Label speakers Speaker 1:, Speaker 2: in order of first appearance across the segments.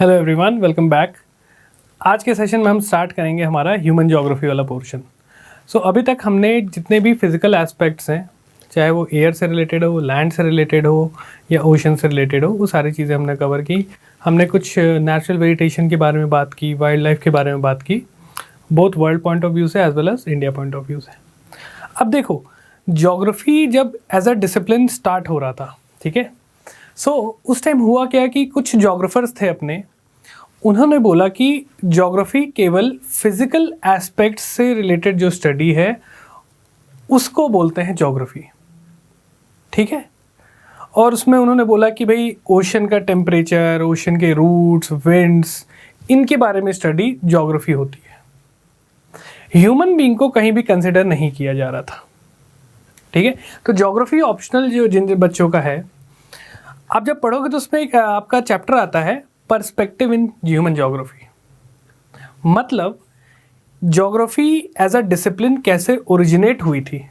Speaker 1: Hello everyone, welcome back. आज के session में हम स्टार्ट करेंगे हमारा ह्यूमन ज्योग्राफी वाला पोर्शन। अभी तक हमने जितने भी फिजिकल एस्पेक्ट्स हैं, चाहे वो एयर से रिलेटेड हो, लैंड से रिलेटेड हो या ओशन से रिलेटेड हो, वो सारी चीज़ें हमने कवर की। हमने कुछ नेचुरल वेजिटेशन के बारे में बात की, वाइल्ड लाइफ के बारे में बात की, both world point of view से as well as India point of view से। अब देखो, ज्योग्राफी जब एज अ डिसिप्लिन स्टार्ट हो रहा था, ठीक है, उस टाइम हुआ क्या कि कुछ ज्योग्राफर्स थे अपने, उन्होंने बोला कि ज्योग्राफी केवल फिजिकल एस्पेक्ट्स से रिलेटेड जो स्टडी है उसको बोलते हैं ज्योग्राफी, ठीक है। और उसमें उन्होंने बोला कि भाई ओशन का टेम्परेचर, ओशन के रूट्स, विंड्स, इनके बारे में स्टडी ज्योग्राफी होती है। ह्यूमन बीइंग को कहीं भी कंसिडर नहीं किया जा रहा था, ठीक है। तो ज्योग्राफी ऑप्शनल जो जिन बच्चों का है, आप जब पढ़ोगे तो उसमें एक आपका चैप्टर आता है पर्सपेक्टिव इन ह्यूमन ज्योग्राफी। मतलब ज्योग्राफी एज अ डिसिप्लिन कैसे ओरिजिनेट हुई थी,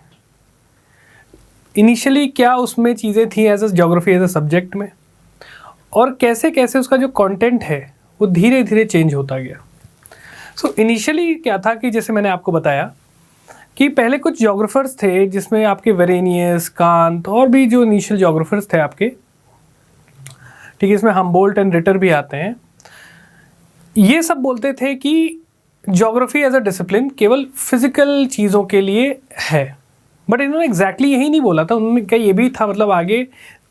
Speaker 1: इनिशियली क्या उसमें चीज़ें थी as a geography as a subject में, और कैसे कैसे उसका जो कंटेंट है वो धीरे धीरे चेंज होता गया। इनिशियली क्या था कि जैसे मैंने आपको बताया कि पहले कुछ ज्योग्राफर्स थे, जिसमें आपके वेरेनियस, कांत और भी जो इनिशियल ज्योग्राफर्स थे आपके, ठीक है, इसमें हमबोल्ट एंड रिटर भी आते हैं। ये सब बोलते थे कि ज्योग्राफी एज अ डिसिप्लिन केवल फिजिकल चीज़ों के लिए है, बट इन्होंने एग्जैक्टली यही नहीं बोला था। उन्होंने कहा ये भी था, मतलब आगे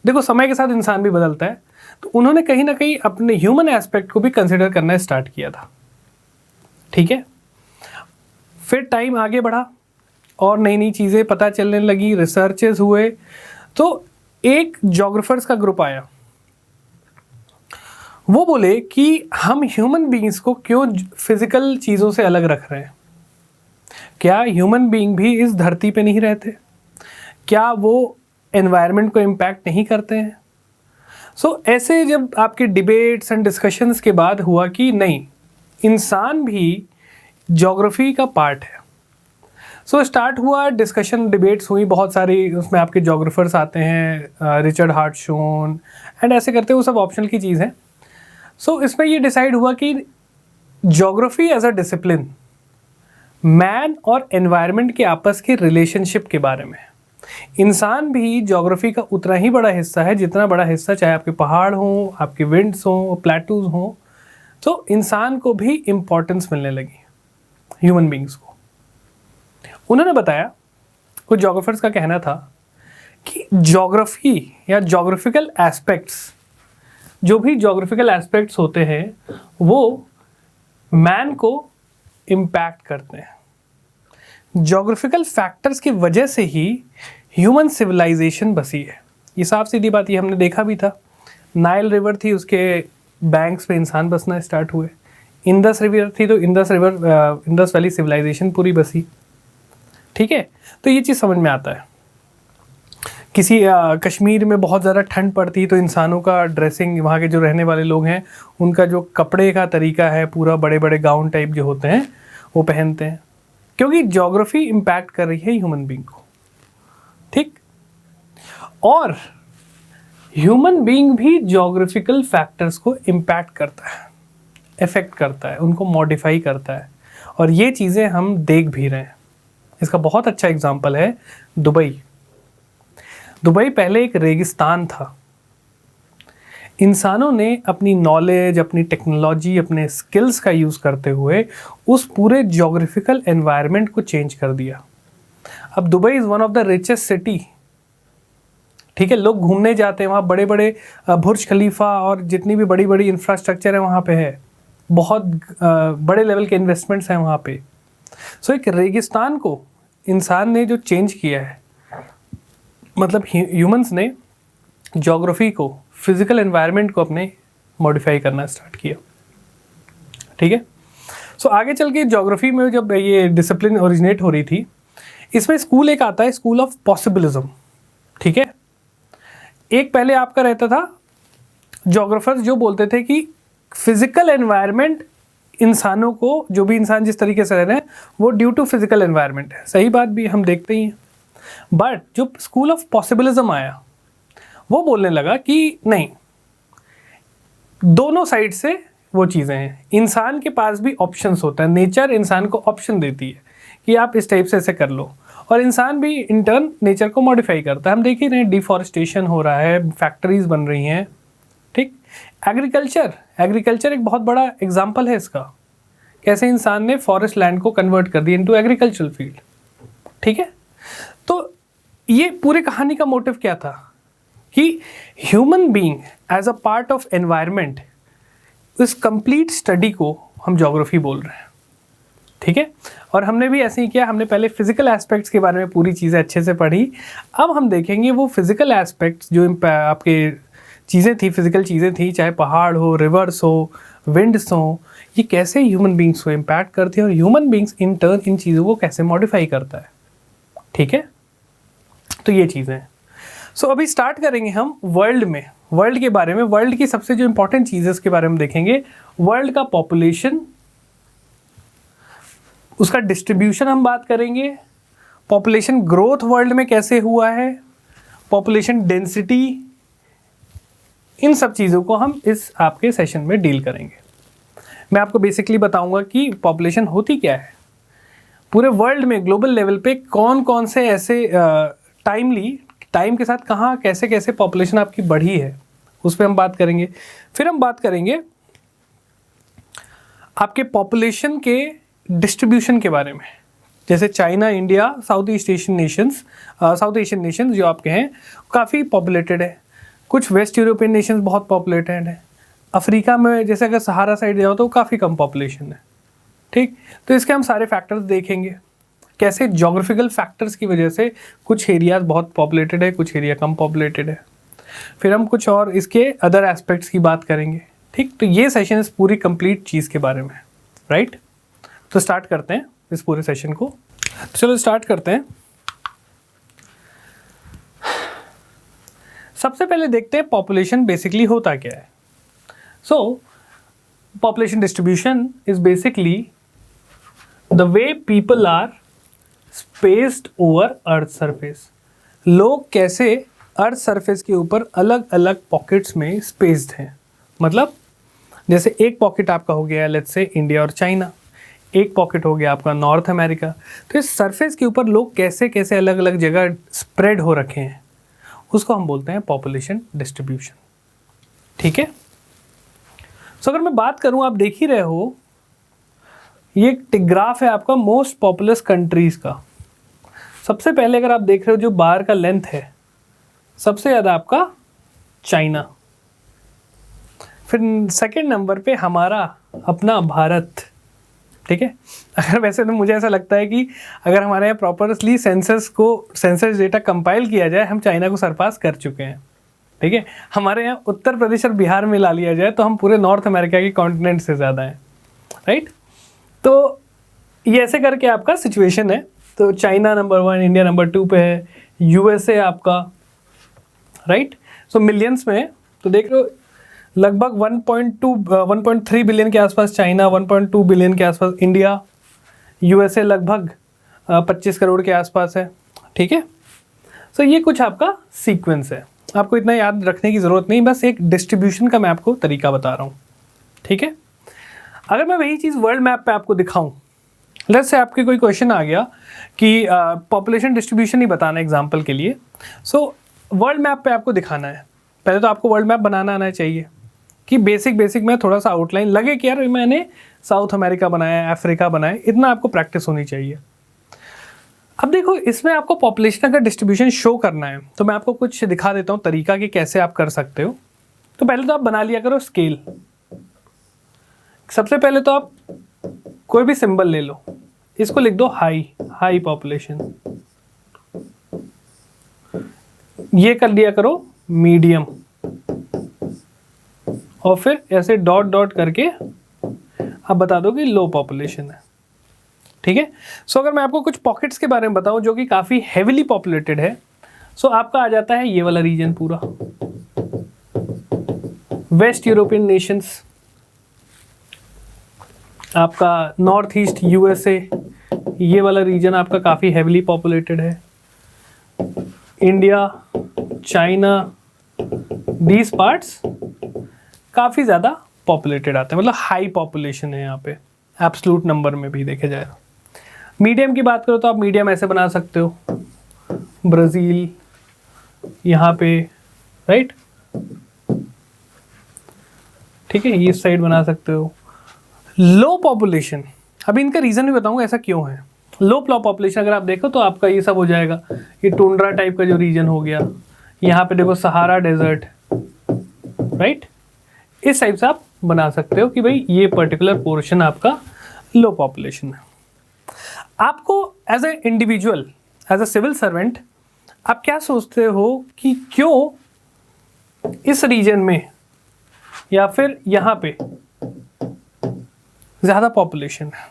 Speaker 1: देखो समय के साथ इंसान भी बदलता है, तो उन्होंने कहीं ना कहीं अपने ह्यूमन एस्पेक्ट को भी कंसिडर करना स्टार्ट किया था, ठीक है। फिर टाइम आगे बढ़ा और नई नई चीज़ें पता चलने लगी, रिसर्चेस हुए, तो एक ज्योग्राफर्स का ग्रुप आया। वो बोले कि हम ह्यूमन बीइंग्स को क्यों फिजिकल चीज़ों से अलग रख रहे हैं। क्या ह्यूमन बीइंग भी इस धरती पे नहीं रहते? क्या वो एनवायरनमेंट को इम्पैक्ट नहीं करते हैं? ऐसे जब आपके डिबेट्स एंड डिस्कशंस के बाद हुआ कि नहीं, इंसान भी ज्योग्राफी का पार्ट है। स्टार्ट हुआ डिस्कशन, डिबेट्स हुई बहुत सारी, उसमें आपके ज्योग्राफर्स आते हैं, रिचर्ड हार्टशोन एंड ऐसे करते वो सब ऑप्शनल की चीज़ है। इसमें ये डिसाइड हुआ कि geography as a discipline man और एनवायरनमेंट के आपस के रिलेशनशिप के बारे में। इंसान भी ज्योग्राफी का उतना ही बड़ा हिस्सा है जितना बड़ा हिस्सा चाहे आपके पहाड़ हों, आपके विंड्स हों, प्लेटूज हों, तो इंसान को भी इम्पोर्टेंस मिलने लगी ह्यूमन बींग्स को। उन्होंने बताया, कुछ ज्योग्राफर्स का कहना था कि ज्योग्राफी या ज्योग्राफिकल एस्पेक्ट्स, जो भी ज्योग्राफिकल एस्पेक्ट्स होते हैं वो मैन को इम्पैक्ट करते हैं। ज्योग्राफिकल फैक्टर्स की वजह से ही ह्यूमन सिविलाइजेशन बसी है। ये साफ सीधी बात, ये हमने देखा भी था। नाइल रिवर थी, उसके बैंक्स पे इंसान बसना स्टार्ट हुए। इंडस रिवर थी तो इंडस वैली सिविलाइजेशन पूरी बसी, ठीक है। तो ये चीज़ समझ में आता है। किसी कश्मीर में बहुत ज़्यादा ठंड पड़ती तो इंसानों का ड्रेसिंग, वहाँ के जो रहने वाले लोग हैं उनका जो कपड़े का तरीका है, पूरा बड़े बड़े गाउन टाइप जो होते हैं वो पहनते हैं, क्योंकि ज्योग्राफी इम्पैक्ट कर रही है ह्यूमन बीइंग को, ठीक। और ह्यूमन बीइंग भी ज्योग्राफिकल फैक्टर्स को इम्पैक्ट करता है, इफेक्ट करता है, उनको मॉडिफाई करता है, और ये चीज़ें हम देख भी रहे हैं। इसका बहुत अच्छा एग्जाम्पल है दुबई। दुबई पहले एक रेगिस्तान था। इंसानों ने अपनी नॉलेज, अपनी टेक्नोलॉजी, अपने स्किल्स का यूज़ करते हुए उस पूरे ज्योग्राफिकल एनवायरनमेंट को चेंज कर दिया। अब Dubai is one of the richest city, ठीक है। लोग घूमने जाते हैं वहाँ, बड़े बड़े बुर्ज खलीफा और जितनी भी बड़ी बड़ी इंफ्रास्ट्रक्चर है वहाँ पे है, बहुत बड़े लेवल के इन्वेस्टमेंट्स हैं वहाँ पे। एक रेगिस्तान को इंसान ने जो चेंज किया है, मतलब ह्यूमंस ने ज्योग्राफी को, फिजिकल एनवायरनमेंट को अपने मॉडिफाई करना स्टार्ट किया, ठीक है। आगे चल के ज्योग्राफी में जब ये डिसिप्लिन ओरिजिनेट हो रही थी, इसमें स्कूल एक आता है, स्कूल ऑफ पॉसिबिलिज्म, ठीक है। एक पहले आपका रहता था ज्योग्राफर्स जो बोलते थे कि फिजिकल एनवायरनमेंट इंसानों को, जो भी इंसान जिस तरीके से रह रहे हैं वो ड्यू टू फिजिकल एनवायरनमेंट है। सही बात भी हम देखते ही हैं। बट जो स्कूल ऑफ पॉसिबिलिज्म आया, वो बोलने लगा कि नहीं, दोनों साइड से वो चीज़ें हैं। इंसान के पास भी ऑप्शंस होता है, नेचर इंसान को ऑप्शन देती है कि आप इस टाइप से ऐसे कर लो, और इंसान भी इन टर्न नेचर को मॉडिफाई करता है। हम देख ही रहे हैं डिफॉरेस्टेशन हो रहा है, फैक्ट्रीज बन रही हैं, ठीक। एग्रीकल्चर एक बहुत बड़ा एग्जाम्पल है इसका, कैसे इंसान ने फॉरेस्ट लैंड को कन्वर्ट कर दिया इनटू एग्रीकल्चरल फील्ड, ठीक है। तो ये पूरी कहानी का मोटिव क्या था कि human being as a part of environment, इस कंप्लीट स्टडी को हम ज्योग्राफी बोल रहे हैं, ठीक है। और हमने भी ऐसे ही किया, हमने पहले फिजिकल एस्पेक्ट्स के बारे में पूरी चीज़ें अच्छे से पढ़ी। अब हम देखेंगे वो फिजिकल एस्पेक्ट्स जो आपके चीज़ें थी, फिजिकल चीज़ें थी, चाहे पहाड़ हो, रिवर्स हो, विंड्स हो, ये कैसे ह्यूमन बींग्स को इम्पैक्ट करती है और human beings in turn in चीज़ों को कैसे मॉडिफाई करता है, ठीक है। तो ये चीज़ें हैं। सो अभी स्टार्ट करेंगे हम वर्ल्ड के बारे में। वर्ल्ड की सबसे जो इंपॉर्टेंट चीज़ है उसके बारे में देखेंगे। वर्ल्ड का पॉपुलेशन, उसका डिस्ट्रीब्यूशन हम बात करेंगे, पॉपुलेशन ग्रोथ वर्ल्ड में कैसे हुआ है, पॉपुलेशन डेंसिटी, इन सब चीज़ों को हम इस आपके सेशन में डील करेंगे। मैं आपको बेसिकली बताऊंगा कि पॉपुलेशन होती क्या है, पूरे वर्ल्ड में ग्लोबल लेवल पे कौन कौन से ऐसे टाइम के साथ कहाँ कैसे कैसे पॉपुलेशन आपकी बढ़ी है, उस पर हम बात करेंगे। फिर हम बात करेंगे आपके पॉपुलेशन के डिस्ट्रीब्यूशन के बारे में, जैसे China, India, south Asian Nations जो आपके हैं काफ़ी पॉपुलेटेड है, कुछ वेस्ट यूरोपियन नेशंस बहुत पॉपुलेटेड है, अफ्रीका में जैसे अगर सहारा साइड जाओ तो काफ़ी कम पॉपुलेशन है, ठीक। तो इसके हम सारे फैक्टर्स देखेंगे, कैसे ज्योग्राफिकल फैक्टर्स की वजह से कुछ एरियाज बहुत पॉपुलेटेड है, कुछ एरिया कम पॉपुलेटेड है। फिर हम कुछ और इसके अदर एस्पेक्ट्स की बात करेंगे, ठीक। तो ये सेशन इस पूरी कंप्लीट चीज़ के बारे में, राइट। तो स्टार्ट करते हैं इस पूरे सेशन को। चलो स्टार्ट करते हैं। सबसे पहले देखते हैं पॉपुलेशन बेसिकली होता क्या है। So population distribution is basically the way people are spaced over earth surface. लोग कैसे अर्थ सरफेस के ऊपर अलग अलग पॉकेट्स में स्पेस्ड हैं। मतलब जैसे एक पॉकेट आपका हो गया लेट्स से इंडिया और चाइना, एक पॉकेट हो गया आपका नॉर्थ अमेरिका। तो इस सरफेस के ऊपर लोग कैसे कैसे अलग अलग जगह स्प्रेड हो रखे हैं, उसको हम बोलते हैं पॉपुलेशन डिस्ट्रीब्यूशन, ठीक है। सो अगर मैं बात करूं, आप देख ही रहे हो ये एक ग्राफ है आपका मोस्ट पॉपुलस कंट्रीज का। सबसे पहले अगर आप देख रहे हो जो बार का लेंथ है, सबसे ज़्यादा आपका चाइना, फिर सेकंड नंबर पे हमारा अपना भारत, ठीक है। अगर वैसे तो मुझे ऐसा लगता है कि अगर हमारे यहाँ प्रॉपरली सेंसस डेटा कंपाइल किया जाए, हम चाइना को सरपास कर चुके हैं, ठीक है। हमारे यहाँ उत्तर प्रदेश और बिहार में ला लिया जाए तो हम पूरे नॉर्थ अमेरिका के कॉन्टिनेंट से ज़्यादा हैं, राइट। तो ये ऐसे करके आपका सिचुएशन है। तो चाइना नंबर 1, इंडिया नंबर 2 पे है, यूएसए आपका, राइट। सो मिलियंस में है, तो देख लो लगभग 1.3 बिलियन के आसपास चाइना, 1.2 बिलियन के आसपास इंडिया, यूएसए लगभग 25 करोड़ के आसपास है, ठीक है। सो ये कुछ आपका सीक्वेंस है, आपको इतना याद रखने की ज़रूरत नहीं, बस एक डिस्ट्रीब्यूशन का मैं आपको तरीका बता रहा हूँ, ठीक है। अगर मैं वही चीज़ वर्ल्ड मैप पे आपको दिखाऊं, लेट्स से आपके कोई क्वेश्चन आ गया कि पॉपुलेशन डिस्ट्रीब्यूशन ही बताना एग्जांपल के लिए। सो वर्ल्ड मैप पे आपको दिखाना है, पहले तो आपको वर्ल्ड मैप बनाना आना चाहिए कि बेसिक में थोड़ा सा आउटलाइन लगे कि यार मैंने साउथ अमेरिका बनाया, अफ्रीका बनाया, इतना आपको प्रैक्टिस होनी चाहिए। अब देखो इसमें आपको पॉपुलेशन का डिस्ट्रीब्यूशन शो करना है, तो मैं आपको कुछ दिखा देता हूँ तरीका कि कैसे आप कर सकते हो। तो पहले तो आप बना लिया करो स्केल। सबसे पहले तो आप कोई भी सिंबल ले लो, इसको लिख दो हाई पॉपुलेशन, ये कर लिया करो मीडियम, और फिर ऐसे डॉट डॉट करके आप बता दो कि लो पॉपुलेशन है, ठीक है। सो अगर मैं आपको कुछ पॉकेट्स के बारे में बताऊं जो कि काफ़ी हेविली पॉपुलेटेड है, सो आपका आ जाता है ये वाला रीजन पूरा, वेस्ट यूरोपियन नेशंस, आपका नॉर्थ ईस्ट यूएसए, ये वाला रीजन आपका काफ़ी हेविली पॉपुलेटेड है, इंडिया, चाइना, दीज पार्ट्स काफ़ी ज़्यादा पॉपुलेटेड आता है, मतलब हाई पॉपुलेशन है यहाँ पे एब्सोल्यूट नंबर में भी देखे जाए। मीडियम की बात करो तो आप मीडियम ऐसे बना सकते हो, ब्राज़ील यहाँ पे, राइट, ठीक है, ये साइड बना सकते हो। लो पॉपुलेशन, अभी इनका रीज़न भी बताऊंगा ऐसा क्यों है। लो पॉपुलेशन अगर आप देखो तो आपका ये सब हो जाएगा, ये टुंड्रा टाइप का जो रीजन हो गया, यहाँ पे देखो सहारा डेजर्ट, राइट, इस टाइप से आप बना सकते हो कि भाई ये पर्टिकुलर पोर्शन आपका लो पॉपुलेशन है। आपको as a individual, as a civil servant, आप क्या सोचते हो कि क्यों इस रीजन में या फिर यहाँ पे ज़्यादा पॉपुलेशन है?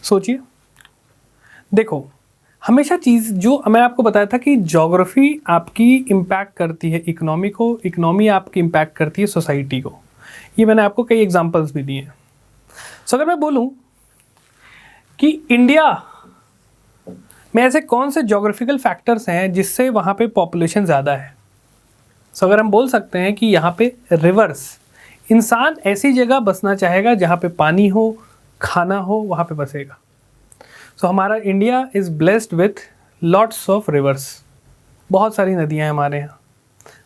Speaker 1: सोचिए। देखो, हमेशा चीज़ जो मैं आपको बताया था कि ज्योग्राफी आपकी इम्पैक्ट करती है इकोनॉमी को, इकोनॉमी आपकी इम्पैक्ट करती है सोसाइटी को। ये मैंने आपको कई एग्जांपल्स भी दिए हैं। सो अगर मैं बोलूँ कि इंडिया में ऐसे कौन से ज्योग्राफिकल फैक्टर्स हैं जिससे वहाँ पे पॉपुलेशन ज़्यादा है, सो अगर हम बोल सकते हैं कि यहाँ पे रिवर्स, इंसान ऐसी जगह बसना चाहेगा जहाँ पे पानी हो, खाना हो, वहाँ पे बसेगा। सो हमारा India is blessed with lots of reverse, बहुत सारी नदियाँ हैं हमारे यहाँ।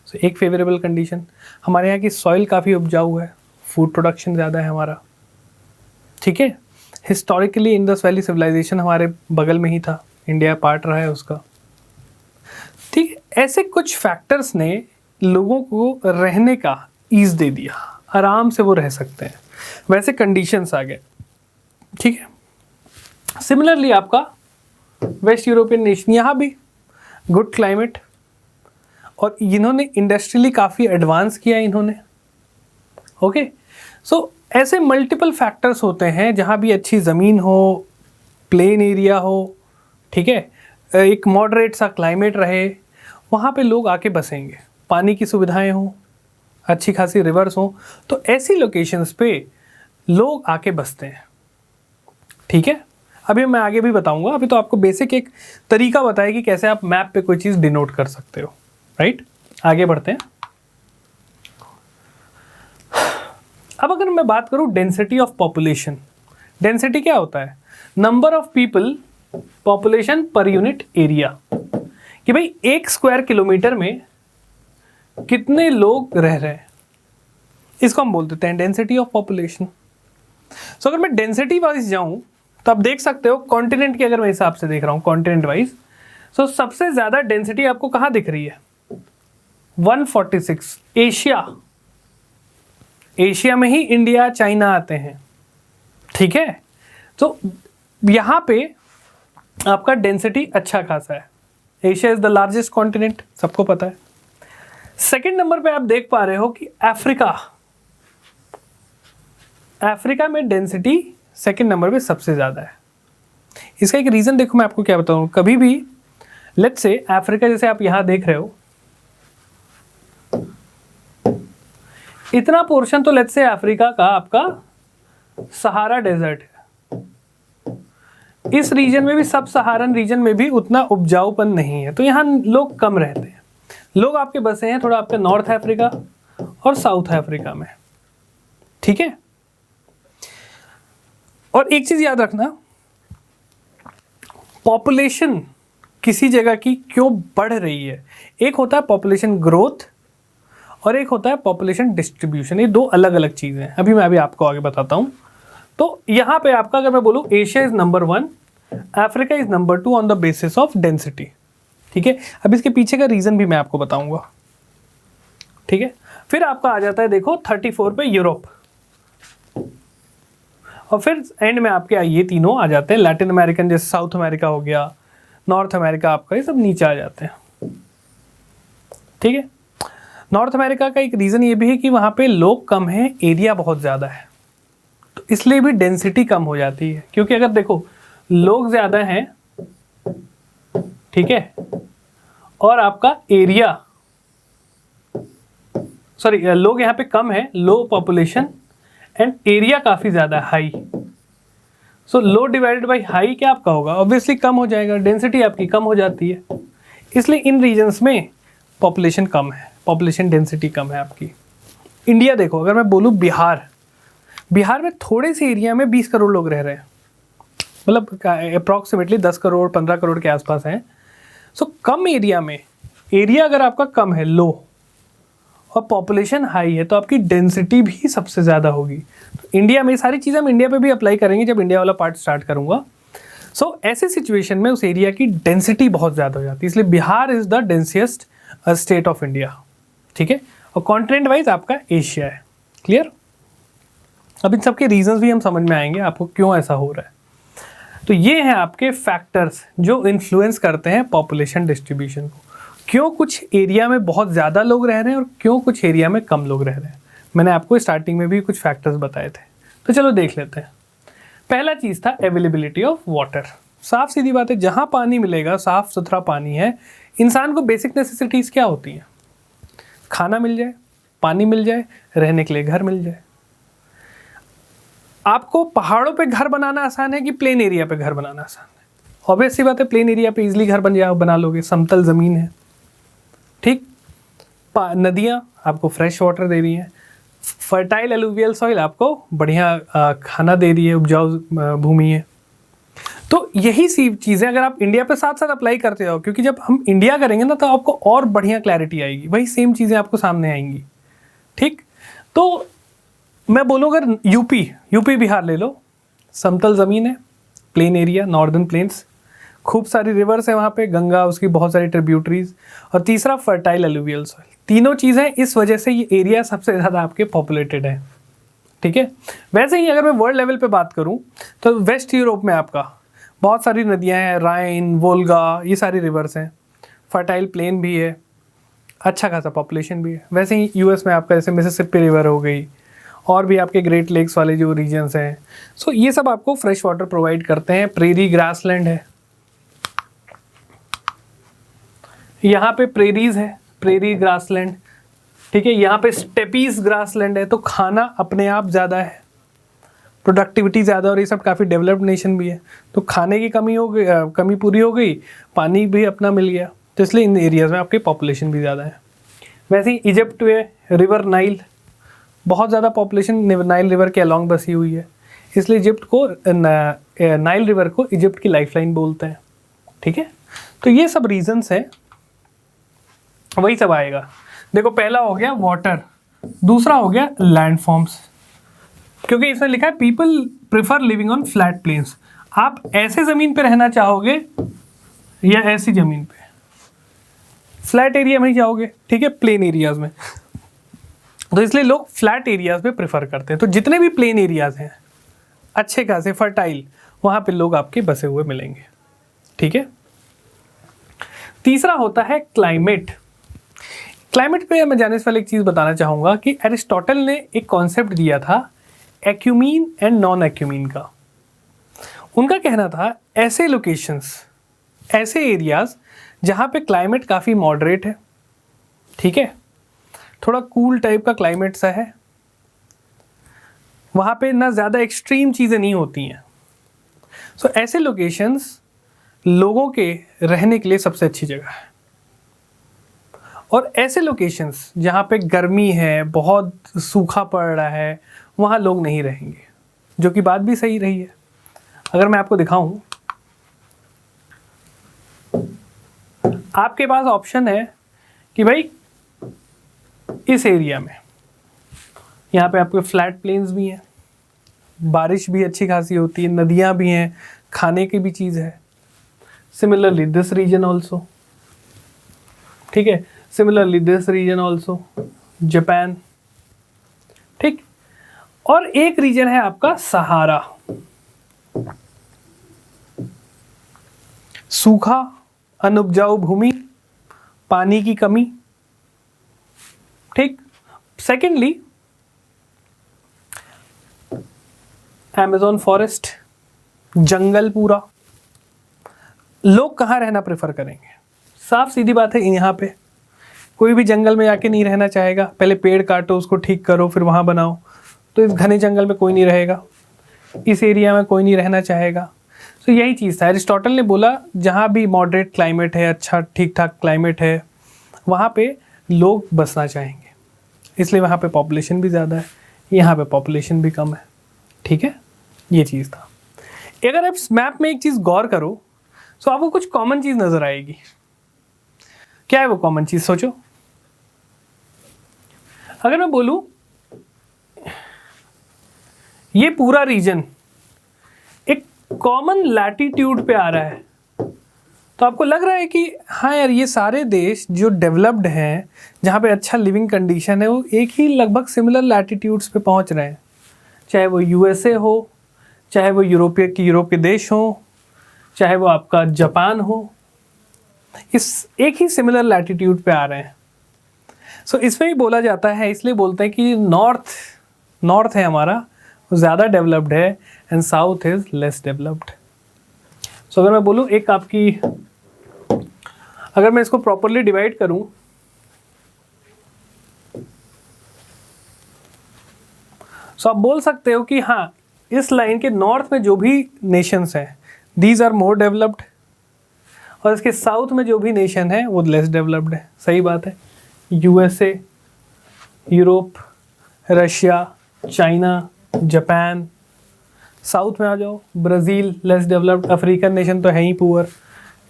Speaker 1: सो एक फेवरेबल कंडीशन, हमारे यहाँ की सॉइल काफ़ी उपजाऊ है, फूड प्रोडक्शन ज़्यादा है हमारा, ठीक है। हिस्टोरिकली इंडस वैली सिविलाइजेशन हमारे बगल में ही था, इंडिया पार्ट रहा है उसका, ठीक है। ऐसे कुछ फैक्टर्स ने लोगों को रहने का ईज़ दे दिया, आराम से वो रह सकते हैं, वैसे कंडीशंस आ गए, ठीक है। सिमिलरली आपका वेस्ट यूरोपियन नेशन, यहाँ भी गुड क्लाइमेट, और इन्होंने इंडस्ट्रियली काफ़ी एडवांस किया इन्होंने, ओके। सो ऐसे मल्टीपल फैक्टर्स होते हैं, जहाँ भी अच्छी ज़मीन हो, प्लेन एरिया हो, ठीक है, एक मॉडरेट सा क्लाइमेट रहे, वहाँ पे लोग आके बसेंगे, पानी की सुविधाएं हों, अच्छी खासी रिवर्स हों, तो ऐसी लोकेशंस पे लोग आके बसते हैं, ठीक है। अभी मैं आगे भी बताऊंगा, अभी तो आपको बेसिक एक तरीका बताया कि कैसे आप मैप पे कोई चीज़ डिनोट कर सकते हो, राइट। आगे बढ़ते हैं। अब अगर मैं बात करूं डेंसिटी ऑफ पॉपुलेशन, डेंसिटी क्या होता है? Number of people population per unit area, कि भाई 1 स्क्वायर किलोमीटर में कितने लोग रह रहे हैं, इसको हम बोल देते हैं डेंसिटी ऑफ पॉपुलेशन। सो अगर मैं डेंसिटी वाइज जाऊं तो आप देख सकते हो कॉन्टिनेंट के, अगर मैं हिसाब से देख रहा हूं कॉन्टिनेंट वाइज, सो सबसे ज्यादा डेंसिटी आपको कहां दिख रही है? 146 एशिया, एशिया में ही इंडिया चाइना आते हैं, ठीक है। तो यहाँ पे आपका डेंसिटी अच्छा खासा है, Asia is the largest continent, सबको पता है। सेकंड नंबर पे आप देख पा रहे हो कि अफ्रीका, अफ्रीका में डेंसिटी सेकंड नंबर पे सबसे ज़्यादा है। इसका एक रीज़न देखो, मैं आपको क्या बताऊँ, कभी भी लेट्स से अफ्रीका जैसे आप यहाँ देख रहे हो, इतना पोर्शन तो लेट्स से अफ्रीका का आपका सहारा डेजर्ट है। इस रीजन में भी, सब सहारन रीजन में भी उतना उपजाऊपन नहीं है, तो यहाँ लोग कम रहते हैं। लोग आपके बसे हैं थोड़ा आपके नॉर्थ अफ्रीका और साउथ अफ्रीका में, ठीक है। और एक चीज याद रखना, पॉपुलेशन किसी जगह की क्यों बढ़ रही है, एक होता है पॉपुलेशन ग्रोथ और एक होता है पॉपुलेशन डिस्ट्रीब्यूशन, ये दो अलग अलग चीज़ें हैं। अभी मैं आपको आगे बताता हूँ। तो यहाँ पे आपका अगर मैं बोलूँ, Asia is number 1, Africa is number 2 on the basis of density, ठीक है। अब इसके पीछे का रीज़न भी मैं आपको बताऊँगा, ठीक है। फिर आपका आ जाता है देखो 34 पे यूरोप, और फिर एंड में आपके ये तीनों आ जाते हैं लैटिन अमेरिकन, जैसे साउथ अमेरिका हो गया, नॉर्थ अमेरिका, आपका ये सब नीचे आ जाते हैं, ठीक है। नॉर्थ अमेरिका का एक रीज़न ये भी है कि वहाँ पे लोग कम हैं, एरिया बहुत ज़्यादा है, तो इसलिए भी डेंसिटी कम हो जाती है। क्योंकि अगर देखो लोग ज़्यादा हैं, ठीक है, और आपका एरिया, सॉरी, लोग यहाँ पे कम है, लो पॉपुलेशन एंड एरिया काफ़ी ज़्यादा high, so low divided by high क्या आपका होगा? ऑब्वियसली कम हो जाएगा, डेंसिटी आपकी कम हो जाती है। इसलिए इन रीजन्स में पॉपुलेशन कम है, पॉपुलेशन डेंसिटी कम है आपकी, इंडिया देखो, अगर मैं बोलूँ बिहार में थोड़े से एरिया में 20 करोड़ लोग रह रहे हैं, मतलब अप्रॉक्सीमेटली 10 करोड़ 15 करोड़ के आसपास हैं। सो कम एरिया में, एरिया अगर आपका कम है, लो, और पॉपुलेशन हाई है, तो आपकी डेंसिटी भी सबसे ज़्यादा होगी। तो इंडिया में सारी चीज़ें हम इंडिया पे भी अप्लाई करेंगे जब इंडिया वाला पार्ट स्टार्ट करूँगा। सो ऐसे सिचुएशन में उस एरिया की डेंसिटी बहुत ज़्यादा हो जाती है, इसलिए Bihar is the densest state of India, ठीक है। और कॉन्टिनेंट वाइज आपका एशिया है। क्लियर? अब इन सब के रीजंस भी हम समझ में आएंगे आपको क्यों ऐसा हो रहा है। तो ये हैं आपके फैक्टर्स जो इन्फ्लुएंस करते हैं पॉपुलेशन डिस्ट्रीब्यूशन को। क्यों कुछ एरिया में बहुत ज़्यादा लोग रह रहे हैं और क्यों कुछ एरिया में कम लोग रह रहे हैं। मैंने आपको स्टार्टिंग में भी कुछ फैक्टर्स बताए थे, तो चलो देख लेते हैं। पहला चीज़ था अवेलेबिलिटी ऑफ वाटर। साफ सीधी बात है, जहाँ पानी मिलेगा, साफ सुथरा पानी है, इंसान को बेसिक नेसेसिटीज़ क्या होती हैं? खाना मिल जाए, पानी मिल जाए, रहने के लिए घर मिल जाए। आपको पहाड़ों पे घर बनाना आसान है कि प्लेन एरिया पे घर बनाना आसान है? ऑब्वियस सी बात है, प्लेन एरिया पे इजीली घर बना लोगे, समतल ज़मीन है, ठीक। नदियाँ आपको फ्रेश वाटर दे रही हैं, फर्टाइल एलुवियल सॉइल आपको बढ़िया खाना दे रही है, उपजाऊ भूमि है। तो यही सी चीज़ें अगर आप इंडिया पे साथ साथ अप्लाई करते हो, क्योंकि जब हम इंडिया करेंगे ना तो आपको और बढ़िया क्लैरिटी आएगी, वही सेम चीज़ें आपको सामने आएंगी, ठीक। तो मैं बोलूँ अगर यूपी बिहार ले लो, समतल ज़मीन है, प्लेन एरिया, नॉर्दर्न प्लेन्स, खूब सारी रिवर्स है वहाँ पे, गंगा, उसकी बहुत सारी ट्रिब्यूटरीज, और तीसरा फर्टाइल एलुवियल सॉइल। तीनों चीज़ें, इस वजह से ये एरिया सबसे ज़्यादा आपके पॉपुलेटेड है, ठीक है। वैसे ही अगर मैं वर्ल्ड लेवल पे बात करूँ तो वेस्ट यूरोप में आपका बहुत सारी नदियाँ हैं, राइन, वोल्गा, ये सारी रिवर्स हैं, फर्टाइल प्लेन भी है, अच्छा खासा पॉपुलेशन भी है। वैसे ही यूएस में आपका जैसे मिसिसिपी रिवर हो गई, और भी आपके ग्रेट लेक्स वाले जो रीजन्स हैं, सो ये सब आपको फ्रेश वाटर प्रोवाइड करते हैं। प्रेरी ग्रासलैंड है, यहाँ पे प्रेरीज है, प्रेरी ग्रासलैंड, ठीक है। यहाँ पे स्टेपीज ग्रासलैंड है, तो खाना अपने आप ज़्यादा है, प्रोडक्टिविटी ज़्यादा, और ये सब काफ़ी डेवलप्ड नेशन भी है, तो खाने की कमी हो गई, कमी पूरी हो गई, पानी भी अपना मिल गया, तो इसलिए इन एरियाज़ में आपकी पॉपुलेशन भी ज़्यादा है। वैसे ही इजिप्ट में रिवर नाइल, बहुत ज़्यादा पॉपुलेशन नाइल रिवर के अलॉन्ग बसी हुई है, इसलिए इजिप्ट को, नाइल रिवर को इजिप्ट की लाइफलाइन बोलते हैं, ठीक है। तो ये सब रीजंस हैं, वही सब आएगा। देखो, पहला हो गया वाटर, दूसरा हो गया लैंडफॉर्म्स, क्योंकि इसमें लिखा है people prefer living on flat plains. आप ऐसे ज़मीन पे रहना चाहोगे या ऐसी ज़मीन पे? फ्लैट एरिया में ही जाओगे, ठीक है, प्लेन एरियाज़ में, तो इसलिए लोग फ्लैट एरियाज़ में प्रेफर करते हैं। तो जितने भी प्लेन एरियाज़ हैं अच्छे खासे फर्टाइल, वहाँ पे लोग आपके बसे हुए मिलेंगे, ठीक है। तीसरा होता है क्लाइमेट। क्लाइमेट पे मैं जाने से पहले एक चीज़ बताना चाहूँगा कि एरिस्टोटल ने एक कॉन्सेप्ट दिया था एक्यूमीन एंड नॉन एक्यूमीन का। उनका कहना था ऐसे लोकेशंस, ऐसे एरियाज़ जहाँ पे क्लाइमेट काफ़ी मॉडरेट है, ठीक है, थोड़ा कूल टाइप का क्लाइमेट सा है, वहाँ पे ना ज़्यादा एक्सट्रीम चीज़ें नहीं होती हैं, सो ऐसे लोकेशंस लोगों के रहने के लिए सबसे अच्छी जगह है। और ऐसे लोकेशंस जहाँ पे गर्मी है, बहुत सूखा पड़ रहा है, वहाँ लोग नहीं रहेंगे, जो कि बात भी सही रही है। अगर मैं आपको दिखाऊं, आपके पास ऑप्शन है कि भाई इस एरिया में, यहाँ पे आपके फ्लैट प्लेन्स भी हैं, बारिश भी अच्छी खासी होती है, नदियाँ भी हैं, खाने की भी चीज़ है। सिमिलरली दिस रीजन ऑल्सो, ठीक है, similarly this region also, Japan, ठीक। और एक रीजन है आपका सहारा, सूखा, अनुपजाऊ भूमि, पानी की कमी, ठीक। सेकेंडली अमेज़न फॉरेस्ट, जंगल पूरा। लोग कहाँ रहना प्रेफर करेंगे? साफ सीधी बात है, यहाँ पे कोई भी जंगल में जाके नहीं रहना चाहेगा। पहले पेड़ काटो, उसको ठीक करो, फिर वहाँ बनाओ, तो इस घने जंगल में कोई नहीं रहेगा, इस एरिया में कोई नहीं रहना चाहेगा। तो यही चीज़ था, एरिस्टोटल ने बोला जहाँ भी मॉडरेट क्लाइमेट है, अच्छा ठीक ठाक क्लाइमेट है, वहाँ पे लोग बसना चाहेंगे। इसलिए वहाँ पे पॉपुलेशन भी ज़्यादा है, यहाँ पे पॉपुलेशन भी कम है। ठीक है, ये चीज़ था। अगर आप इस मैप में एक चीज़ गौर करो तो आपको कुछ कॉमन चीज़ नज़र आएगी। क्या है वो कॉमन चीज़, सोचो। अगर मैं बोलूँ ये पूरा रीजन एक कॉमन लैटिट्यूड पे आ रहा है, तो आपको लग रहा है कि हाँ यार, ये सारे देश जो डेवलप्ड हैं, जहाँ पे अच्छा लिविंग कंडीशन है, वो एक ही लगभग सिमिलर लैटिट्यूड्स पे पहुँच रहे हैं। चाहे वो यूएसए हो, चाहे वो यूरोप के देश हो, चाहे वो आपका जापान हो, इस एक ही सिमिलर लैटिट्यूड पे आ रहे हैं। सो इसमें ही बोला जाता है, इसलिए बोलते हैं कि नॉर्थ है हमारा, वो ज़्यादा डेवलप्ड है and south is less developed. So अगर मैं बोलूँ एक आपकी, अगर मैं इसको प्रॉपरली डिवाइड करूँ, सो आप बोल सकते हो कि हाँ, इस लाइन के नॉर्थ में जो भी नेशंस हैं दीज आर मोर डेवलप्ड, और इसके साउथ में जो भी नेशन है वो लेस डेवलप्ड है। सही बात है। USA, Europe, Russia, China, Japan. South में आ जाओ, Brazil less developed, African nation तो है ही पुअर,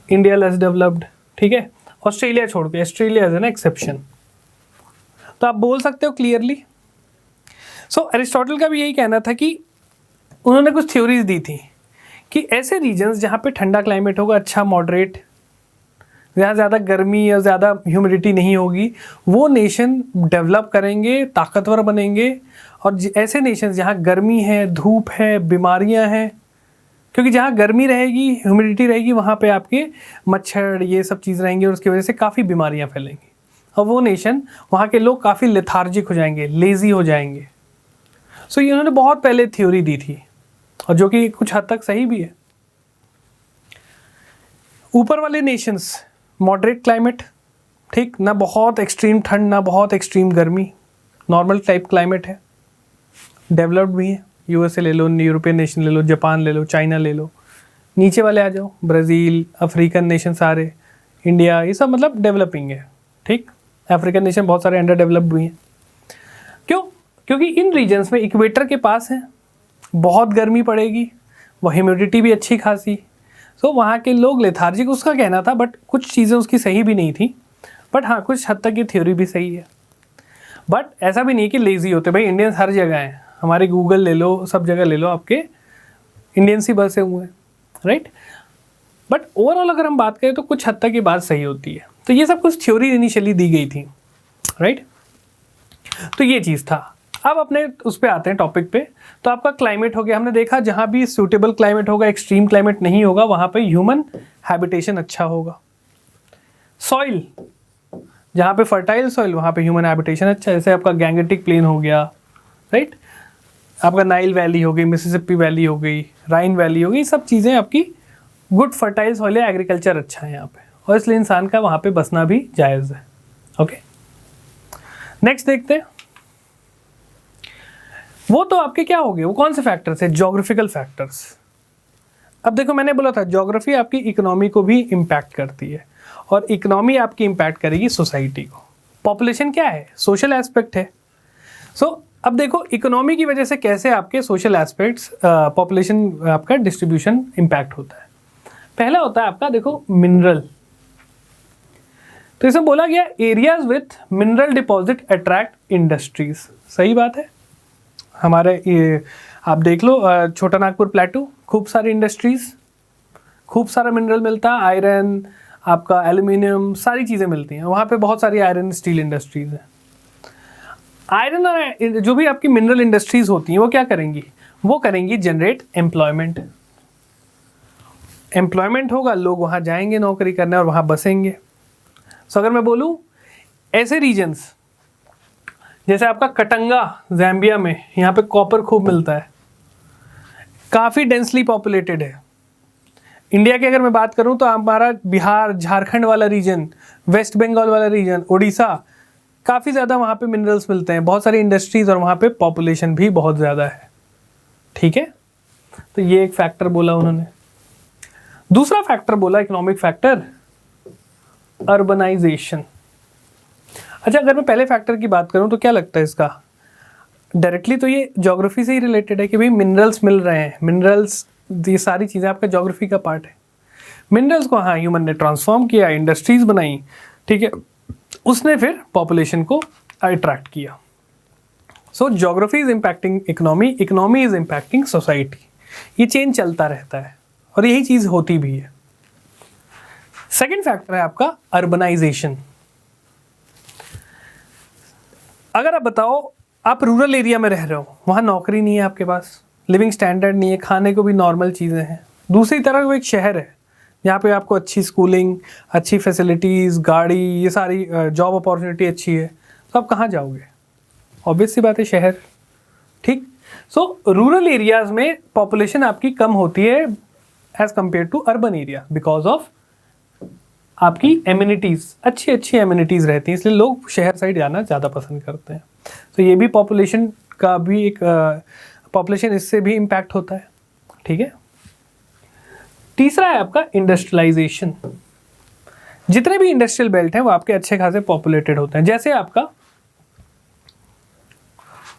Speaker 1: इंडिया लेस डेवलप्ड। ठीक है, ऑस्ट्रेलिया छोड़ के, ऑस्ट्रेलिया एज एन एक्सेप्शन। तो आप बोल सकते हो क्लियरली। सो अरिस्टोटल का भी यही कहना था कि उन्होंने कुछ थ्योरीज दी थी कि ऐसे रीजन्स जहाँ पे ठंडा क्लाइमेट होगा, अच्छा मॉडरेट, जहाँ ज़्यादा गर्मी या ज़्यादा ह्यूमिडिटी नहीं होगी, वो नेशन डेवलप करेंगे, ताकतवर बनेंगे। और ऐसे नेशन जहाँ गर्मी है, धूप है, बीमारियाँ हैं, क्योंकि जहाँ गर्मी रहेगी, ह्यूमिडिटी रहेगी, वहाँ पे आपके मच्छर ये सब चीज़ रहेंगी और उसकी वजह से काफ़ी बीमारियाँ फैलेंगी। और वो नेशन, वहाँ के लोग काफ़ी लेथार्जिक हो जाएंगे, लेज़ी हो जाएंगे। सो ये उन्होंने बहुत पहले थ्योरी दी थी, और जो कि कुछ हद तक सही भी है। ऊपर वाले नेशंस मॉडरेट क्लाइमेट, ठीक, ना बहुत एक्सट्रीम ठंड ना बहुत एक्सट्रीम गर्मी, नॉर्मल टाइप क्लाइमेट है, डेवलप्ड भी है। यूएसए ले लो, यूरोपियन नेशन ले लो, जापान ले लो, चाइना ले लो। नीचे वाले आ जाओ, ब्राज़ील, अफ्रीकन नेशन सारे, इंडिया, ये सब मतलब डेवलपिंग है। ठीक, अफ्रीकन नेशन बहुत सारे अंडर डेवलप्ड भी हैं। क्यों? क्योंकि इन रीजन्स में इक्वेटर के पास है, बहुत गर्मी पड़ेगी, वो ह्यूमिडिटी भी अच्छी खासी, तो वहाँ के लोग लेथार्जिक, उसका कहना था। बट कुछ चीज़ें उसकी सही भी नहीं थी, बट हाँ कुछ हद तक ये थ्योरी भी सही है। बट ऐसा भी नहीं कि लेज़ी होते, भाई इंडियंस हर जगह हैं, हमारे गूगल ले लो, सब जगह ले लो, आपके इंडियंस ही बसे हुए हैं, राइट। बट ओवरऑल अगर हम बात करें तो कुछ हद तक ये बात सही होती है। तो ये सब कुछ थ्योरी इनिशियली दी गई थी, राइट। तो ये चीज़ था। अब अपने उस पर आते हैं टॉपिक पे। तो आपका क्लाइमेट हो गया, हमने देखा जहाँ भी सूटेबल क्लाइमेट होगा, एक्सट्रीम क्लाइमेट नहीं होगा, वहाँ पे ह्यूमन हैबिटेशन अच्छा होगा। सॉइल, जहाँ पे फर्टाइल सॉइल, वहाँ पे ह्यूमन हैबिटेशन अच्छा, जैसे आपका गैंगेटिक प्लेन हो गया, राइट, आपका नाइल वैली हो गई, मिसिसिपी वैली हो गई, राइन वैली हो गई, सब चीज़ें आपकी गुड फर्टाइल सॉइल है, एग्रीकल्चर अच्छा है यहाँ पे, और इसलिए इंसान का वहाँ पे बसना भी जायज़ है। ओके, नेक्स्ट देखते हैं। वो तो आपके क्या हो गए, वो कौन से फैक्टर्स है? Geographical factors. अब देखो, मैंने बोला था ज्योग्राफी आपकी इकोनॉमी को भी इम्पैक्ट करती है, और इकोनॉमी आपकी इम्पैक्ट करेगी सोसाइटी को। पॉपुलेशन क्या है? सोशल एस्पेक्ट है। सो अब देखो इकोनॉमी की वजह से कैसे आपके सोशल एस्पेक्ट्स, पॉपुलेशन आपका डिस्ट्रीब्यूशन इम्पैक्ट होता है। पहला होता है आपका, देखो, मिनरल। तो इसमें बोला गया areas with mineral deposit attract industries. सही बात है। हमारे ये आप देख लो, छोटा नागपुर प्लेटू, खूब सारी इंडस्ट्रीज, खूब सारा मिनरल मिलता है, आयरन, आपका एल्यूमिनियम, सारी चीज़ें मिलती हैं वहाँ पे। बहुत सारी आयरन स्टील इंडस्ट्रीज हैं। आयरन और जो भी आपकी मिनरल इंडस्ट्रीज होती हैं वो क्या करेंगी? वो करेंगी जनरेट एम्प्लॉयमेंट। एम्प्लॉयमेंट होगा, लोग वहाँ जाएंगे नौकरी करने और वहाँ बसेंगे। सो अगर मैं बोलूँ ऐसे रीजन्स जैसे आपका कटंगा ज़ैम्बिया में, यहाँ पे कॉपर खूब मिलता है, काफ़ी डेंसली पॉपुलेटेड है। इंडिया की अगर मैं बात करूँ तो हमारा बिहार, झारखंड वाला रीजन, वेस्ट बंगाल वाला रीजन, उड़ीसा, काफ़ी ज़्यादा वहाँ पे मिनरल्स मिलते हैं, बहुत सारी इंडस्ट्रीज़, और वहाँ पे पॉपुलेशन भी बहुत ज़्यादा है। ठीक है, तो ये एक फैक्टर बोला उन्होंने। दूसरा फैक्टर बोला इकोनॉमिक फैक्टर, अर्बनाइजेशन। अच्छा, अगर मैं पहले फैक्टर की बात करूं तो क्या लगता है इसका, डायरेक्टली तो ये ज्योग्राफी से ही रिलेटेड है कि भाई मिनरल्स मिल रहे हैं, मिनरल्स, ये सारी चीज़ें आपका ज्योग्राफी का पार्ट है। मिनरल्स को हाँ ह्यूमन ने ट्रांसफॉर्म किया, इंडस्ट्रीज बनाई, ठीक है, उसने फिर पॉपुलेशन को अट्रैक्ट किया। So geography is impacting economy, economy is impacting society, ये चेंज चलता रहता है और यही चीज़ होती भी है। सेकेंड फैक्टर है आपका अर्बनाइजेशन। अगर आप बताओ, आप रूरल एरिया में रह रहे हो, वहाँ नौकरी नहीं है आपके पास, लिविंग स्टैंडर्ड नहीं है, खाने को भी नॉर्मल चीज़ें हैं। दूसरी तरफ वो एक शहर है यहाँ पे आपको अच्छी स्कूलिंग, अच्छी फैसिलिटीज़, गाड़ी, ये सारी जॉब अपॉर्चुनिटी अच्छी है, तो आप कहाँ जाओगे? ऑब्वियस सी बात है, शहर। ठीक। सो रूरल एरियाज़ में पॉपुलेशन आपकी कम होती है as compare to urban area, because of आपकी एम्यूनिटीज़, अच्छी अच्छी एम्यूनिटीज़ रहती हैं, इसलिए लोग शहर साइड जाना ज़्यादा पसंद करते हैं। तो ये भी पॉपुलेशन का भी एक पॉपुलेशन इससे भी इम्पैक्ट होता है। ठीक है। तीसरा है आपका इंडस्ट्रियलाइजेशन। जितने भी इंडस्ट्रियल बेल्ट हैं वो आपके अच्छे खासे पॉपुलेटेड होते हैं। जैसे आपका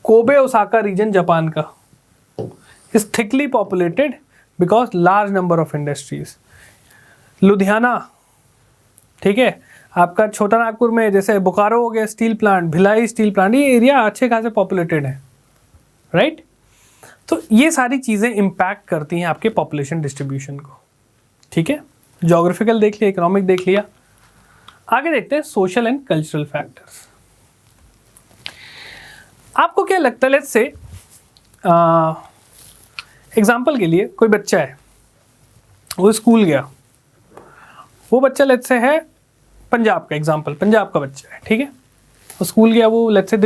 Speaker 1: कोबे ओसाका रीजन जापान का is thickly populated because large number of industries. Ludhiana, ठीक है, आपका छोटा नागपुर में जैसे बोकारो हो गया steel plant, Bhilai steel plant, ये एरिया अच्छे खासे पॉपुलेटेड है, राइट। तो ये सारी चीज़ें इम्पैक्ट करती हैं आपके पॉपुलेशन डिस्ट्रीब्यूशन को। ठीक है, ज्योग्राफिकल देख लिया, इकोनॉमिक देख लिया। आगे देखते हैं सोशल एंड कल्चरल फैक्टर्स। आपको क्या लगता है, लेट्स से एग्जाम्पल के लिए कोई बच्चा है, वो स्कूल गया, वो बच्चा लेट्स से है पंजाब का, एग्जाम्पल पंजाब का बच्चा है, ठीक है, वो स्कूल गया, वो लेट्स से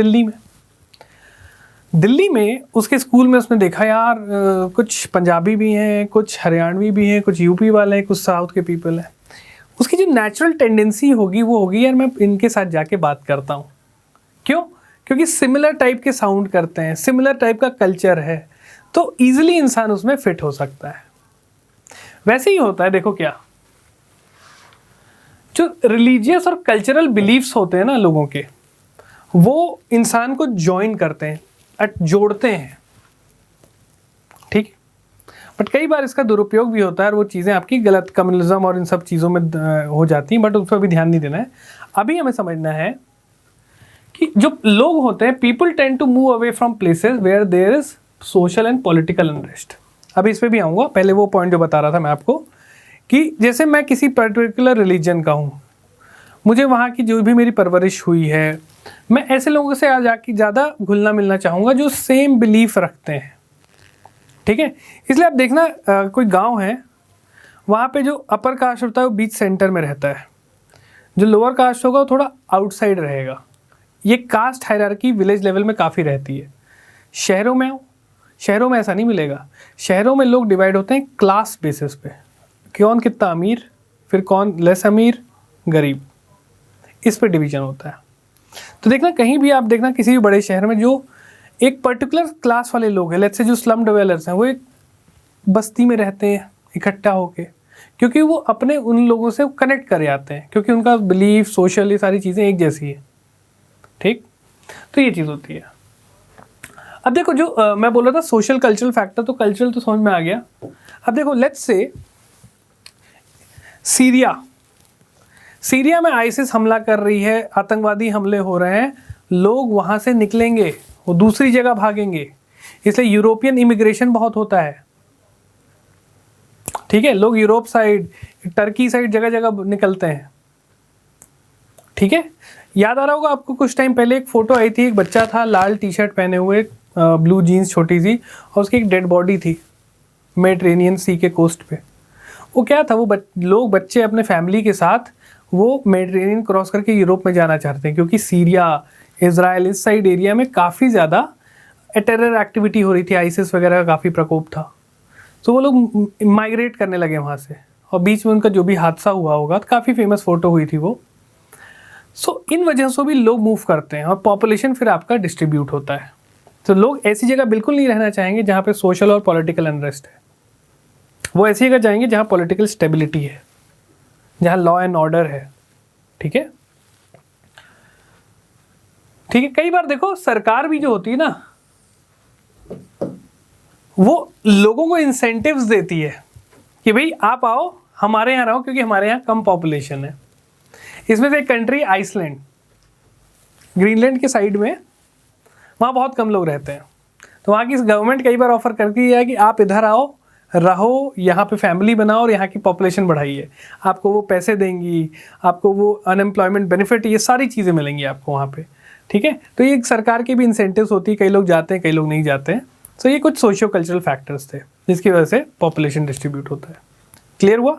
Speaker 1: दिल्ली में उसके स्कूल में उसने देखा यार कुछ पंजाबी भी हैं, कुछ हरियाणवी भी हैं, कुछ यूपी वाले हैं, कुछ साउथ के पीपल हैं। उसकी जो नेचुरल टेंडेंसी होगी वो होगी यार मैं इनके साथ जाके बात करता हूँ। क्यों? क्योंकि सिमिलर टाइप के साउंड करते हैं, सिमिलर टाइप का कल्चर है, तो ईजिली इंसान उसमें फिट हो सकता है। वैसे ही होता है, देखो क्या, जो रिलीजियस और कल्चरल बिलीफ्स होते हैं ना लोगों के, वो इंसान को ज्वाइन करते हैं, जोड़ते हैं, ठीक। बट कई बार इसका दुरुपयोग भी होता है और वो चीज़ें आपकी गलत कम्युनलिज्म और इन सब चीज़ों में हो जाती हैं, बट उस पर भी ध्यान नहीं देना है। अभी हमें समझना है कि जो लोग होते हैं, people tend to move away from places where there is social and political unrest. अभी इस पर भी आऊँगा, पहले वो पॉइंट जो बता रहा था मैं आपको, कि जैसे मैं किसी पर्टिकुलर रिलीजन का हूँ, मुझे वहाँ की जो भी मेरी परवरिश हुई है, मैं ऐसे लोगों से आज जाके ज़्यादा घुलना मिलना चाहूँगा जो सेम बिलीफ रखते हैं, ठीक है। इसलिए आप देखना कोई गांव है, वहाँ पे जो अपर कास्ट होता है वो बीच सेंटर में रहता है, जो लोअर कास्ट होगा वो थोड़ा आउटसाइड रहेगा। ये कास्ट हायरार्की विलेज लेवल में काफ़ी रहती है। शहरों में ऐसा नहीं मिलेगा। शहरों में लोग डिवाइड होते हैं क्लास बेसिस पे, कौन कितना अमीर, फिर कौन लेस अमीर, गरीब, इस पे डिवीजन होता है। तो देखना कहीं भी आप देखना किसी भी बड़े शहर में जो एक पर्टिकुलर क्लास वाले लोग हैं, लेट्स से जो स्लम डिवेलपर्स हैं, वो एक बस्ती में रहते हैं इकट्ठा होके, क्योंकि वो अपने उन लोगों से कनेक्ट कर जाते हैं, क्योंकि उनका बिलीफ, सोशल, ये सारी चीज़ें एक जैसी है, ठीक। तो ये चीज़ होती है। अब देखो जो मैं बोल रहा था सोशल कल्चरल फैक्टर, तो कल्चरल तो समझ में आ गया। अब देखो लेट्स से सीरिया में आईसिस हमला कर रही है, आतंकवादी हमले हो रहे हैं, लोग वहाँ से निकलेंगे, वो दूसरी जगह भागेंगे, इसलिए यूरोपियन इमिग्रेशन बहुत होता है, ठीक है। लोग यूरोप साइड, टर्की साइड जगह जगह निकलते हैं, ठीक है। याद आ रहा होगा आपको, कुछ टाइम पहले एक फ़ोटो आई थी, एक बच्चा था लाल टी शर्ट पहने हुए, ब्लू जीन्स छोटी सी, और उसकी एक डेड बॉडी थी मेडिटेरेनियन सी के कोस्ट पे। वो क्या था, वो लोग बच्चे अपने फैमिली के साथ वो मेडिटेरेनियन क्रॉस करके यूरोप में जाना चाहते हैं, क्योंकि सीरिया, इज़राइल, इस साइड एरिया में काफ़ी ज़्यादा टेरर एक्टिविटी हो रही थी, आईसिस वगैरह का काफ़ी प्रकोप था, तो वो लोग माइग्रेट करने लगे वहाँ से, और बीच में उनका जो भी हादसा हुआ होगा, तो काफ़ी फेमस फ़ोटो हुई थी वो। सो इन वजह से भी लोग मूव करते हैं और पॉपुलेशन फिर आपका डिस्ट्रीब्यूट होता है। तो लोग ऐसी जगह बिल्कुल नहीं रहना चाहेंगे जहाँ पे सोशल और पॉलिटिकल अनरेस्ट है, वो ऐसी जगह जाएंगे जहाँ पॉलिटिकल स्टेबिलिटी है, जहाँ लॉ एंड ऑर्डर है, ठीक है। ठीक है, कई बार देखो सरकार भी जो होती है ना, वो लोगों को इंसेंटिव्स देती है कि भाई आप आओ हमारे यहाँ रहो, क्योंकि हमारे यहाँ कम पॉपुलेशन है। इसमें से एक कंट्री आइसलैंड, ग्रीनलैंड के साइड में, वहाँ बहुत कम लोग रहते हैं। तो वहाँ की गवर्नमेंट कई बार ऑफर करती है कि आप इधर आओ, रहो, यहाँ पे फैमिली बनाओ और यहाँ की पॉपुलेशन बढ़ाइए, आपको वो पैसे देंगी, आपको वो अनएम्प्लॉयमेंट बेनिफिट, ये सारी चीज़ें मिलेंगी आपको वहाँ पे। ठीक है, तो ये सरकार की भी इंसेंटिव्स होती है, कई लोग जाते हैं कई लोग नहीं जाते हैं। तो ये कुछ सोशियो कल्चरल फैक्टर्स थे जिसकी वजह से पॉपुलेशन डिस्ट्रीब्यूट होता है। क्लियर हुआ?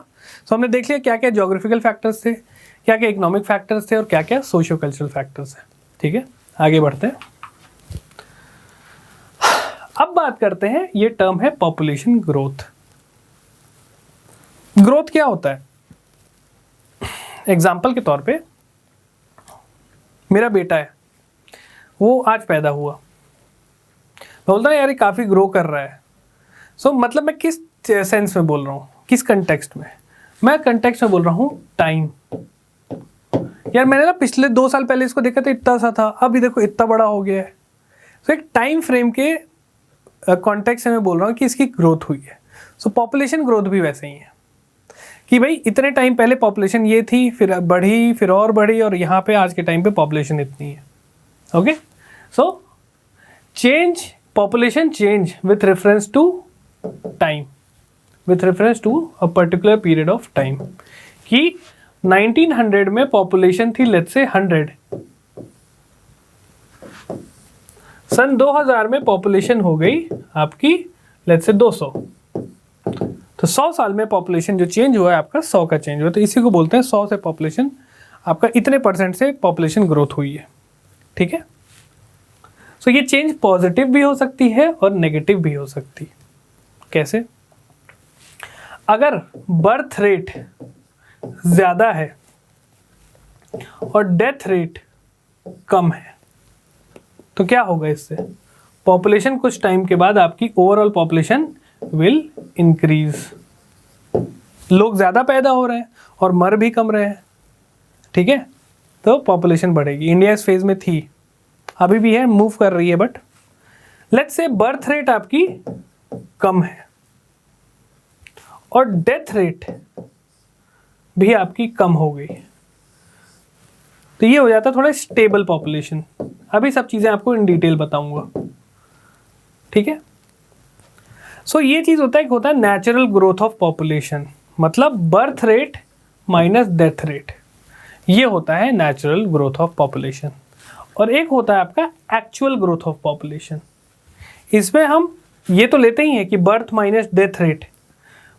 Speaker 1: तो हमने देख लिया क्या क्या जोग्राफिकल फैक्टर्स थे, क्या क्या इकोनॉमिक फैक्टर्स थे और क्या क्या सोशियो कल्चरल फैक्टर्स हैं। ठीक है, आगे बढ़ते हैं। अब बात करते हैं, ये टर्म है पॉपुलेशन ग्रोथ। ग्रोथ क्या होता है? एग्जाम्पल के तौर पे मेरा बेटा है, वो आज पैदा हुआ, बोलता है यार ये काफ़ी ग्रो कर रहा है। सो मतलब मैं किस सेंस में बोल रहा हूँ, किस कंटेक्स्ट में? मैं कंटेक्स्ट में बोल रहा हूँ टाइम। यार मैंने ना पिछले 2 साल पहले इसको देखा था इतना सा था, अभी देखो इतना बड़ा हो गया है। तो एक टाइम फ्रेम के कॉन्टेक्स्ट में बोल रहा हूँ कि इसकी ग्रोथ हुई है। सो पॉपुलेशन ग्रोथ भी वैसे ही है कि भाई इतने टाइम पहले पॉपुलेशन ये थी, फिर बढ़ी, फिर और बढ़ी, और यहाँ पे आज के टाइम पे पॉपुलेशन इतनी है। Okay, so change, population change with reference to time, with reference to a particular period of time. कि 1900 में पॉपुलेशन थी लेट्स से 100, सन 2000 में पॉपुलेशन हो गई आपकी लेट्स से 200। तो 100 साल में पॉपुलेशन जो चेंज हुआ है आपका 100 का चेंज हुआ, तो इसी को बोलते हैं 100 से पॉपुलेशन आपका इतने % से पॉपुलेशन ग्रोथ हुई है। ठीक है, सो ये चेंज पॉजिटिव भी हो सकती है और नेगेटिव भी हो सकती है। कैसे? अगर बर्थ रेट ज़्यादा है और डेथ रेट कम है तो क्या होगा इससे? पॉपुलेशन कुछ टाइम के बाद आपकी ओवरऑल पॉपुलेशन विल इंक्रीज। लोग ज़्यादा पैदा हो रहे हैं और मर भी कम रहे हैं। ठीक है, तो पॉपुलेशन बढ़ेगी। इंडिया इस फेज में थी, अभी भी है, मूव कर रही है, but let's say birth rate आपकी कम है और डेथ रेट भी आपकी कम हो गई, तो ये हो जाता है थोड़ा स्टेबल पॉपुलेशन। अभी सब चीज़ें आपको इन डिटेल बताऊंगा। ठीक है, सो ये चीज़ होता है नेचुरल ग्रोथ ऑफ पॉपुलेशन, मतलब birth rate minus death rate, ये होता है नेचुरल ग्रोथ ऑफ पॉपुलेशन। और एक होता है आपका एक्चुअल ग्रोथ ऑफ पॉपुलेशन। इसमें हम ये तो लेते ही हैं कि birth minus death rate,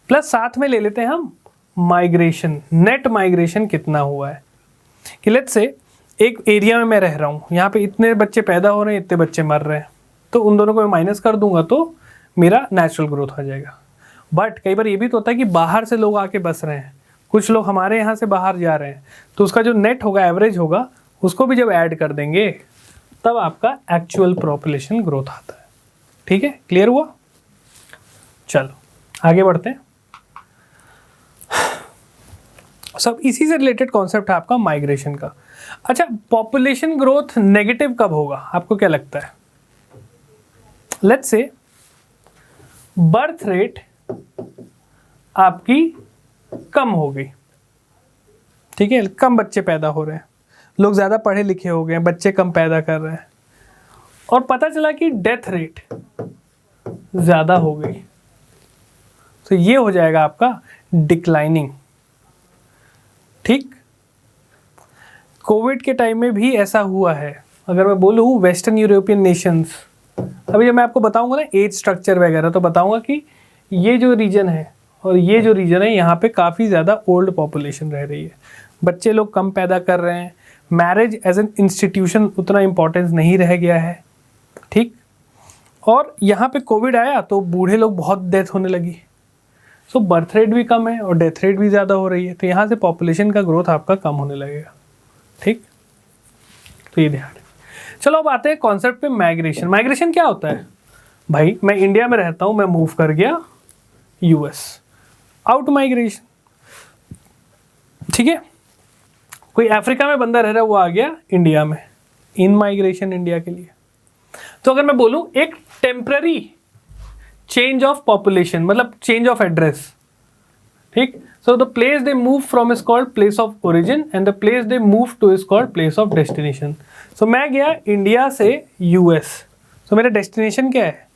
Speaker 1: plus साथ में ले लेते हैं हम माइग्रेशन, नेट माइग्रेशन कितना हुआ है। कि लेट्स से एक एरिया में मैं रह रहा हूँ, यहाँ पे इतने बच्चे पैदा हो रहे हैं, इतने बच्चे मर रहे हैं, तो उन दोनों को मैं माइनस कर दूंगा तो मेरा नेचुरल ग्रोथ हो जाएगा। बट कई बार ये भी तो होता है कि बाहर से लोग आके बस रहे हैं, कुछ लोग हमारे यहाँ से बाहर जा रहे हैं, तो उसका जो नेट होगा, एवरेज होगा, उसको भी जब ऐड कर देंगे तब आपका एक्चुअल पॉपुलेशन ग्रोथ आता है। ठीक है, क्लियर हुआ? चलो आगे बढ़ते हैं। सब इसी से रिलेटेड कॉन्सेप्ट है आपका माइग्रेशन का। अच्छा, पॉपुलेशन ग्रोथ नेगेटिव कब होगा आपको क्या लगता है? लेट्स से बर्थ रेट आपकी कम हो गई, ठीक है, कम बच्चे पैदा हो रहे हैं, लोग ज़्यादा पढ़े लिखे हो गए, बच्चे कम पैदा कर रहे हैं, और पता चला कि डेथ रेट ज़्यादा हो गई, तो ये हो जाएगा आपका डिक्लाइनिंग। ठीक, कोविड के टाइम में भी ऐसा हुआ है। अगर मैं बोलूँ वेस्टर्न यूरोपियन नेशंस, अभी जब मैं आपको बताऊंगा ना एज स्ट्रक्चर वगैरह, तो बताऊंगा कि ये जो रीजन है और ये जो रीजन है, यहाँ पे काफ़ी ज़्यादा ओल्ड पॉपुलेशन रह रही है, बच्चे लोग कम पैदा कर रहे हैं, मैरिज एज एन इंस्टीट्यूशन उतना इम्पोर्टेंस नहीं रह गया है। ठीक, और यहाँ पे कोविड आया तो बूढ़े लोग बहुत डेथ होने लगी, सो बर्थ रेट भी कम है और डेथ रेट भी ज़्यादा हो रही है, तो यहाँ से पॉपुलेशन का ग्रोथ आपका कम होने लगेगा। ठीक, तो ये ध्यान। चलो अब आते हैं कॉन्सेप्ट पे माइग्रेशन। माइग्रेशन क्या होता है? भाई मैं इंडिया में रहता हूँ, मैं मूव कर गया यूएस, आउट माइग्रेशन। ठीक है, कोई अफ्रीका में बंदा रह रहा है, वो आ गया इंडिया में, इन माइग्रेशन इंडिया के लिए। तो अगर मैं बोलूं एक टेम्पररी चेंज ऑफ पॉपुलेशन मतलब चेंज ऑफ एड्रेस, ठीक। So the place they move from is called place of origin and the place they move to is called place of destination. So मैं गया इंडिया से US, सो मेरा destination क्या है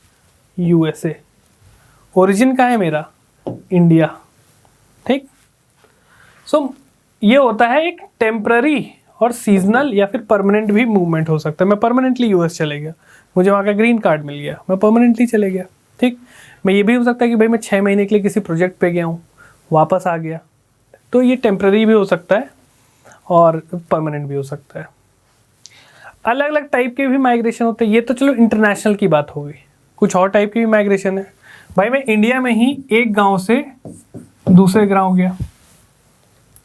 Speaker 1: USA, origin कहाँ है मेरा इंडिया, ठीक। सो ये होता है एक टेम्पररी और सीजनल या फिर परमानेंट भी मूवमेंट हो सकता है। मैं परमानेंटली यूएस चले गया, मुझे वहाँ का ग्रीन कार्ड मिल गया, मैं परमानेंटली चले गया, ठीक। मैं ये भी हो सकता है कि भाई मैं 6 महीने के लिए किसी प्रोजेक्ट पे गया हूँ, वापस आ गया, तो ये टेम्पररी भी हो सकता है और परमानेंट भी हो सकता है। अलग अलग टाइप के भी माइग्रेशन होते हैं। ये तो चलो इंटरनेशनल की बात हो गई, कुछ और टाइप की भी माइग्रेशन है। भाई मैं इंडिया में ही एक गांव से दूसरे गांव गया,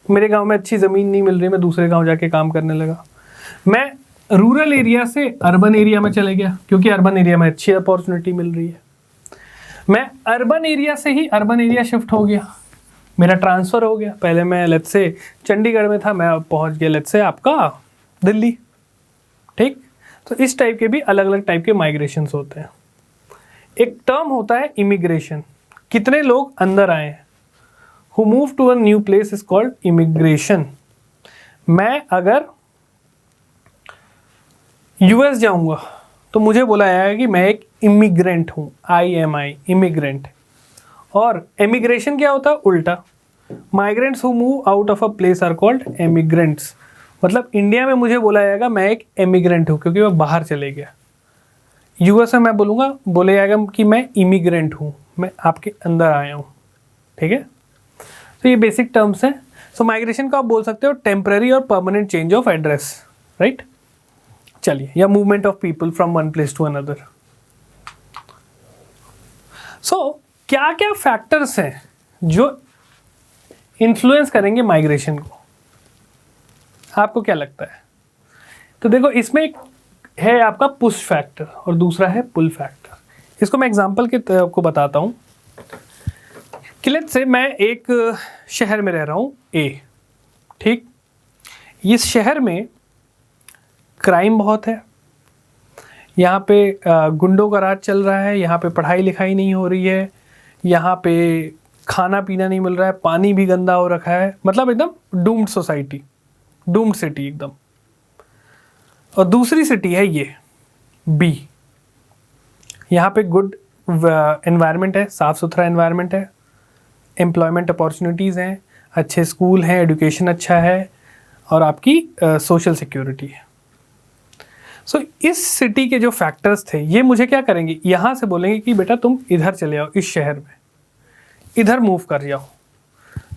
Speaker 1: मेरे गांव में अच्छी ज़मीन नहीं मिल रही, मैं दूसरे गांव जाके काम करने लगा। मैं रूरल एरिया से अर्बन एरिया में चले गया क्योंकि अर्बन एरिया में अच्छी अपॉर्चुनिटी मिल रही है। मैं अर्बन एरिया से ही अर्बन एरिया शिफ्ट हो गया, मेरा ट्रांसफ़र हो गया। पहले मैं लेट्स से चंडीगढ़ में था, मैं पहुंच गया लेट्स से आपका दिल्ली, ठीक। तो इस टाइप के भी अलग अलग टाइप के माइग्रेशंस होते हैं। एक टर्म होता है इमिग्रेशन, कितने लोग अंदर आए हैं, who move to a new place is called immigration। मैं अगर यूएस जाऊंगा तो मुझे बोला जाएगा कि मैं एक इमिग्रेंट हूँ, IMI इमिग्रेंट। और एमिग्रेशन क्या होता है उल्टा, migrants who move out of a place are called emigrants. मतलब इंडिया में मुझे बोला जाएगा मैं एक एमिग्रेंट हूँ क्योंकि मैं बाहर चले गया। यूएस में मैं बोलूँगा, बोले जाएगा कि मैं इमिग्रेंट हूँ, मैं आपके अंदर आया हूँ, ठीक है। तो ये बेसिक टर्म्स हैं। सो माइग्रेशन को आप बोल सकते हो टेम्पररी और permanent change of address, right. चलिए, या movement of people from one place to another. So क्या क्या फैक्टर्स हैं जो इन्फ्लुएंस करेंगे माइग्रेशन को, आपको क्या लगता है? तो देखो, इसमें एक है आपका पुश फैक्टर और दूसरा है पुल फैक्टर। इसको मैं एग्जांपल के आपको बताता हूँ कि लेट्स से मैं एक शहर में रह रहा हूँ ए, ठीक। इस शहर में क्राइम बहुत है, यहाँ पे गुंडों का राज चल रहा है, यहाँ पे पढ़ाई लिखाई नहीं हो रही है, यहाँ पे खाना पीना नहीं मिल रहा है, पानी भी गंदा हो रखा है, मतलब एकदम डूम्ड सोसाइटी, डूम्ड सिटी एकदम। और दूसरी सिटी है ये बी, यहाँ पे गुड एनवायरनमेंट है, साफ़ सुथरा एनवायरनमेंट है, एम्प्लॉयमेंट अपॉर्चुनिटीज़ हैं, अच्छे स्कूल हैं, एजुकेशन अच्छा है और आपकी सोशल सिक्योरिटी है। सो इस सिटी के जो फैक्टर्स थे ये मुझे क्या करेंगे, यहाँ से बोलेंगे कि बेटा तुम इधर चले आओ, इस शहर में इधर मूव कर जाओ।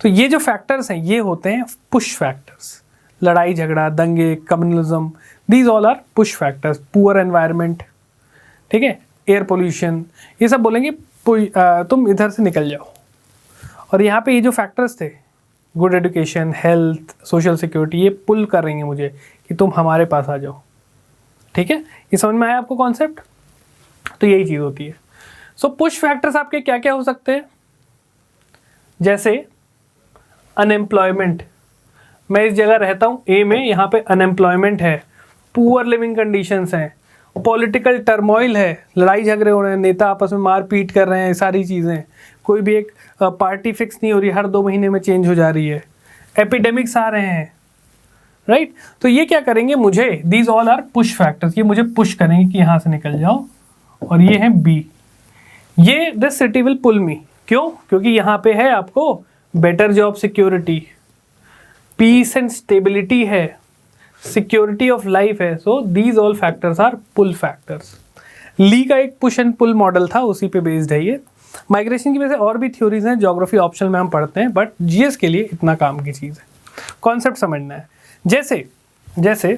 Speaker 1: तो ये जो फैक्टर्स हैं ये होते हैं पुश फैक्टर्स। लड़ाई झगड़ा, दंगे, communalism, these all are push factors. Poor environment, ठीक है, एयर पोल्यूशन, ये सब बोलेंगे तुम इधर से निकल जाओ। और यहाँ पे ये जो फैक्टर्स थे, good education, health, social security, ये पुल करेंगे मुझे कि तुम हमारे पास आ जाओ, ठीक है। ये समझ में आया आपको कॉन्सेप्ट? तो यही चीज़ होती है। सो पुश फैक्टर्स आपके क्या क्या हो सकते हैं, जैसे अनएम्प्लॉयमेंट। मैं इस जगह रहता हूँ ए में, यहाँ पे अनएम्प्लॉयमेंट है, पुअर लिविंग कंडीशंस हैं, पॉलिटिकल टर्मोइल है, लड़ाई झगड़े हो रहे हैं, नेता आपस में मार पीट कर रहे हैं, सारी चीज़ें, कोई भी एक पार्टी फिक्स नहीं हो रही, हर 2 महीने में चेंज हो जा रही है, एपिडेमिक्स आ रहे हैं, राइट। तो ये क्या करेंगे मुझे, these all are push factors, ये मुझे पुश करेंगे कि यहाँ से निकल जाओ। और ये है बी, ये this city will pull me, क्यों? क्योंकि यहाँ पे है आपको better job security, peace and stability है, सिक्योरिटी ऑफ लाइफ है। So these all factors are pull factors. ली का एक पुश एंड पुल मॉडल था, उसी पे बेस्ड है ये। माइग्रेशन की वजह से और भी थ्योरीज हैं, ज्योग्राफी ऑप्शनल में हम पढ़ते हैं, बट जीएस के लिए इतना काम की चीज़ है, कॉन्सेप्ट समझना है। जैसे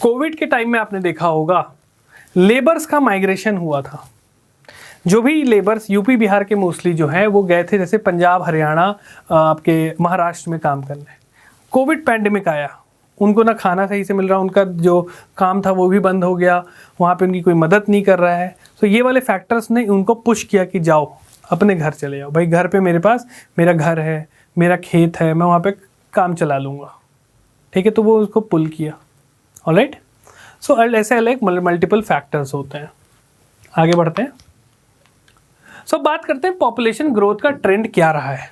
Speaker 1: कोविड के टाइम में आपने देखा होगा लेबर्स का माइग्रेशन हुआ था। जो भी लेबर्स यूपी बिहार के मोस्टली जो हैं वो गए थे जैसे पंजाब, हरियाणा, आपके महाराष्ट्र में काम करने। कोविड पैंडेमिक आया, उनको ना खाना सही से मिल रहा, उनका जो काम था वो भी बंद हो गया, वहाँ पे उनकी कोई मदद नहीं कर रहा है। तो ये वाले फैक्टर्स ने उनको पुश किया कि जाओ अपने घर चले जाओ, भाई घर पे मेरे पास मेरा घर है, मेरा खेत है, मैं वहाँ पे काम चला लूँगा, ठीक है। तो वो उसको पुल किया ऑलराइट, सो ऐसे अलग मल्टीपल फैक्टर्स होते हैं। आगे बढ़ते हैं। सो बात करते हैं पॉपुलेशन ग्रोथ का ट्रेंड क्या रहा है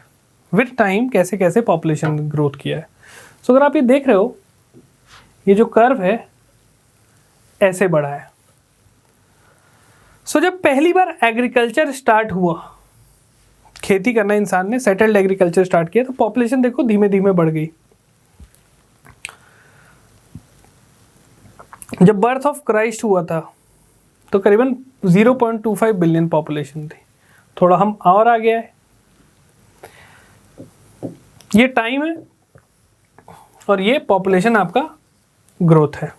Speaker 1: विद टाइम, कैसे कैसे पॉपुलेशन ग्रोथ किया है। सो अगर आप ये देख रहे हो, ये जो कर्व है ऐसे बढ़ा है। सो जब पहली बार एग्रीकल्चर स्टार्ट हुआ, खेती करना इंसान ने, सेटल्ड एग्रीकल्चर स्टार्ट किया, तो पॉपुलेशन देखो धीमे धीमे बढ़ गई। जब बर्थ ऑफ क्राइस्ट हुआ था तो करीबन 0.25 बिलियन पॉपुलेशन थी, थोड़ा हम और आ गया है। ये टाइम है और ये पॉपुलेशन आपका ग्रोथ है।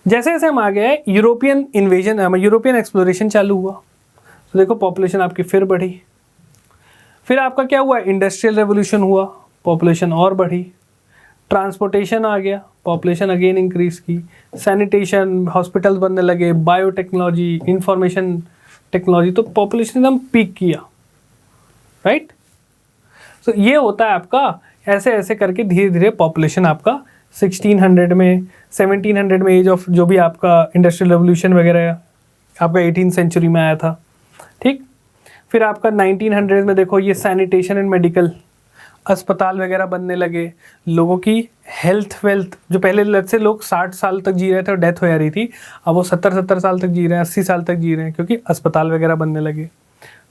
Speaker 1: जैसे जैसे हम आ गए, यूरोपियन इन्वेजन, यूरोपियन एक्सप्लोरेशन चालू हुआ, तो देखो पॉपुलेशन आपकी फिर बढ़ी। फिर आपका क्या हुआ, इंडस्ट्रियल रेवोल्यूशन हुआ, पॉपुलेशन और बढ़ी। ट्रांसपोर्टेशन आ गया, पॉपुलेशन अगेन इंक्रीज की। सैनिटेशन, हॉस्पिटल्स बनने लगे, बायोटेक्नोलॉजी, इंफॉर्मेशन टेक्नोलॉजी, तो पॉपुलेशन एकदम पीक किया, राइट। तो ये होता है आपका, ऐसे ऐसे करके धीरे धीरे पॉपुलेशन आपका 1600 में, 1700 में, एज ऑफ जो भी आपका इंडस्ट्रियल रेवोल्यूशन वगैरह आपका 18th सेंचुरी में आया था, ठीक। फिर आपका 1900 में देखो ये सैनिटेशन एंड मेडिकल, अस्पताल वगैरह बनने लगे, लोगों की हेल्थ वेल्थ, जो पहले लग से लोग 60 साल तक जी रहे थे और डेथ हो जा रही थी, अब वो 70 साल तक जी रहे हैं, 80 साल तक जी रहे हैं, क्योंकि अस्पताल वगैरह बनने लगे।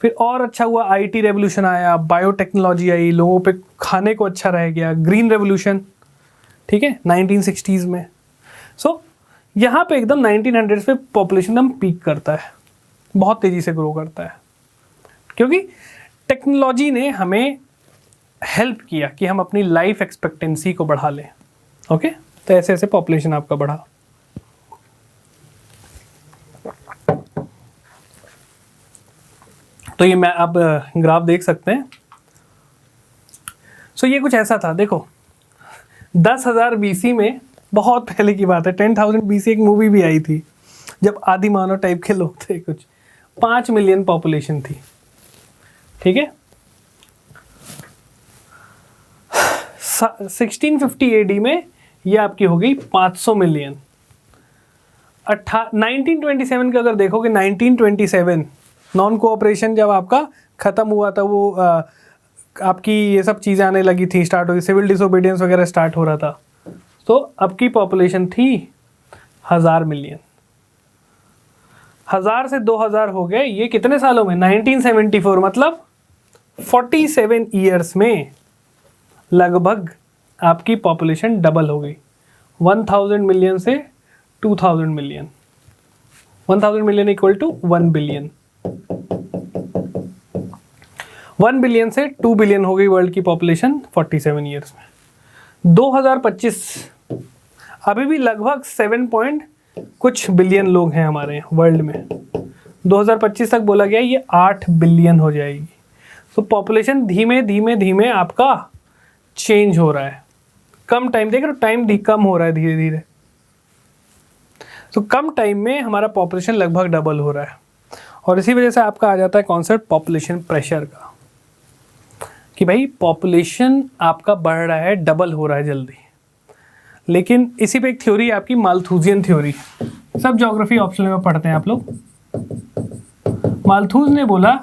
Speaker 1: फिर और अच्छा हुआ, आईटी रेवोल्यूशन आया, बायोटेक्नोलॉजी आई, लोगों पे खाने को अच्छा रह गया, ग्रीन रेवोल्यूशन, ठीक है, 1960s में। सो यहाँ पे एकदम 1900 पे पॉपुलेशन एकदम पीक करता है, बहुत तेज़ी से ग्रो करता है, क्योंकि टेक्नोलॉजी ने हमें हेल्प किया कि हम अपनी लाइफ एक्सपेक्टेंसी को बढ़ा लें। ओके, तो ऐसे ऐसे पॉपुलेशन आपका बढ़ा। तो ये मैं आप ग्राफ देख सकते हैं। सो ये कुछ ऐसा था, देखो 10,000 BC में, बहुत पहले की बात है, 10,000 BC एक मूवी भी आई थी जब आदि मानव टाइप के लोग थे, कुछ 5 मिलियन पॉपुलेशन थी, ठीक है। 1650 AD में ये आपकी हो गई 500 मिलियन। 1927 का अगर देखोगे, 1927 नॉन कोऑपरेशन जब आपका ख़त्म हुआ था, वो आपकी ये सब चीज़ें आने लगी थी, स्टार्ट हुई, सिविल डिसोबीडियंस वगैरह स्टार्ट हो रहा था, तो अब की पॉपुलेशन थी 1000 मिलियन। 1000 से 2000 हो गए, ये कितने सालों में, 1974, मतलब 47 ईयर्स में लगभग आपकी पॉपुलेशन डबल हो गई, 1000 मिलियन से 2000 मिलियन। 1000 million equal to 1 billion. 1 billion से 2 बिलियन हो गई वर्ल्ड की पॉपुलेशन 47 ईयर्स में। 2025 अभी भी लगभग 7 पॉइंट कुछ बिलियन लोग हैं हमारे वर्ल्ड में। 2025 तक बोला गया ये 8 बिलियन हो जाएगी। तो पॉपुलेशन धीमे धीमे धीमे आपका चेंज हो रहा है, कम टाइम, देख रहे हो टाइम कम हो रहा है धीरे धीरे। तो कम टाइम में हमारा पॉपुलेशन लगभग डबल हो रहा है, और इसी वजह से आपका आ जाता है कॉन्सेप्ट पॉपुलेशन प्रेशर का, कि भाई पॉपुलेशन आपका बढ़ रहा है, डबल हो रहा है जल्दी। लेकिन इसी पे एक थ्योरी आपकी माल्थूजियन थ्योरी, सब ज्योग्राफी ऑप्शन में पढ़ते हैं आप लोग। माल्थूज ने बोला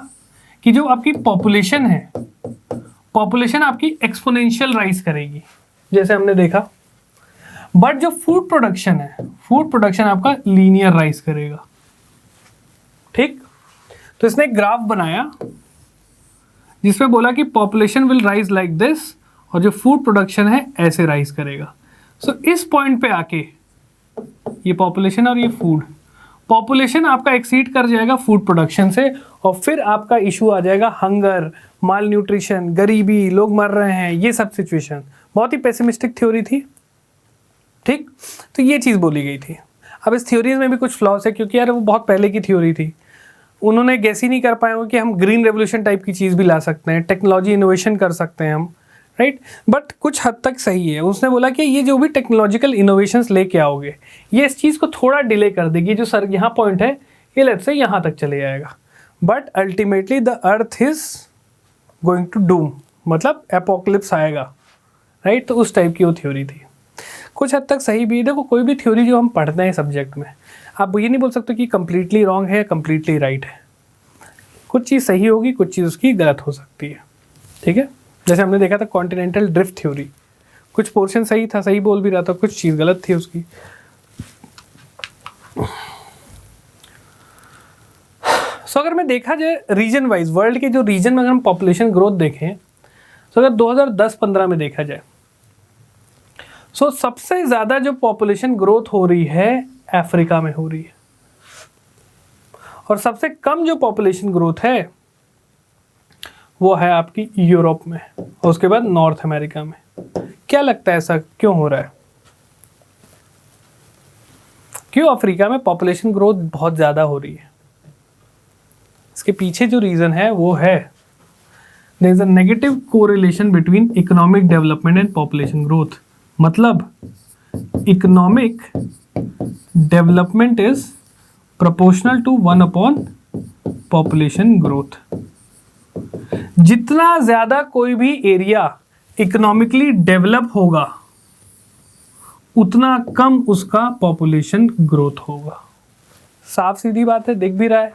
Speaker 1: कि जो आपकी पॉपुलेशन है, पॉपुलेशन आपकी एक्सपोनेंशियल राइज करेगी, जैसे हमने देखा, बट जो फूड प्रोडक्शन है, फूड प्रोडक्शन आपका लीनियर राइज करेगा, ठीक। तो इसने एक ग्राफ बनाया जिसमें बोला कि population will rise like this, और जो फूड प्रोडक्शन है ऐसे राइज करेगा। सो इस पॉइंट पे आके ये पॉपुलेशन और ये फूड, पॉपुलेशन आपका एक्सीड कर जाएगा फूड प्रोडक्शन से, और फिर आपका इशू आ जाएगा हंगर, माल न्यूट्रिशन, गरीबी, लोग मर रहे हैं, ये सब सिचुएशन। बहुत ही पेसिमिस्टिक थ्योरी थी, ठीक। तो ये चीज़ बोली गई थी। अब इस थ्योरीज में भी कुछ फ्लॉस है, क्योंकि यार वो बहुत पहले की थ्योरी थी, उन्होंने गैस ही नहीं कर पाए होंगे कि हम ग्रीन रेवोल्यूशन टाइप की चीज़ भी ला सकते हैं, टेक्नोलॉजी इनोवेशन कर सकते हैं हम, राइट। बट कुछ हद तक सही है। उसने बोला कि ये जो भी टेक्नोलॉजिकल इनोवेशंस लेके आओगे, ये इस चीज़ को थोड़ा डिले कर देगी, जो सर यहाँ पॉइंट है ये लेट्स से यहाँ तक चले जाएगा, but ultimately the earth is going to doom, मतलब एपोक्लिप्स आएगा, राइट। तो उस टाइप की वो थ्योरी थी। कुछ हद तक सही भी है। देखो कोई भी थ्योरी जो हम पढ़ते हैं सब्जेक्ट में, आप ये नहीं बोल सकते कि कम्प्लीटली रॉन्ग है, कम्प्लीटली राइट है। कुछ चीज़ सही होगी, कुछ चीज़ उसकी गलत हो सकती है, ठीक है। जैसे हमने देखा था कॉन्टिनेंटल ड्रिफ्ट थ्योरी, कुछ पोर्शन सही था, सही बोल भी रहा था, कुछ चीज़ गलत थी उसकी। सो अगर मैं देखा जाए रीजन वाइज, वर्ल्ड के जो रीजन में अगर हम पॉपुलेशन ग्रोथ देखें, तो अगर 2010-15 में देखा जाए, सो सबसे ज़्यादा जो पॉपुलेशन ग्रोथ हो रही है अफ्रीका में हो रही है, और सबसे कम जो पॉपुलेशन ग्रोथ है वो है आपकी यूरोप में, और उसके बाद नॉर्थ अमेरिका में। क्या लगता है ऐसा क्यों हो रहा है? क्यों अफ्रीका में पॉपुलेशन ग्रोथ बहुत ज़्यादा हो रही है? इसके पीछे जो रीज़न है वो है there is a negative correlation between economic development and population growth. मतलब economic development is proportional to 1 upon population growth. जितना ज़्यादा कोई भी एरिया इकोनॉमिकली डेवलप होगा, उतना कम उसका पॉपुलेशन ग्रोथ होगा। साफ सीधी बात है, दिख भी रहा है।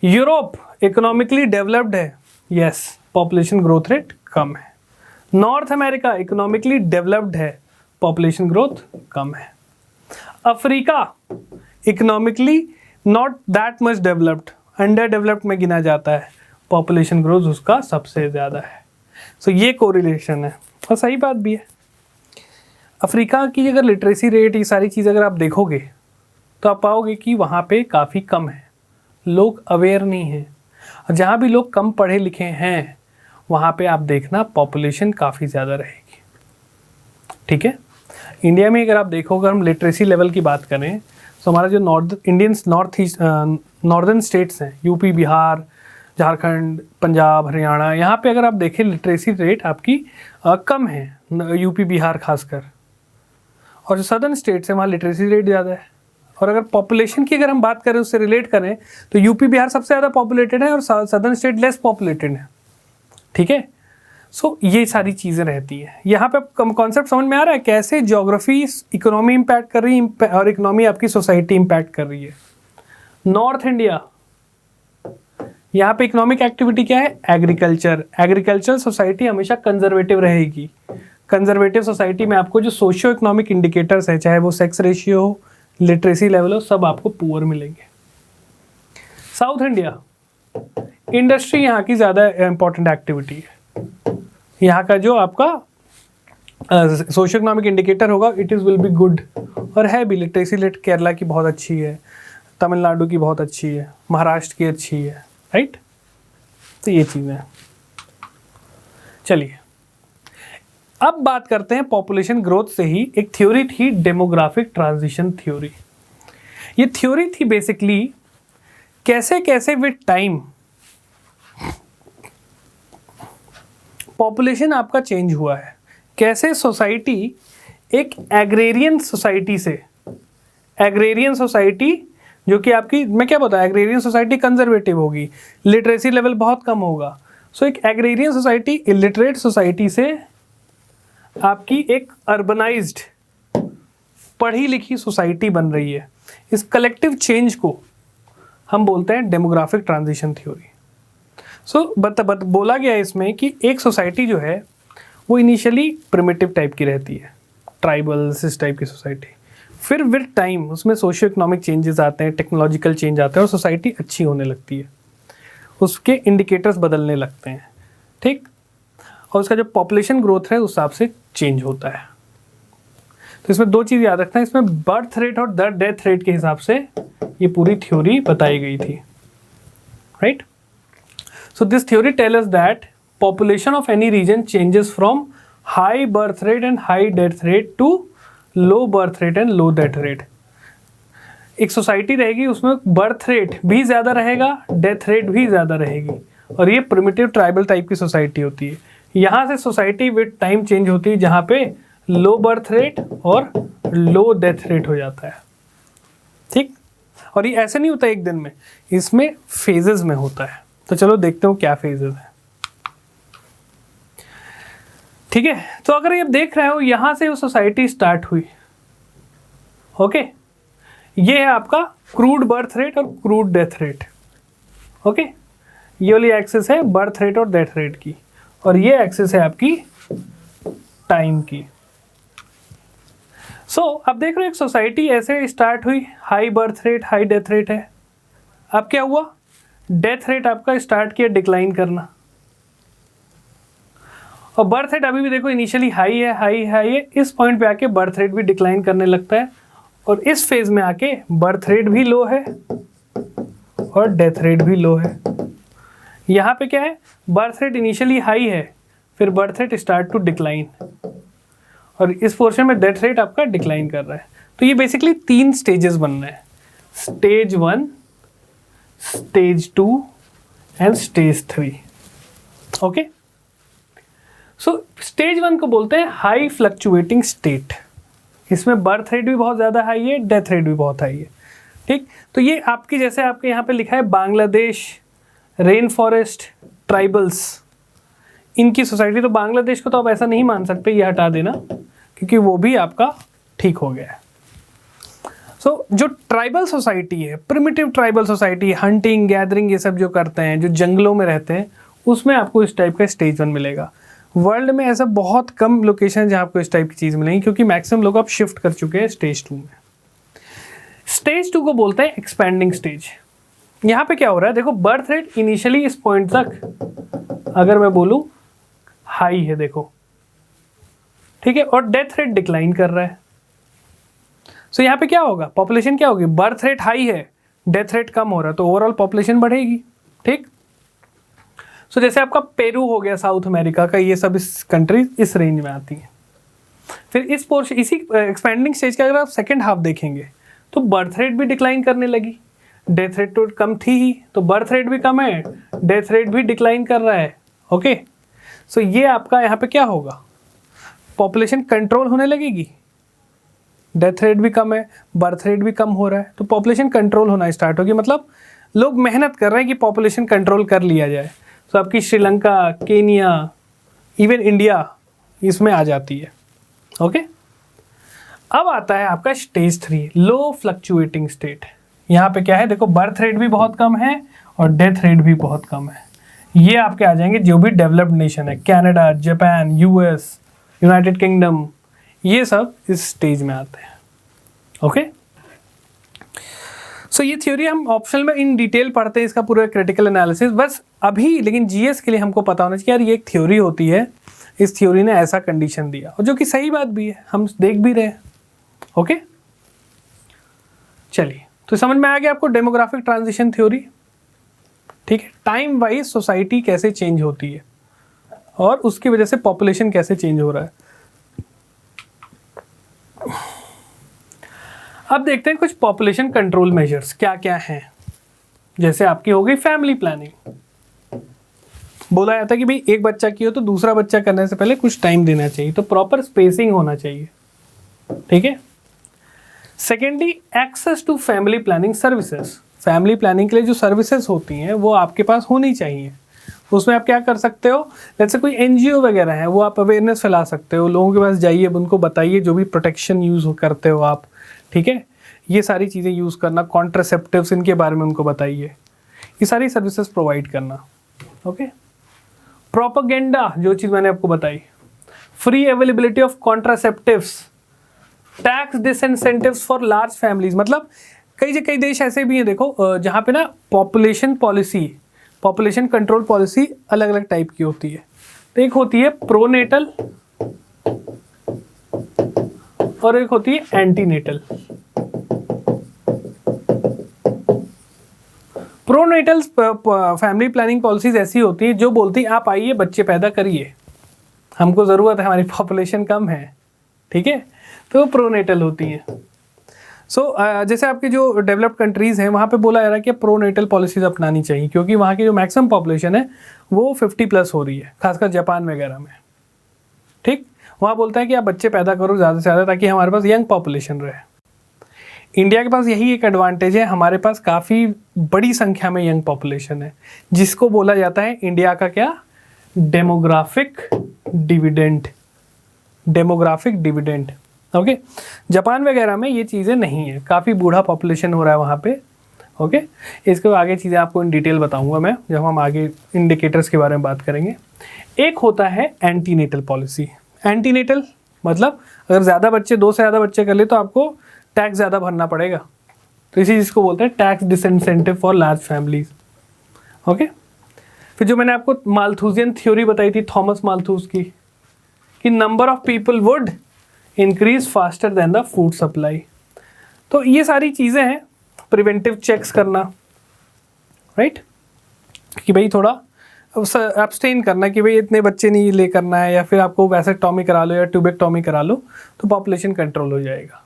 Speaker 1: यूरोप इकोनॉमिकली डेवलप्ड है, यस, पॉपुलेशन ग्रोथ रेट कम है। नॉर्थ अमेरिका इकोनॉमिकली डेवलप्ड है, पॉपुलेशन ग्रोथ कम है। Africa economically not that much developed, under developed में गिना जाता है, पॉपुलेशन ग्रोथ उसका सबसे ज़्यादा है। सो ये कोरिलेशन है, और सही बात भी है। अफ्रीका की अगर लिटरेसी रेट, ये सारी चीज़ अगर आप देखोगे तो आप पाओगे कि वहाँ पे काफ़ी कम है, लोग अवेयर नहीं हैं। और जहाँ भी लोग कम पढ़े लिखे हैं वहाँ पे आप देखना पॉपुलेशन काफ़ी ज़्यादा रहेगी, ठीक है। इंडिया में अगर आप देखोगे, हम लिटरेसी लेवल की बात करें, तो हमारा जो नॉर्दर्न स्टेट्स हैं, यूपी, बिहार, झारखंड, पंजाब, हरियाणा, यहाँ पे अगर आप देखें लिटरेसी रेट आपकी कम है, यूपी बिहार खासकर। और जो सदर्न स्टेट्स हैं वहाँ लिटरेसी रेट ज़्यादा है। और अगर पॉपुलेशन की अगर हम बात करें, उससे रिलेट करें, तो यूपी बिहार सबसे ज़्यादा पॉपुलेटेड है और सदर्न स्टेट लेस पॉपुलेटेड है, ठीक है। सो ये सारी चीज़ें रहती हैं। यहाँ पे कॉन्सेप्ट समझ में आ रहा है कैसे ज्योग्राफी इकोनॉमी इम्पैक्ट कर रही है और इकोनॉमी आपकी सोसाइटी इम्पैक्ट कर रही है। नॉर्थ इंडिया, यहाँ पे इकोनॉमिक एक्टिविटी क्या है? एग्रीकल्चर। एग्रीकल्चर सोसाइटी हमेशा कंजर्वेटिव रहेगी। कंजर्वेटिव सोसाइटी में आपको जो सोशियो इकोनॉमिक इंडिकेटर्स है, चाहे वो सेक्स रेशियो हो, लिटरेसी लेवल हो, सब आपको पुअर मिलेंगे। साउथ इंडिया, इंडस्ट्री यहाँ की ज़्यादा इंपॉर्टेंट एक्टिविटी है। यहाँ का जो आपका सोशियो इकोनॉमिक इंडिकेटर होगा, it is will be good, और है भी। लिटरेसी रेट केरला की बहुत अच्छी है, तमिलनाडु की बहुत अच्छी है, महाराष्ट्र की अच्छी है, राइट। तो ये चीज़ें हैं। चलिए अब बात करते हैं पॉपुलेशन ग्रोथ से ही एक थ्योरी थी, डेमोग्राफिक ट्रांजिशन थ्योरी। ये थ्योरी थी बेसिकली कैसे कैसे विद टाइम पॉपुलेशन आपका चेंज हुआ है, कैसे सोसाइटी एक एग्रेरियन सोसाइटी से, एग्रेरियन सोसाइटी जो कि आपकी, मैं क्या बताया, एग्रेरियन सोसाइटी कंजर्वेटिव होगी, लिटरेसी लेवल बहुत कम होगा। सो एक एग्रेरियन सोसाइटी इलिटरेट सोसाइटी से आपकी एक अर्बनाइज्ड पढ़ी लिखी सोसाइटी बन रही है। इस कलेक्टिव चेंज को हम बोलते हैं डेमोग्राफिक ट्रांजिशन थ्योरी। सो बोला गया है इसमें कि एक सोसाइटी जो है वो इनिशियली प्रिमिटिव टाइप की रहती है, ट्राइबल्स, इस टाइप की सोसाइटी। फिर विद टाइम उसमें सोशियो इकोनॉमिक चेंजेस आते हैं, टेक्नोलॉजिकल चेंज आते हैं, और सोसाइटी अच्छी होने लगती है, उसके इंडिकेटर्स बदलने लगते हैं, ठीक। और उसका जो पॉपुलेशन ग्रोथ है उस हिसाब से चेंज होता है। तो इसमें दो चीज़ याद रखना है, इसमें बर्थ रेट और डेथ रेट के हिसाब से ये पूरी थ्योरी बताई गई थी, right. So this theory tell us that population of any region changes from high birth rate and high death rate to low birth rate and low death rate। एक society रहेगी उसमें बर्थ रेट भी ज़्यादा रहेगा, death rate भी ज़्यादा रहेगी, और ये प्रिमिटिव ट्राइबल टाइप की सोसाइटी होती है। यहाँ से सोसाइटी विद टाइम चेंज होती है, जहाँ पे लो बर्थ रेट और लो डेथ रेट हो जाता है, ठीक। और ये ऐसे नहीं होता एक दिन में, इसमें फेजेस में होता है। तो चलो देखते हो क्या फेजेस है। ठीक है, तो अगर ये देख रहे हो यहाँ से वो सोसाइटी स्टार्ट हुई, ओके, ये है आपका क्रूड बर्थ रेट और क्रूड डेथ रेट, ओके, ये वाली एक्सिस है बर्थ रेट और डेथ रेट की, और ये एक्सिस है आपकी टाइम की। अब देख रहे हो एक सोसाइटी ऐसे स्टार्ट हुई, high birth rate high death rate है। अब क्या हुआ, डेथ रेट आपका स्टार्ट किया डिक्लाइन करना, और बर्थ रेट अभी भी देखो इनिशियली हाई है, हाई हाई है, इस पॉइंट पे आके बर्थ रेट भी डिक्लाइन करने लगता है, और इस फेज में आके बर्थ रेट भी लो है और डेथ रेट भी लो है। यहाँ पे क्या है, बर्थ रेट इनिशियली हाई है, फिर birth rate start to decline, और इस पोर्शन में डेथ रेट आपका डिक्लाइन कर रहा है। तो ये बेसिकली 3 स्टेजेस बन रहे हैं, stage 1, stage 2 and stage 3, okay. So stage 1 को बोलते हैं हाई फ्लक्चुएटिंग स्टेट, इसमें बर्थ रेट भी बहुत ज़्यादा हाई है, डेथ रेट भी बहुत हाई है, ठीक। तो ये आपकी, जैसे आपके यहाँ पे लिखा है बांग्लादेश, रेन फॉरेस्ट, ट्राइबल्स, इनकी सोसाइटी, तो बांग्लादेश को तो आप ऐसा नहीं मान सकते, ये हटा देना, क्योंकि वो भी आपका ठीक हो गया है। जो ट्राइबल सोसाइटी है, primitive tribal society, hunting gathering ये सब जो करते हैं, जो जंगलों में रहते हैं, उसमें आपको इस टाइप का स्टेज 1 मिलेगा। वर्ल्ड में ऐसा बहुत कम लोकेशन है जहाँ आपको इस टाइप की चीज़ मिलेंगी, क्योंकि मैक्सिमम लोग अब शिफ्ट कर चुके हैं स्टेज 2 में। स्टेज 2 को बोलते हैं एक्सपेंडिंग स्टेज। यहाँ पे क्या हो रहा है, देखो बर्थ रेट इनिशियली इस पॉइंट तक अगर मैं बोलूँ हाई है, देखो, ठीक है, और डेथ रेट डिक्लाइन कर रहा है। सो यहाँ पे क्या होगा, पॉपुलेशन क्या होगी, बर्थ रेट हाई है, डेथ रेट कम हो रहा है, तो ओवरऑल पॉपुलेशन बढ़ेगी, ठीक। सो जैसे आपका पेरू हो गया साउथ अमेरिका का, ये सब इस कंट्रीज इस रेंज में आती हैं। फिर इस पोर्शन, इसी एक्सपेंडिंग स्टेज का अगर आप सेकेंड हाफ देखेंगे तो बर्थ रेट भी डिक्लाइन करने लगी, डेथ रेट तो कम थी ही, तो बर्थ रेट भी कम है, डेथ रेट भी डिक्लाइन कर रहा है, ओके। सो ये आपका यहाँ पे क्या होगा, पॉपुलेशन कंट्रोल होने लगेगी, डेथ रेट भी कम है, बर्थ रेट भी कम हो रहा है, तो पॉपुलेशन कंट्रोल होना स्टार्ट होगी। मतलब लोग मेहनत कर रहे हैं कि पॉपुलेशन कंट्रोल कर लिया जाए। तो आपकी श्रीलंका, केनिया, इवन इंडिया इसमें आ जाती है, ओके। अब आता है आपका स्टेज 3, लो फ्लक्चुएटिंग स्टेट। यहाँ पे क्या है, देखो बर्थ रेट भी बहुत कम है और डेथ रेट भी बहुत कम है। ये आपके आ जाएंगे जो भी डेवलप्ड नेशन है, Canada, Japan, US, United kingdom, ये सब इस स्टेज में आते हैं, ओके। सो ये थ्योरी हम ऑप्शनल में इन डिटेल पढ़ते हैं, इसका पूरा क्रिटिकल एनालिसिस बस अभी, लेकिन जीएस के लिए हमको पता होना चाहिए यार ये एक थ्योरी होती है, इस थ्योरी ने ऐसा कंडीशन दिया, और जो कि सही बात भी है, हम देख भी रहे हैं, ओके। चलिए, तो समझ में आ गया आपको डेमोग्राफिक ट्रांजिशन थ्योरी, ठीक है। टाइम वाइज सोसाइटी कैसे चेंज होती है और उसकी वजह से पॉपुलेशन कैसे चेंज हो रहा है। अब देखते हैं कुछ पॉपुलेशन कंट्रोल मेजर्स क्या क्या हैं। जैसे आपकी हो गई फैमिली प्लानिंग, बोला जाता है कि भाई एक बच्चा की हो तो दूसरा बच्चा करने से पहले कुछ टाइम देना चाहिए, तो प्रॉपर स्पेसिंग होना चाहिए, ठीक है। Secondly, access to family planning services. Family planning के लिए जो सर्विसेज होती हैं वो आपके पास होनी चाहिए। उसमें आप क्या कर सकते हो, जैसे कोई एनजीओ वगैरह है, वो आप अवेयरनेस फैला सकते हो, लोगों के पास जाइए, उनको बताइए जो भी प्रोटेक्शन यूज़ करते हो आप, ठीक है, ये सारी चीज़ें यूज़ करना, कॉन्ट्रासेप्टिव्स, इनके बारे में उनको बताइए, ये सारी सर्विसेज प्रोवाइड करना, ओके। प्रोपेगेंडा, जो चीज़ मैंने आपको बताई, free availability of contraceptives, tax disincentives for large families. मतलब कई देश ऐसे भी हैं देखो जहाँ पे ना population policy, population control policy अलग अलग टाइप की होती है। तो एक होती है प्रोनेटल और एक होती है एंटीनेटल। प्रोनेटल फैमिली प्लानिंग पॉलिसीज ऐसी होती है जो बोलती है आप आइए बच्चे पैदा करिए, हमको ज़रूरत है, हमारी पॉपुलेशन कम है, ठीक है, तो प्रोनेटल होती हैं। जैसे आपकी जो डेवलप्ड कंट्रीज़ हैं वहाँ पे बोला जा रहा है कि प्रोनेटल पॉलिसीज़ अपनानी चाहिए, क्योंकि वहाँ की जो मैक्सिमम पॉपुलेशन है वो 50+ हो रही है, खासकर जापान वगैरह में, ठीक। वहाँ बोलता है कि आप बच्चे पैदा करो ज़्यादा से ज़्यादा, ताकि हमारे पास यंग पॉपुलेशन रहे। इंडिया के पास यही एक एडवांटेज है, हमारे पास काफ़ी बड़ी संख्या में यंग पॉपुलेशन है, जिसको बोला जाता है इंडिया का क्या, demographic dividend, demographic dividend. Okay, Japan वगैरह में ये चीज़ें नहीं है, काफ़ी बूढ़ा पॉपुलेशन हो रहा है वहाँ पे। ओके, इसके आगे चीज़ें आपको इन डिटेल बताऊंगा मैं जब हम आगे इंडिकेटर्स के बारे में बात करेंगे। एक होता है एंटीनेटल पॉलिसी। एंटीनेटल मतलब अगर ज़्यादा बच्चे, 2 से ज़्यादा बच्चे कर ले तो आपको टैक्स ज़्यादा भरना पड़ेगा, तो इसी चीज़ को बोलते हैं tax disincentive for large families. Okay, फिर जो मैंने आपको माल्थूसियन थ्योरी बताई थी थॉमस माल्थूस की, कि number of people would increase faster than the food supply. तो ये सारी चीज़ें हैं, प्रिवेंटिव चेक्स करना, राइट, कि भाई थोड़ा एब्सटेन करना कि भाई इतने बच्चे नहीं ले करना है, या फिर आपको वैसेक्टॉमी करा लो या ट्यूबेक्टॉमी करा लो तो पॉपुलेशन कंट्रोल हो जाएगा।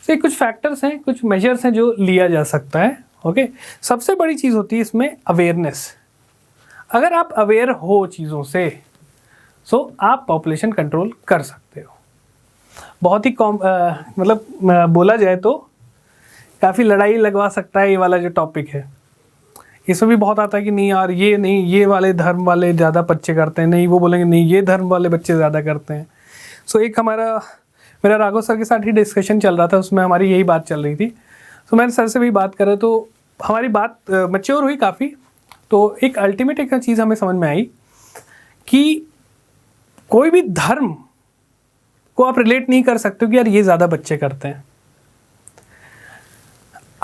Speaker 1: तो ये कुछ फैक्टर्स हैं, कुछ मेजर्स हैं जो लिया जा सकता है। ओके, सबसे बड़ी चीज़ होती है इसमें अवेयरनेस। अगर आप अवेयर हो चीज़ों से सो आप पॉपुलेशन कंट्रोल कर सकते हो। बहुत ही मतलब बोला जाए तो काफ़ी लड़ाई लगवा सकता है ये वाला जो टॉपिक है। इसमें भी बहुत आता है कि नहीं यार ये नहीं, ये वाले धर्म वाले ज़्यादा बच्चे करते हैं, नहीं वो बोलेंगे नहीं ये धर्म वाले बच्चे ज़्यादा करते हैं। सो एक मेरा राघव सर के साथ ही डिस्कशन चल रहा था, उसमें हमारी यही बात चल रही थी। तो मैंने सर से भी बात करा तो हमारी बात मैच्योर हुई काफ़ी। तो एक अल्टीमेट एक चीज़ हमें समझ में आई कि कोई भी धर्म को आप रिलेट नहीं कर सकते हो कि यार ये ज़्यादा बच्चे करते हैं।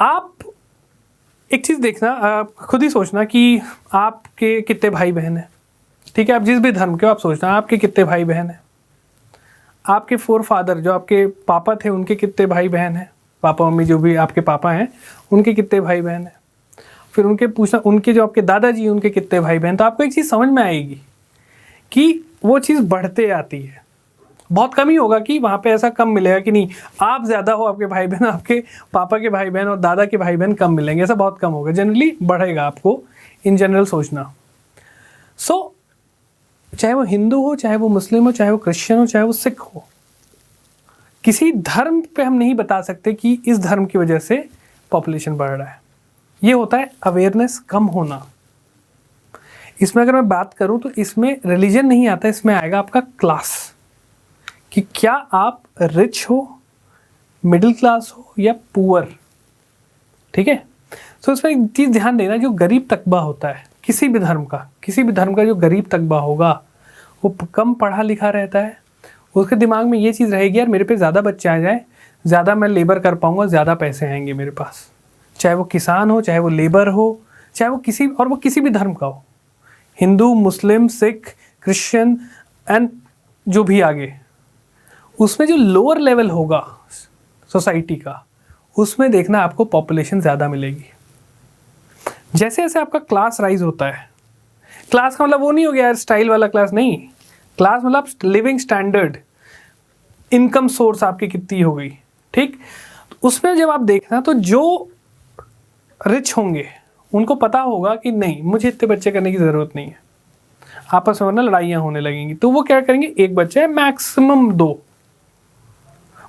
Speaker 1: आप एक चीज़ देखना, आप खुद ही सोचना कि आपके कितने भाई बहन हैं। ठीक है, आप जिस भी धर्म के हो आप सोचना आपके कितने भाई बहन हैं। आपके फोर फादर जो आपके पापा थे उनके कितने भाई बहन हैं, पापा मम्मी जो भी आपके पापा हैं उनके कितने भाई बहन हैं। फिर उनके पूछना उनके जो आपके दादाजी उनके कितने भाई बहन। तो आपको एक चीज़ समझ में आएगी कि वो चीज़ बढ़ते आती है। बहुत कम ही होगा कि वहाँ पे ऐसा कम मिलेगा कि नहीं आप ज़्यादा हो, आपके भाई बहन, आपके पापा के भाई बहन और दादा के भाई बहन कम मिलेंगे, ऐसा बहुत कम होगा। जनरली बढ़ेगा, आपको इन जनरल सोचना। सो चाहे वो हिंदू हो, चाहे वो मुस्लिम हो, चाहे वो क्रिश्चियन हो, चाहे वो सिख हो, किसी धर्म पे हम नहीं बता सकते कि इस धर्म की वजह से पॉपुलेशन बढ़ रहा है। ये होता है अवेयरनेस कम होना। इसमें अगर मैं बात करूं तो इसमें रिलीजन नहीं आता, इसमें आएगा आपका क्लास, कि क्या आप रिच हो, मिडिल क्लास हो या पुअर। ठीक है, तो इसमें एक चीज़ ध्यान देना, जो गरीब तबका होता है किसी भी धर्म का जो गरीब तबका होगा वो कम पढ़ा लिखा रहता है। उसके दिमाग में ये चीज़ रहेगी यार मेरे पे ज़्यादा बच्चे आ जाए, ज़्यादा मैं लेबर कर पाऊँगा, ज़्यादा पैसे आएंगे मेरे पास। चाहे वो किसान हो, चाहे वो लेबर हो, चाहे वो किसी भी धर्म का हो, हिंदू, मुस्लिम, सिख, क्रिश्चियन एंड जो भी आगे, उसमें जो लोअर लेवल होगा सोसाइटी का, उसमें देखना आपको पॉपुलेशन ज़्यादा मिलेगी। जैसे जैसे आपका क्लास राइज होता है, क्लास का मतलब वो नहीं हो गया यार स्टाइल वाला क्लास, नहीं, क्लास मतलब लिविंग स्टैंडर्ड, इनकम सोर्स आपकी कितनी हो गई। ठीक, तो उसमें जब आप देखना तो जो रिच होंगे उनको पता होगा कि नहीं मुझे इतने बच्चे करने की ज़रूरत नहीं है, आपस में ना लड़ाइयाँ होने लगेंगी, तो वो क्या करेंगे, एक बच्चा है मैक्सिमम 2।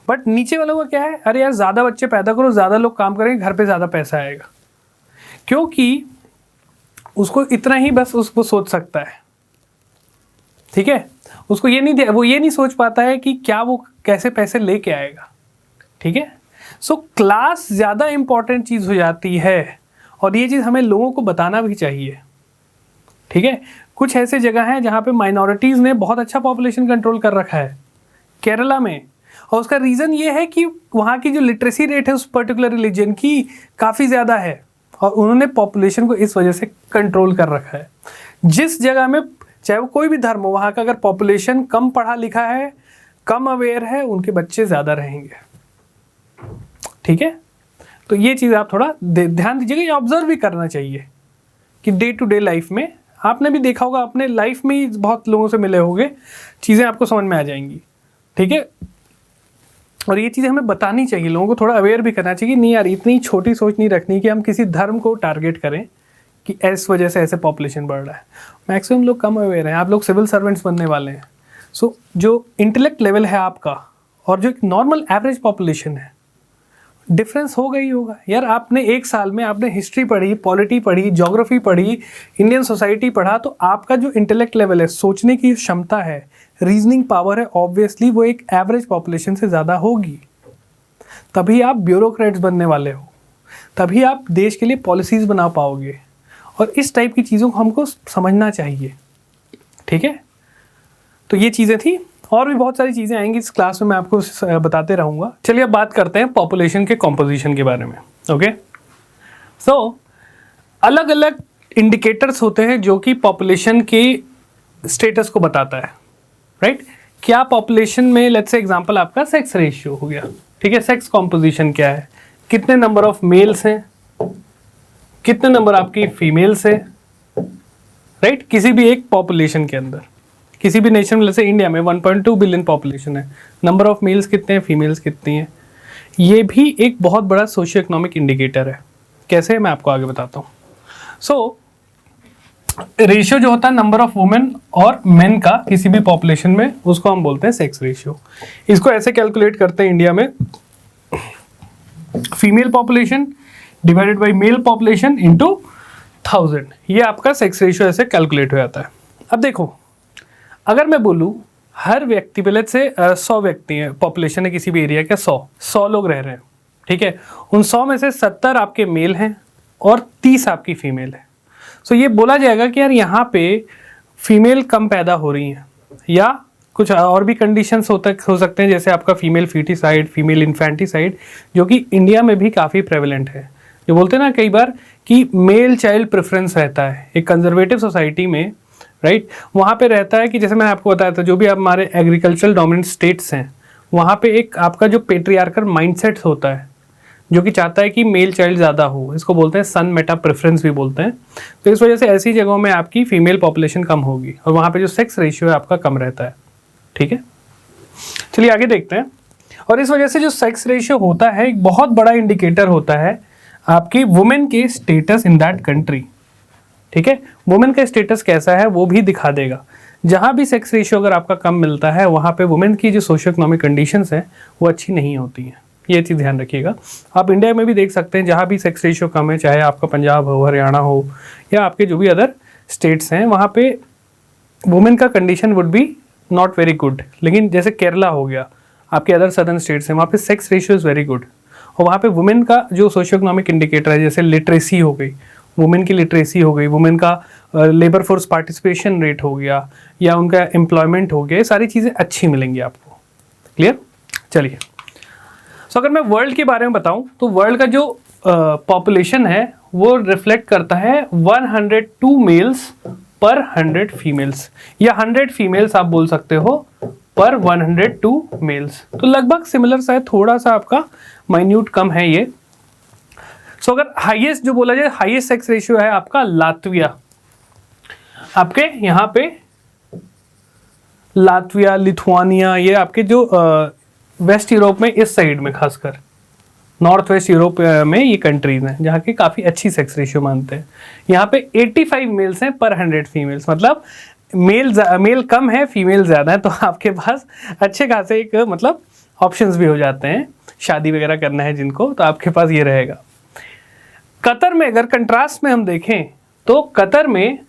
Speaker 1: बट नीचे वालों का क्या है, अरे यार ज़्यादा बच्चे पैदा करो, ज़्यादा लोग काम करेंगे, घर पे ज़्यादा पैसा आएगा। क्योंकि उसको इतना ही बस उसको सोच सकता है। ठीक है, उसको वो ये नहीं सोच पाता है कि क्या वो कैसे पैसे लेके आएगा। ठीक है, सो क्लास ज़्यादा इम्पॉर्टेंट चीज़ हो जाती है, और ये चीज़ हमें लोगों को बताना भी चाहिए। ठीक है, कुछ ऐसे जगह हैं जहाँ पे माइनॉरिटीज़ ने बहुत अच्छा पॉपुलेशन कंट्रोल कर रखा है, केरला में, और उसका रीज़न ये है कि वहाँ की जो लिटरेसी रेट है उस पर्टिकुलर रिलीजन की काफ़ी ज़्यादा है, और उन्होंने पॉपुलेशन को इस वजह से कंट्रोल कर रखा है। जिस जगह में चाहे वो कोई भी धर्म हो, वहाँ का अगर पॉपुलेशन कम पढ़ा लिखा है, कम अवेयर है, उनके बच्चे ज़्यादा रहेंगे। ठीक है, तो ये चीज़ आप थोड़ा ध्यान दीजिएगा, ये ऑब्जर्व भी करना चाहिए कि डे टू डे लाइफ में आपने भी देखा होगा, अपने लाइफ में ही बहुत लोगों से मिले होंगे, चीज़ें आपको समझ में आ जाएंगी। ठीक है, और ये चीज़ें हमें बतानी चाहिए, लोगों को थोड़ा अवेयर भी करना चाहिए। नहीं यार इतनी छोटी सोच नहीं रखनी कि हम किसी धर्म को टारगेट करें कि इस वजह से ऐसे पॉपुलेशन बढ़ रहा है। मैक्सिमम लोग कम अवेयर हैं, आप लोग सिविल सर्वेंट्स बनने वाले हैं। सो जो इंटेलेक्ट लेवल है आपका और जो एक नॉर्मल एवरेज पॉपुलेशन है, डिफरेंस होगा ही होगा यार। आपने एक साल में आपने हिस्ट्री पढ़ी, पॉलिटी पढ़ी, ज्योग्राफी पढ़ी, इंडियन सोसाइटी पढ़ा, तो आपका जो इंटेलेक्ट लेवल है, सोचने की क्षमता है, रीजनिंग पावर है, ऑब्वियसली वो एक एवरेज पॉपुलेशन से ज़्यादा होगी। तभी आप ब्यूरोक्रेट्स बनने वाले हो, तभी आप देश के लिए पॉलिसीज़ बना पाओगे। और इस टाइप की चीज़ों को हमको समझना चाहिए, ठीक है। तो ये चीज़ें थी, और भी बहुत सारी चीज़ें आएंगी इस क्लास में, मैं आपको बताते रहूँगा। चलिए अब बात करते हैं पॉपुलेशन के कॉम्पोजिशन के बारे में। ओके, सो अलग अलग इंडिकेटर्स होते हैं जो कि पॉपुलेशन के स्टेटस को बताता है, राइट। क्या पॉपुलेशन में, लेट्स से एग्जांपल आपका सेक्स रेशियो हो गया, ठीक है। सेक्स कॉम्पोजिशन क्या है, कितने नंबर ऑफ मेल्स हैं, कितने नंबर आपकी फीमेल्स है, राइट। किसी भी एक पॉपुलेशन के अंदर, किसी भी नेशन में, जैसे इंडिया में 1.2 बिलियन पॉपुलेशन है, नंबर ऑफ मेल्स कितने हैं, फीमेल्स कितनी हैं, ये भी एक बहुत बड़ा सोशियो इकोनॉमिक इंडिकेटर है। कैसे, मैं आपको आगे बताता हूँ। सो रेशियो जो होता है नंबर ऑफ वुमेन और मेन का किसी भी पॉपुलेशन में, उसको हम बोलते हैं सेक्स रेशियो। इसको ऐसे कैलकुलेट करते हैं इंडिया में, female population divided by mail population into 1000, ये आपका सेक्स रेशियो ऐसे कैलकुलेट हो जाता है। अब देखो, अगर मैं बोलूँ हर व्यक्ति, पहले से 100 व्यक्ति है, पॉपुलेशन है किसी भी एरिया का, 100 लोग रह रहे हैं, ठीक है। उन 100 में से 70 आपके मेल हैं और 30 आपकी फीमेल है। सो ये बोला जाएगा कि यार यहाँ पे फीमेल कम पैदा हो रही हैं, या कुछ और भी कंडीशंस हो सकते हैं, जैसे आपका फीमेल फीटिसाइड, फीमेल इन्फेंटिसाइड, जो कि इंडिया में भी काफ़ी प्रेवलेंट है। जो बोलते हैं ना कई बार कि मेल चाइल्ड प्रेफरेंस रहता है एक कंजर्वेटिव सोसाइटी में, राइट। वहाँ पे रहता है कि जैसे मैंने आपको बताया था, जो भी आप हमारे एग्रीकल्चरल डोमिनेंट स्टेट्स हैं, वहाँ पे एक आपका जो पेट्रियार्कल माइंडसेट होता है, जो कि चाहता है कि मेल चाइल्ड ज़्यादा हो, इसको बोलते हैं सन मेटा प्रेफरेंस भी बोलते हैं। तो इस वजह से ऐसी जगहों में आपकी फीमेल पॉपुलेशन कम होगी और वहाँ पे जो सेक्स रेशियो है आपका कम रहता है, ठीक है। चलिए आगे देखते हैं। और इस वजह से जो सेक्स रेशियो होता है एक बहुत बड़ा इंडिकेटर होता है आपकी वुमेन के स्टेटस इन दैट कंट्री, ठीक है। वुमेन का स्टेटस कैसा है वो भी दिखा देगा। जहाँ भी सेक्स रेशियो अगर आपका कम मिलता है, वहाँ पे वुमेन की जो सोशियो इकोनॉमिक कंडीशंस हैं वो अच्छी नहीं होती हैं, ये चीज़ ध्यान रखिएगा। आप इंडिया में भी देख सकते हैं, जहाँ भी सेक्स रेशियो कम है, चाहे आपका पंजाब हो, हरियाणा हो, या आपके जो भी अदर स्टेट्स हैं, वहाँ पे वुमेन का condition would be not very good. लेकिन जैसे केरला हो गया, आपके अदर सदर्न स्टेट्स हैं, वहाँ पे sex ratio is very good, और वहाँ पे वुमेन का जो सोशियो इकोनॉमिक इंडिकेटर है, जैसे लिटरेसी हो गई, वुमेन की लिटरेसी हो गई, वुमेन का लेबर फोर्स पार्टिसिपेशन रेट हो गया, या उनका एम्प्लॉयमेंट हो गया, ये सारी चीज़ें अच्छी मिलेंगी आपको। क्लियर? चलिए, सो अगर मैं वर्ल्ड के बारे में बताऊं तो वर्ल्ड का जो पॉपुलेशन है वो रिफ्लेक्ट करता है 102 मेल्स पर 100 फीमेल्स, या 100 फीमेल्स आप बोल सकते हो पर 102 मेल्स। तो लगभग सिमिलर सा है, थोड़ा सा आपका माइन्यूट कम है ये। सो अगर हाईएस्ट जो बोला जाए, हाईएस्ट सेक्स रेशियो है आपका लातविया, आपके यहाँ पे लातविया, लिथुआनिया, ये आपके जो वेस्ट यूरोप में, इस साइड में, खासकर नॉर्थ वेस्ट यूरोप में ये कंट्रीज हैं जहाँ की काफ़ी अच्छी सेक्स रेशियो मानते हैं। यहाँ पे 85 मेल्स हैं पर 100 फीमेल्स, मतलब मेल कम है, फीमेल ज़्यादा है, तो आपके पास अच्छे खासे एक मतलब ऑप्शंस भी हो जाते हैं, शादी वगैरह करना है जिनको, तो आपके पास ये रहेगा। कतर में अगर कंट्रास्ट में हम देखें तो कतर में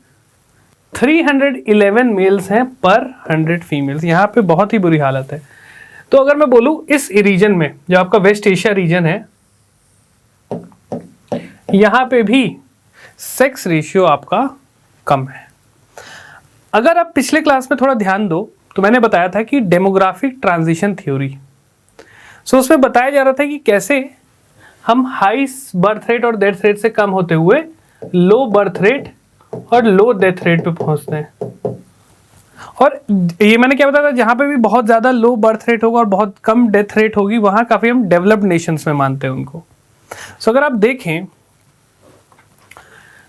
Speaker 1: 311 मेल्स हैं पर 100 फीमेल्स, यहाँ पे बहुत ही बुरी हालत है। तो अगर मैं बोलूँ इस रीजन में, जो आपका वेस्ट एशिया रीजन है, यहाँ पे भी सेक्स रेशियो आपका कम है। अगर आप पिछले क्लास में थोड़ा ध्यान दो तो मैंने बताया था कि डेमोग्राफिक ट्रांजिशन थ्योरी, सो उसमें बताया जा रहा था कि कैसे हम हाई बर्थ रेट और डेथ रेट से कम होते हुए लो बर्थ रेट और लो डेथ रेट पे पहुंचते हैं। और ये मैंने क्या बताया था, जहाँ पे भी बहुत ज़्यादा लो बर्थ रेट होगा और बहुत कम डेथ रेट होगी, वहाँ काफ़ी हम डेवलप्ड नेशंस में मानते हैं उनको। सो अगर आप देखें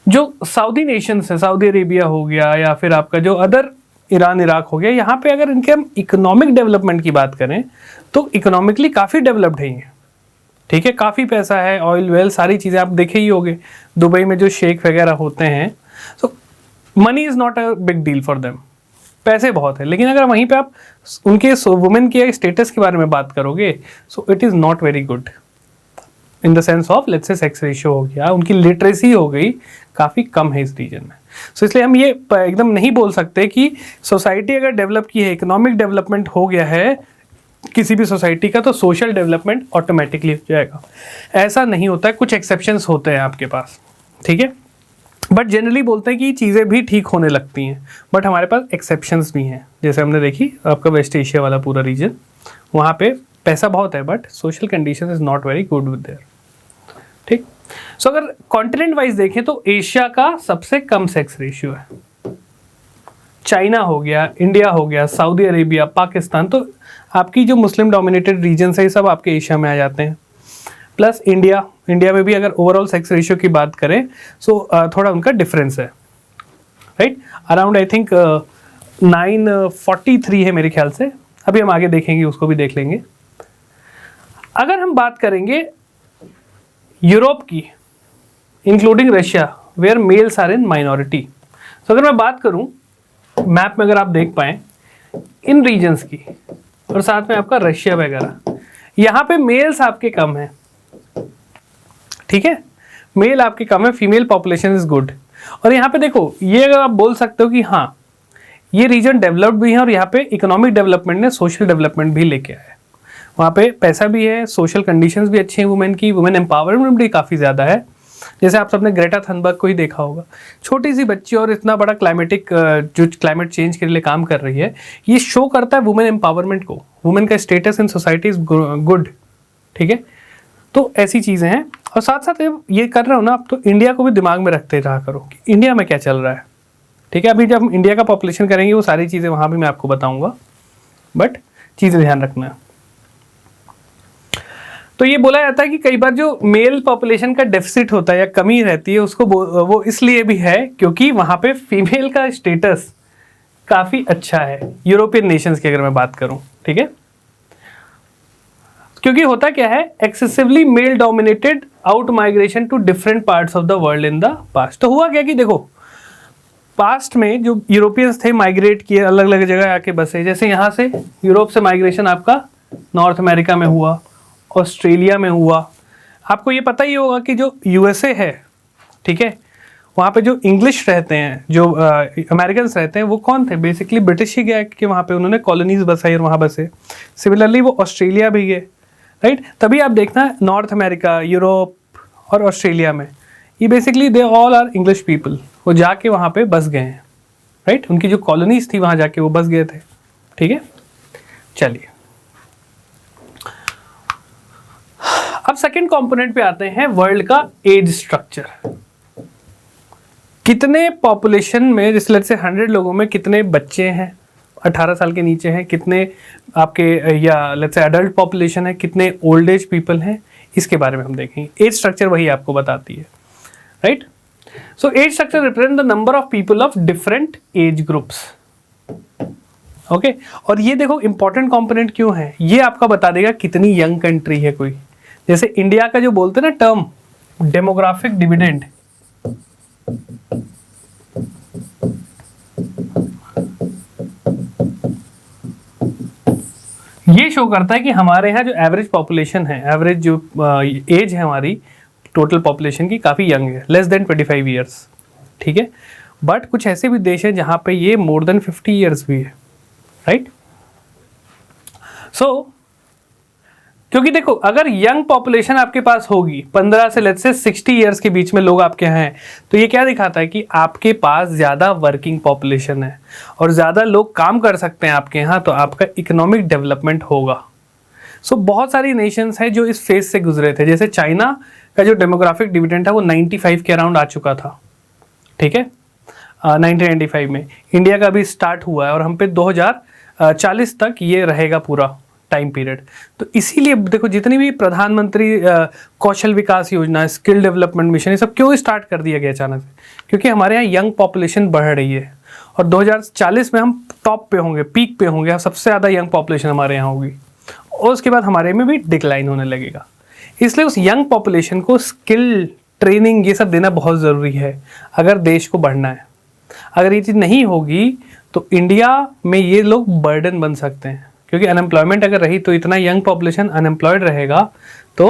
Speaker 1: जो सऊदी नेशंस है, सऊदी अरेबिया हो गया, या फिर आपका जो अदर ईरान इराक हो गया, यहाँ पे अगर इनके हम इकोनॉमिक डेवलपमेंट की बात करें तो इकोनॉमिकली काफ़ी डेवलप्ड है ये, ठीक है। काफ़ी पैसा है, ऑयल वेल सारी चीज़ें आप देखे ही होंगे, दुबई में जो शेख वगैरह होते हैं। So money is not a big deal for them, पैसे बहुत है। लेकिन अगर वहीं पे आप उनके वुमेन के स्टेटस के बारे में बात करोगे, so it is not very good. In the sense of let's से सेक्स रेशियो हो गया, उनकी लिटरेसी हो गई, काफ़ी कम है इस रीजन में। सो इसलिए हम ये एकदम नहीं बोल सकते कि सोसाइटी अगर डेवलप की है, इकोनॉमिक डेवलपमेंट हो गया है किसी भी सोसाइटी का, तो सोशल डेवलपमेंट ऑटोमेटिकली हो जाएगा। ऐसा नहीं होता है, कुछ एक्सेप्शंस होते हैं आपके पास, ठीक है। बट जनरली बोलते हैं कि चीज़ें भी ठीक होने लगती हैं, बट हमारे पास एक्सेप्शंस भी हैं। जैसे हमने देखी आपका वेस्ट एशिया वाला पूरा रीजन, वहाँ पे पैसा बहुत है but social condition is not very good with their, ठीक। सो अगर कॉन्टिनेंट वाइज देखें तो एशिया का सबसे कम सेक्स रेशियो है। चाइना हो गया, इंडिया हो गया, सऊदी अरेबिया, पाकिस्तान, तो आपकी जो मुस्लिम डोमिनेटेड रीजन्स है ये सब आपके एशिया में आ जाते हैं। प्लस इंडिया में भी अगर ओवरऑल सेक्स रेशियो की बात करें सो थोड़ा उनका डिफरेंस है, राइट। अराउंड आई थिंक 943 है मेरे ख्याल से। अभी हम आगे देखेंगे, उसको भी देख लेंगे। अगर हम बात करेंगे यूरोप की, including Russia, where males are in minority. तो अगर मैं बात करूं मैप में, अगर आप देख पाएं इन रीजन्स की, और साथ में आपका रशिया वगैरह, यहाँ पे मेल्स आपके कम हैं, ठीक है। मेल आपके कम है, फीमेल पॉपुलेशन इज गुड। और यहाँ पे देखो, ये अगर आप बोल सकते हो कि हाँ ये रीजन डेवलप्ड भी है और यहाँ पे इकोनॉमिक डेवलपमेंट ने सोशल डेवलपमेंट भी लेके आया है। वहाँ पे पैसा भी है, सोशल कंडीशंस भी अच्छी हैं वुमेन की, वुमेन एम्पावरमेंट भी काफ़ी ज़्यादा है। जैसे आप सबने ग्रेटा थनबर्ग को ही देखा होगा, छोटी सी बच्ची और इतना बड़ा जो क्लाइमेट चेंज के लिए काम कर रही है, ये शो करता है वुमेन एम्पावरमेंट को, वुमेन का status in society is good, ठीक है। तो ऐसी चीज़ें हैं। और साथ साथ ये कर रहे हो ना आप, तो इंडिया को भी दिमाग में रखते रहा करो कि इंडिया में क्या चल रहा है, ठीक है। अभी जब हम इंडिया का पॉपुलेशन करेंगे वो सारी चीज़ें वहाँ भी मैं आपको बताऊँगा, बट चीज़ें ध्यान रखना है। तो ये बोला जाता है कि कई बार जो मेल पॉपुलेशन का डेफिसिट होता है या कमी रहती है, उसको वो इसलिए भी है क्योंकि वहाँ पे फीमेल का स्टेटस काफ़ी अच्छा है, यूरोपियन नेशंस की अगर मैं बात करूँ, ठीक है। क्योंकि होता क्या है, excessively male dominated out migration to different parts of the world in the past. तो हुआ क्या कि देखो, पास्ट में जो यूरोपियंस थे माइग्रेट किए, अलग अलग जगह आके बसे। जैसे यहाँ से यूरोप से माइग्रेशन आपका नॉर्थ अमेरिका में हुआ, ऑस्ट्रेलिया में हुआ। आपको ये पता ही होगा कि जो यूएसए है, ठीक है, वहाँ पे जो इंग्लिश रहते हैं, जो अमेरिकन्स रहते हैं, वो कौन थे? बेसिकली ब्रिटिश ही गया कि वहाँ पे उन्होंने कॉलोनीज बसाई और वहाँ बसे। सिमिलरली वो ऑस्ट्रेलिया भी गए, राइट। तभी आप देखना नॉर्थ अमेरिका, यूरोप और ऑस्ट्रेलिया में ये basically they all are English people, वो जाके वहाँ पे बस गए हैं, राइट। उनकी जो कॉलोनीज थी वहाँ जाके वो बस गए थे, ठीक है। चलिए अब सेकंड कंपोनेंट पे आते हैं, वर्ल्ड का एज स्ट्रक्चर। कितने पॉपुलेशन में, जैसे लेट्स से 100 लोगों में कितने बच्चे हैं 18 साल के नीचे हैं, कितने आपके या लेट्स से एडल्ट पॉपुलेशन है, कितने ओल्ड एज पीपल हैं, इसके बारे में हम देखेंगे। एज स्ट्रक्चर वही आपको बताती है, right. So age structure represent the number of people of different age groups, okay. और ये देखो इंपॉर्टेंट कंपोनेंट क्यों है, ये आपका बता देगा कितनी यंग कंट्री है कोई। जैसे इंडिया का जो बोलते हैं ना टर्म डेमोग्राफिक डिविडेंड, ये शो करता है कि हमारे यहाँ जो एवरेज पॉपुलेशन है, एवरेज जो एज है हमारी टोटल पॉपुलेशन की, काफ़ी यंग है, लेस देन 25 ईयर्स, ठीक है। बट कुछ ऐसे भी देश हैं जहाँ पे ये मोर देन 50 ईयर्स भी है, राइट। सो क्योंकि देखो, अगर यंग पॉपुलेशन आपके पास होगी 15 से लेट्स से 60 ईयर्स के बीच में लोग आपके यहाँ हैं, तो ये क्या दिखाता है कि आपके पास ज़्यादा वर्किंग पॉपुलेशन है और ज़्यादा लोग काम कर सकते हैं आपके यहाँ, तो आपका इकोनॉमिक डेवलपमेंट होगा। सो बहुत सारी नेशंस हैं जो इस फेज से गुजरे थे। जैसे चाइना का जो डेमोग्राफिक डिविडेंड है वो 95 के अराउंड आ चुका था, ठीक है, 1995 में। इंडिया का भी स्टार्ट हुआ है और हम पे 2040 तक ये रहेगा पूरा टाइम पीरियड। तो इसीलिए देखो, जितनी भी प्रधानमंत्री कौशल विकास योजना, स्किल डेवलपमेंट मिशन, ये सब क्यों स्टार्ट कर दिया गया अचानक से? क्योंकि हमारे यहाँ यंग पॉपुलेशन बढ़ रही है और 2040 में हम टॉप पे होंगे, पीक पे होंगे, सबसे ज़्यादा यंग पॉपुलेशन हमारे यहाँ होगी और उसके बाद हमारे में भी डिक्लाइन होने लगेगा। इसलिए उस यंग पॉपुलेशन को स्किल ट्रेनिंग ये सब देना बहुत ज़रूरी है अगर देश को बढ़ना है। अगर ये चीज़ नहीं होगी तो इंडिया में ये लोग बर्डन बन सकते हैं, क्योंकि अनएम्प्लॉयमेंट अगर रही तो इतना यंग पॉपुलेशन अनएम्प्लॉयड रहेगा तो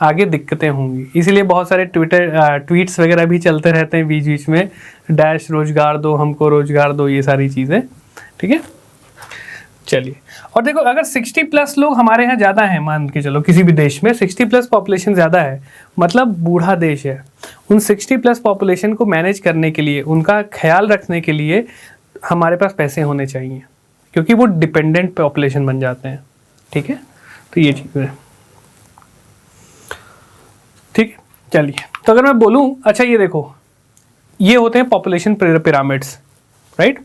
Speaker 1: आगे दिक्कतें होंगी। इसीलिए बहुत सारे ट्वीट्स वगैरह भी चलते रहते हैं बीच बीच में, डैश रोजगार दो हमको, रोजगार दो, ये सारी चीज़ें। ठीक है, चलिए। और देखो, अगर 60+ लोग हमारे यहाँ ज़्यादा हैं, मान के चलो किसी भी देश में 60+ पॉपुलेशन ज़्यादा है, मतलब बूढ़ा देश है, उन 60+ पॉपुलेशन को मैनेज करने के लिए, उनका ख्याल रखने के लिए हमारे पास पैसे होने चाहिए, क्योंकि वो डिपेंडेंट पॉपुलेशन बन जाते हैं। ठीक है, तो ये चीज़ है। ठीक है, चलिए। तो अगर मैं बोलूँ, अच्छा ये देखो, ये होते हैं पॉपुलेशन पिरामिड्स, राइट।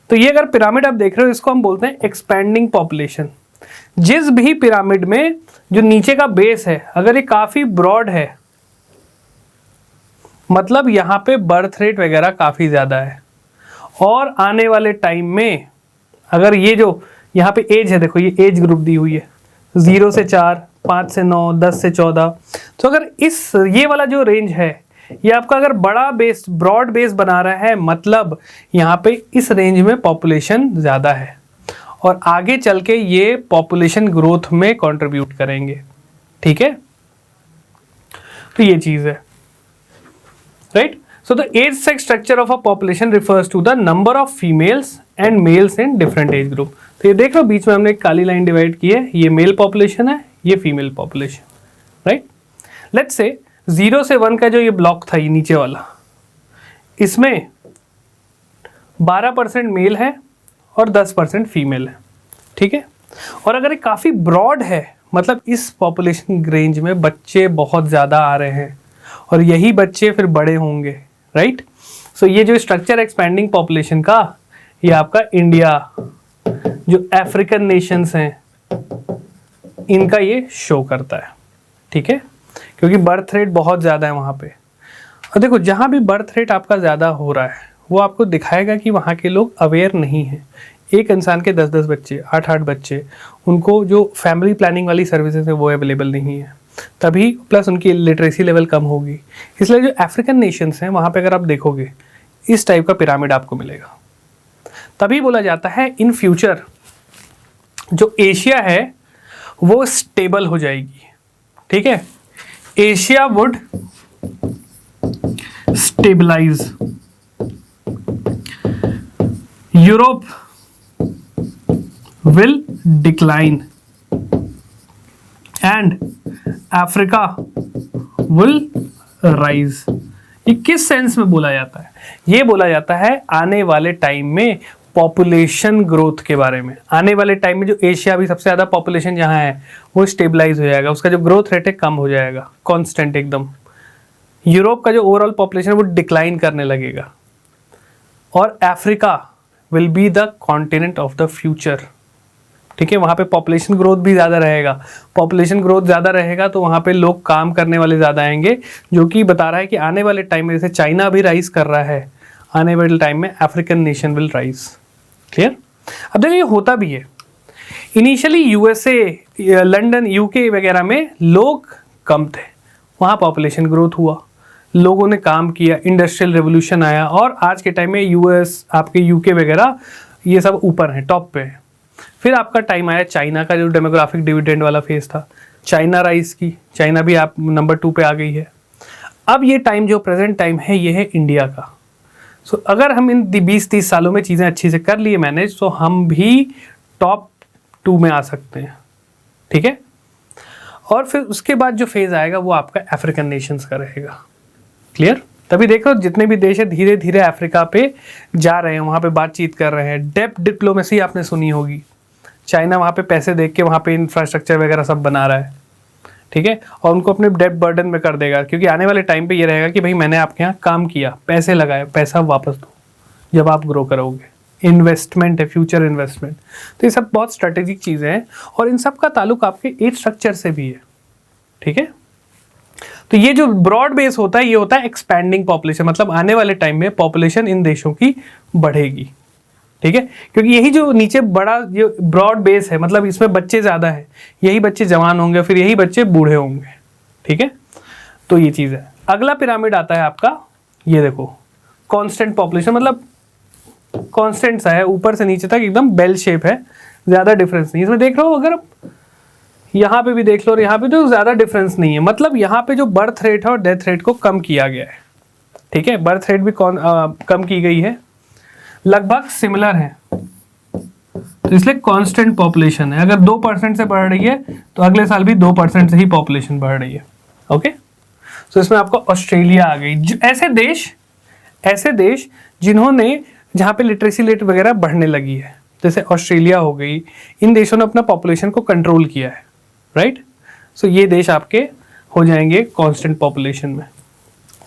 Speaker 1: तो ये अगर पिरामिड आप देख रहे हो, इसको हम बोलते हैं एक्सपैंडिंग पॉपुलेशन। जिस भी पिरामिड में जो नीचे का बेस है, अगर ये काफी ब्रॉड है, मतलब यहाँ पे बर्थ रेट वगैरह काफी ज्यादा है, और आने वाले टाइम में अगर ये जो यहाँ पे एज है, देखो ये एज ग्रुप दी हुई है, 0 से 4, 5 से 9, 10 से 14। तो अगर इस ये वाला जो रेंज है, ये आपका अगर बड़ा बेस, ब्रॉड बेस बना रहा है, मतलब यहाँ पे इस रेंज में पॉपुलेशन ज़्यादा है, और आगे चल के ये पॉपुलेशन ग्रोथ में कंट्रीब्यूट करेंगे। ठीक है, तो ये चीज़ है, right. So the age sex structure of a population refers to the number of females and males in different age group. तो ये देख लो, बीच में हमने एक काली लाइन डिवाइड की है, ये मेल पॉपुलेशन है, ये female population, right. Let's say 0 से 1 का जो ये ब्लॉक था, ये नीचे वाला, इसमें 12% मेल है और 10% फीमेल है। ठीक है, और अगर ये काफ़ी ब्रॉड है, मतलब इस पॉपुलेशन रेंज में बच्चे बहुत ज़्यादा आ रहे हैं, और यही बच्चे फिर बड़े होंगे, राइट। सो ये जो स्ट्रक्चर एक्सपैंडिंग पॉपुलेशन का, ये आपका इंडिया, जो अफ्रीकन नेशंस हैं, इनका ये शो करता है। ठीक है, क्योंकि बर्थ रेट बहुत ज़्यादा है वहाँ पे। और देखो, जहाँ भी बर्थ रेट आपका ज़्यादा हो रहा है, वो आपको दिखाएगा कि वहाँ के लोग अवेयर नहीं हैं। एक इंसान के 10-10 बच्चे, 8-8 बच्चे, उनको जो फैमिली प्लानिंग वाली सर्विसेज है वो अवेलेबल नहीं है, तभी प्लस उनकी लिटरेसी लेवल कम होगी। इसलिए जो अफ्रीकन नेशंस हैं, वहाँ पे अगर आप देखोगे, इस टाइप का पिरामिड आपको मिलेगा। तभी बोला जाता है इन फ्यूचर जो एशिया है वो स्टेबल हो जाएगी। ठीक है, Asia would stabilize, Europe will decline and Africa will rise. ये किस सेंस में बोला जाता है? ये बोला जाता है आने वाले टाइम में पॉपुलेशन ग्रोथ के बारे में। आने वाले टाइम में जो एशिया भी सबसे ज़्यादा पॉपुलेशन जहाँ है वो स्टेबलाइज हो जाएगा, उसका जो ग्रोथ रेट है कम हो जाएगा, कांस्टेंट एकदम। यूरोप का जो ओवरऑल पॉपुलेशन है वो डिक्लाइन करने लगेगा, और Africa will be the continent of the future. ठीक है, वहाँ पे पॉपुलेशन ग्रोथ भी ज़्यादा रहेगा। पॉपुलेशन ग्रोथ ज़्यादा रहेगा तो वहाँ पे लोग काम करने वाले ज़्यादा आएंगे, जो कि बता रहा है कि आने वाले टाइम में, जैसे चाइना भी राइज कर रहा है, आने वाले टाइम में African nation will rise. Clear? अब देखिए, ये होता भी है। इनिशियली यूएसए, लंदन, यूके वगैरह में लोग कम थे, वहाँ पॉपुलेशन ग्रोथ हुआ, लोगों ने काम किया, इंडस्ट्रियल रेवोल्यूशन आया, और आज के टाइम में यूएस, आपके यूके वगैरह, ये सब ऊपर हैं, टॉप पे हैं। फिर आपका टाइम आया चाइना का, जो डेमोग्राफिक डिविडेंड वाला फेज था, चाइना राइज की, चाइना भी आप नंबर 2 पे आ गई है। अब ये टाइम, जो प्रेजेंट टाइम है, ये है इंडिया का। सो अगर हम इन 20-30 सालों में चीज़ें अच्छी से कर लिए मैनेज, तो हम भी टॉप 2 में आ सकते हैं। ठीक है, और फिर उसके बाद जो फेज आएगा वो आपका अफ्रीकन नेशंस का रहेगा। क्लियर? तभी देखो, जितने भी देश है धीरे धीरे अफ्रीका पे जा रहे हैं, वहाँ पे बातचीत कर रहे हैं। डेप्थ डिप्लोमेसी आपने सुनी होगी, चाइना वहाँ पे पैसे देख के वहाँ पे इंफ्रास्ट्रक्चर वगैरह सब बना रहा है। ठीक है, और उनको अपने डेप्थ बर्डन में कर देगा, क्योंकि आने वाले टाइम पे ये रहेगा कि भाई मैंने आपके यहाँ काम किया, पैसे लगाए, पैसा वापस दो जब आप ग्रो करोगे। इन्वेस्टमेंट है, फ्यूचर इन्वेस्टमेंट। तो ये सब बहुत स्ट्रेटेजिक चीज़ें हैं, और इन सब का ताल्लुक आपके एज स्ट्रक्चर से भी है। ठीक है, तो ये जो ब्रॉड बेस होता है, ये होता है एक्सपैंडिंग पॉपुलेशन, मतलब आने वाले टाइम में पॉपुलेशन इन देशों की बढ़ेगी। ठीक है, क्योंकि यही जो नीचे बड़ा जो ब्रॉड बेस है, मतलब इसमें बच्चे ज़्यादा है, यही बच्चे जवान होंगे, फिर यही बच्चे बूढ़े होंगे। ठीक है, तो ये चीज़ है। अगला पिरामिड आता है आपका, ये देखो, कांस्टेंट पॉपुलेशन, मतलब कांस्टेंट सा है, ऊपर से नीचे तक एकदम बेल शेप है, ज़्यादा डिफरेंस नहीं। इसमें देख रहे हो, अगर यहाँ पे भी देख लो, और यहाँ पे तो ज़्यादा डिफरेंस नहीं है। मतलब यहाँ पे जो बर्थ रेट है और डेथ रेट को कम किया गया है, ठीक है, बर्थ रेट भी कम की गई है, लगभग सिमिलर है, तो इसलिए कांस्टेंट पॉपुलेशन है। अगर 2% से बढ़ रही है तो अगले साल भी 2% से ही पॉपुलेशन बढ़ रही है। ओके, तो इसमें आपको ऑस्ट्रेलिया आ गई। ऐसे देश जिन्होंने, जहाँ पे लिटरेसी रेट वगैरह बढ़ने लगी है, जैसे ऑस्ट्रेलिया हो गई, इन देशों ने अपना पॉपुलेशन को कंट्रोल किया है, राइट। सो ये देश आपके हो जाएंगे कांस्टेंट पॉपुलेशन में।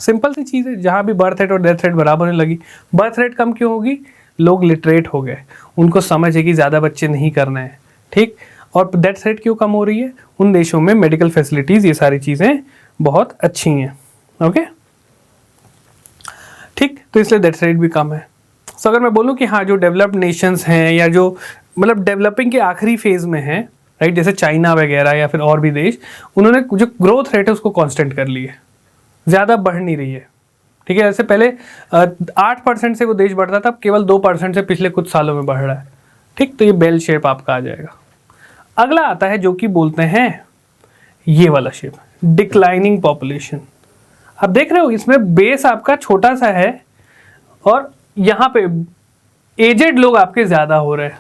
Speaker 1: सिंपल सी चीज़ है, जहाँ भी बर्थ रेट और डेथ रेट बराबर होने लगी। बर्थ रेट कम क्यों होगी? लोग लिटरेट हो गए, उनको समझ है कि ज़्यादा बच्चे नहीं करना है, ठीक। और डेथ रेट क्यों कम हो रही है? उन देशों में मेडिकल फैसिलिटीज़, ये सारी चीज़ें बहुत अच्छी हैं। ओके, ठीक, तो इसलिए डेथ रेट भी कम है। सो अगर मैं बोलूँ कि हाँ, जो डेवलप्ड नेशंस हैं या जो मतलब डेवलपिंग के आखिरी फेज़ में हैं, राइट, जैसे चाइना वगैरह या फिर और भी देश, उन्होंने जो ग्रोथ रेट है उसको कांस्टेंट कर ली है, ज़्यादा बढ़ नहीं रही है, ठीक है। जैसे पहले 8% से वो देश बढ़ता था, अब केवल 2% से पिछले कुछ सालों में बढ़ रहा है, ठीक। तो ये बेल शेप आपका आ जाएगा। अगला आता है जो कि बोलते हैं ये वाला शेप, डिक्लाइनिंग पॉपुलेशन। अब देख रहे हो, इसमें बेस आपका छोटा सा है और यहाँ पे एजेड लोग आपके ज़्यादा हो रहे हैं,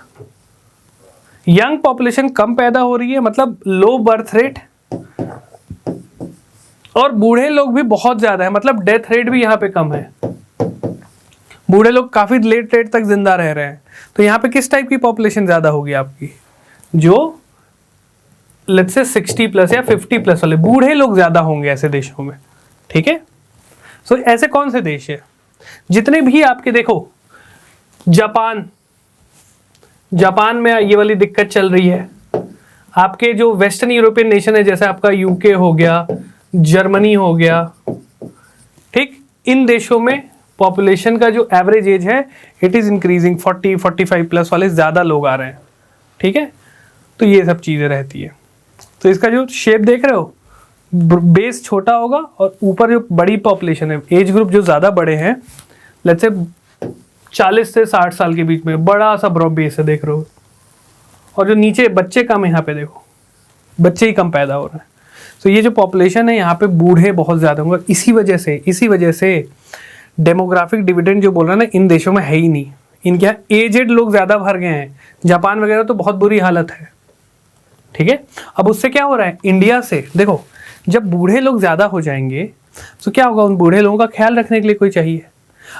Speaker 1: यंग पॉपुलेशन कम पैदा हो रही है, मतलब लो बर्थ रेट, और बूढ़े लोग भी बहुत ज़्यादा है, मतलब डेथ रेट भी यहाँ पे कम है। बूढ़े लोग काफ़ी लेट रेट तक जिंदा रह रहे हैं। तो यहाँ पे किस टाइप की पॉपुलेशन ज़्यादा होगी आपकी? जो लेट्स से 60+ या 50+ वाले बूढ़े लोग ज़्यादा होंगे ऐसे देशों में, ठीक है। सो ऐसे कौन से देश है? जितने भी आपके देखो, जापान में ये वाली दिक्कत चल रही है। आपके जो वेस्टर्न यूरोपियन नेशन है, जैसे आपका यूके हो गया, जर्मनी हो गया, ठीक, इन देशों में पॉपुलेशन का जो एवरेज एज है इट इज़ इंक्रीजिंग, 40-45+ वाले ज़्यादा लोग आ रहे हैं, ठीक है। तो ये सब चीज़ें रहती है। तो इसका जो शेप देख रहे हो, बेस छोटा होगा और ऊपर जो बड़ी पॉपुलेशन है, एज ग्रुप जो ज़्यादा बड़े हैं, लेट्स से 40 से 60 साल के बीच में बड़ा सा ब्रॉड बेस है, देख रहे हो। और जो नीचे बच्चे कम है, यहाँ पे देखो बच्चे ही कम पैदा हो रहे हैं। तो ये जो पॉपुलेशन है यहाँ पे बूढ़े बहुत ज़्यादा होंगे। इसी वजह से डेमोग्राफिक डिविडेंड जो बोल रहा है ना, इन देशों में है ही नहीं। इनके यहाँ एजेड लोग ज़्यादा भर गए हैं। जापान वगैरह तो बहुत बुरी हालत है, ठीक है। अब उससे क्या हो रहा है, इंडिया से देखो, जब बूढ़े लोग ज़्यादा हो जाएंगे तो क्या होगा, उन बूढ़े लोगों का ख्याल रखने के लिए कोई चाहिए।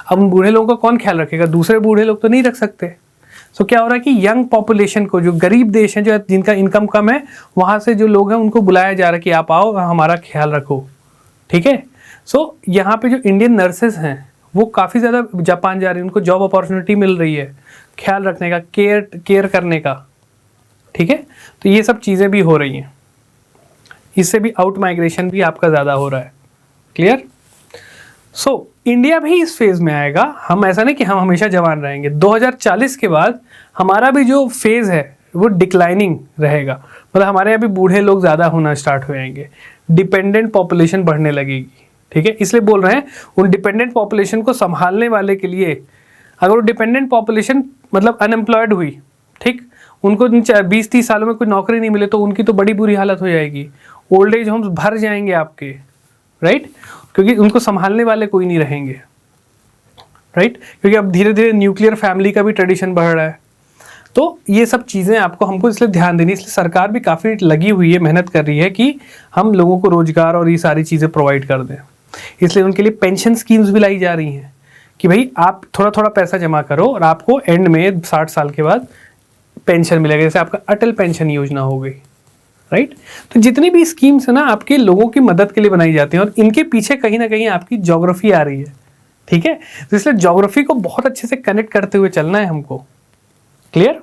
Speaker 1: अब उन बूढ़े लोगों का कौन ख्याल रखेगा? दूसरे बूढ़े लोग तो नहीं रख सकते। सो क्या हो रहा है कि यंग पॉपुलेशन को, जो गरीब देश हैं, जो जिनका इनकम कम है, वहाँ से जो लोग हैं उनको बुलाया जा रहा है कि आप आओ, हमारा ख्याल रखो, ठीक है। सो यहाँ पे जो इंडियन नर्सेज हैं वो काफ़ी ज़्यादा जापान जा रही है, उनको जॉब अपॉर्चुनिटी मिल रही है, ख्याल रखने का, केयर करने का, ठीक है। तो ये सब चीज़ें भी हो रही हैं। इससे भी आउट माइग्रेशन भी आपका ज़्यादा हो रहा है। क्लियर? सो इंडिया भी इस फेज़ में आएगा। हम ऐसा नहीं कि हम हमेशा जवान रहेंगे। 2040 के बाद हमारा भी जो फेज़ है वो डिक्लाइनिंग रहेगा, मतलब हमारे यहाँ भी बूढ़े लोग ज़्यादा होना स्टार्ट हो जाएंगे, डिपेंडेंट पॉपुलेशन बढ़ने लगेगी, ठीक है। इसलिए बोल रहे हैं उन डिपेंडेंट पॉपुलेशन को संभालने वाले के लिए, अगर वो डिपेंडेंट पॉपुलेशन मतलब अनएम्प्लॉयड हुई, ठीक, उनको 20-30 सालों में कोई नौकरी नहीं मिले तो उनकी तो बड़ी बुरी हालत हो जाएगी। ओल्ड एज होम्स भर जाएंगे आपके, राइट, क्योंकि उनको संभालने वाले कोई नहीं रहेंगे, राइट। क्योंकि अब धीरे धीरे न्यूक्लियर फैमिली का भी ट्रेडिशन बढ़ रहा है। तो ये सब चीज़ें हमको इसलिए ध्यान देनी, इसलिए सरकार भी काफ़ी लगी हुई है, मेहनत कर रही है कि हम लोगों को रोजगार और ये सारी चीज़ें प्रोवाइड कर दें। इसलिए उनके लिए पेंशन स्कीम्स भी लाई जा रही हैं कि भाई आप थोड़ा थोड़ा पैसा जमा करो और आपको एंड में 60 साल के बाद पेंशन मिलेगा, जैसे आपका अटल पेंशन योजना हो गई, राइट। तो जितनी भी स्कीम्स है ना, आपके लोगों की मदद के लिए बनाई जाती हैं और इनके पीछे कहीं ना कहीं आपकी ज्योग्राफी आ रही है, ठीक है। तो इसलिए ज्योग्राफी को बहुत अच्छे से कनेक्ट करते हुए चलना है हमको। क्लियर?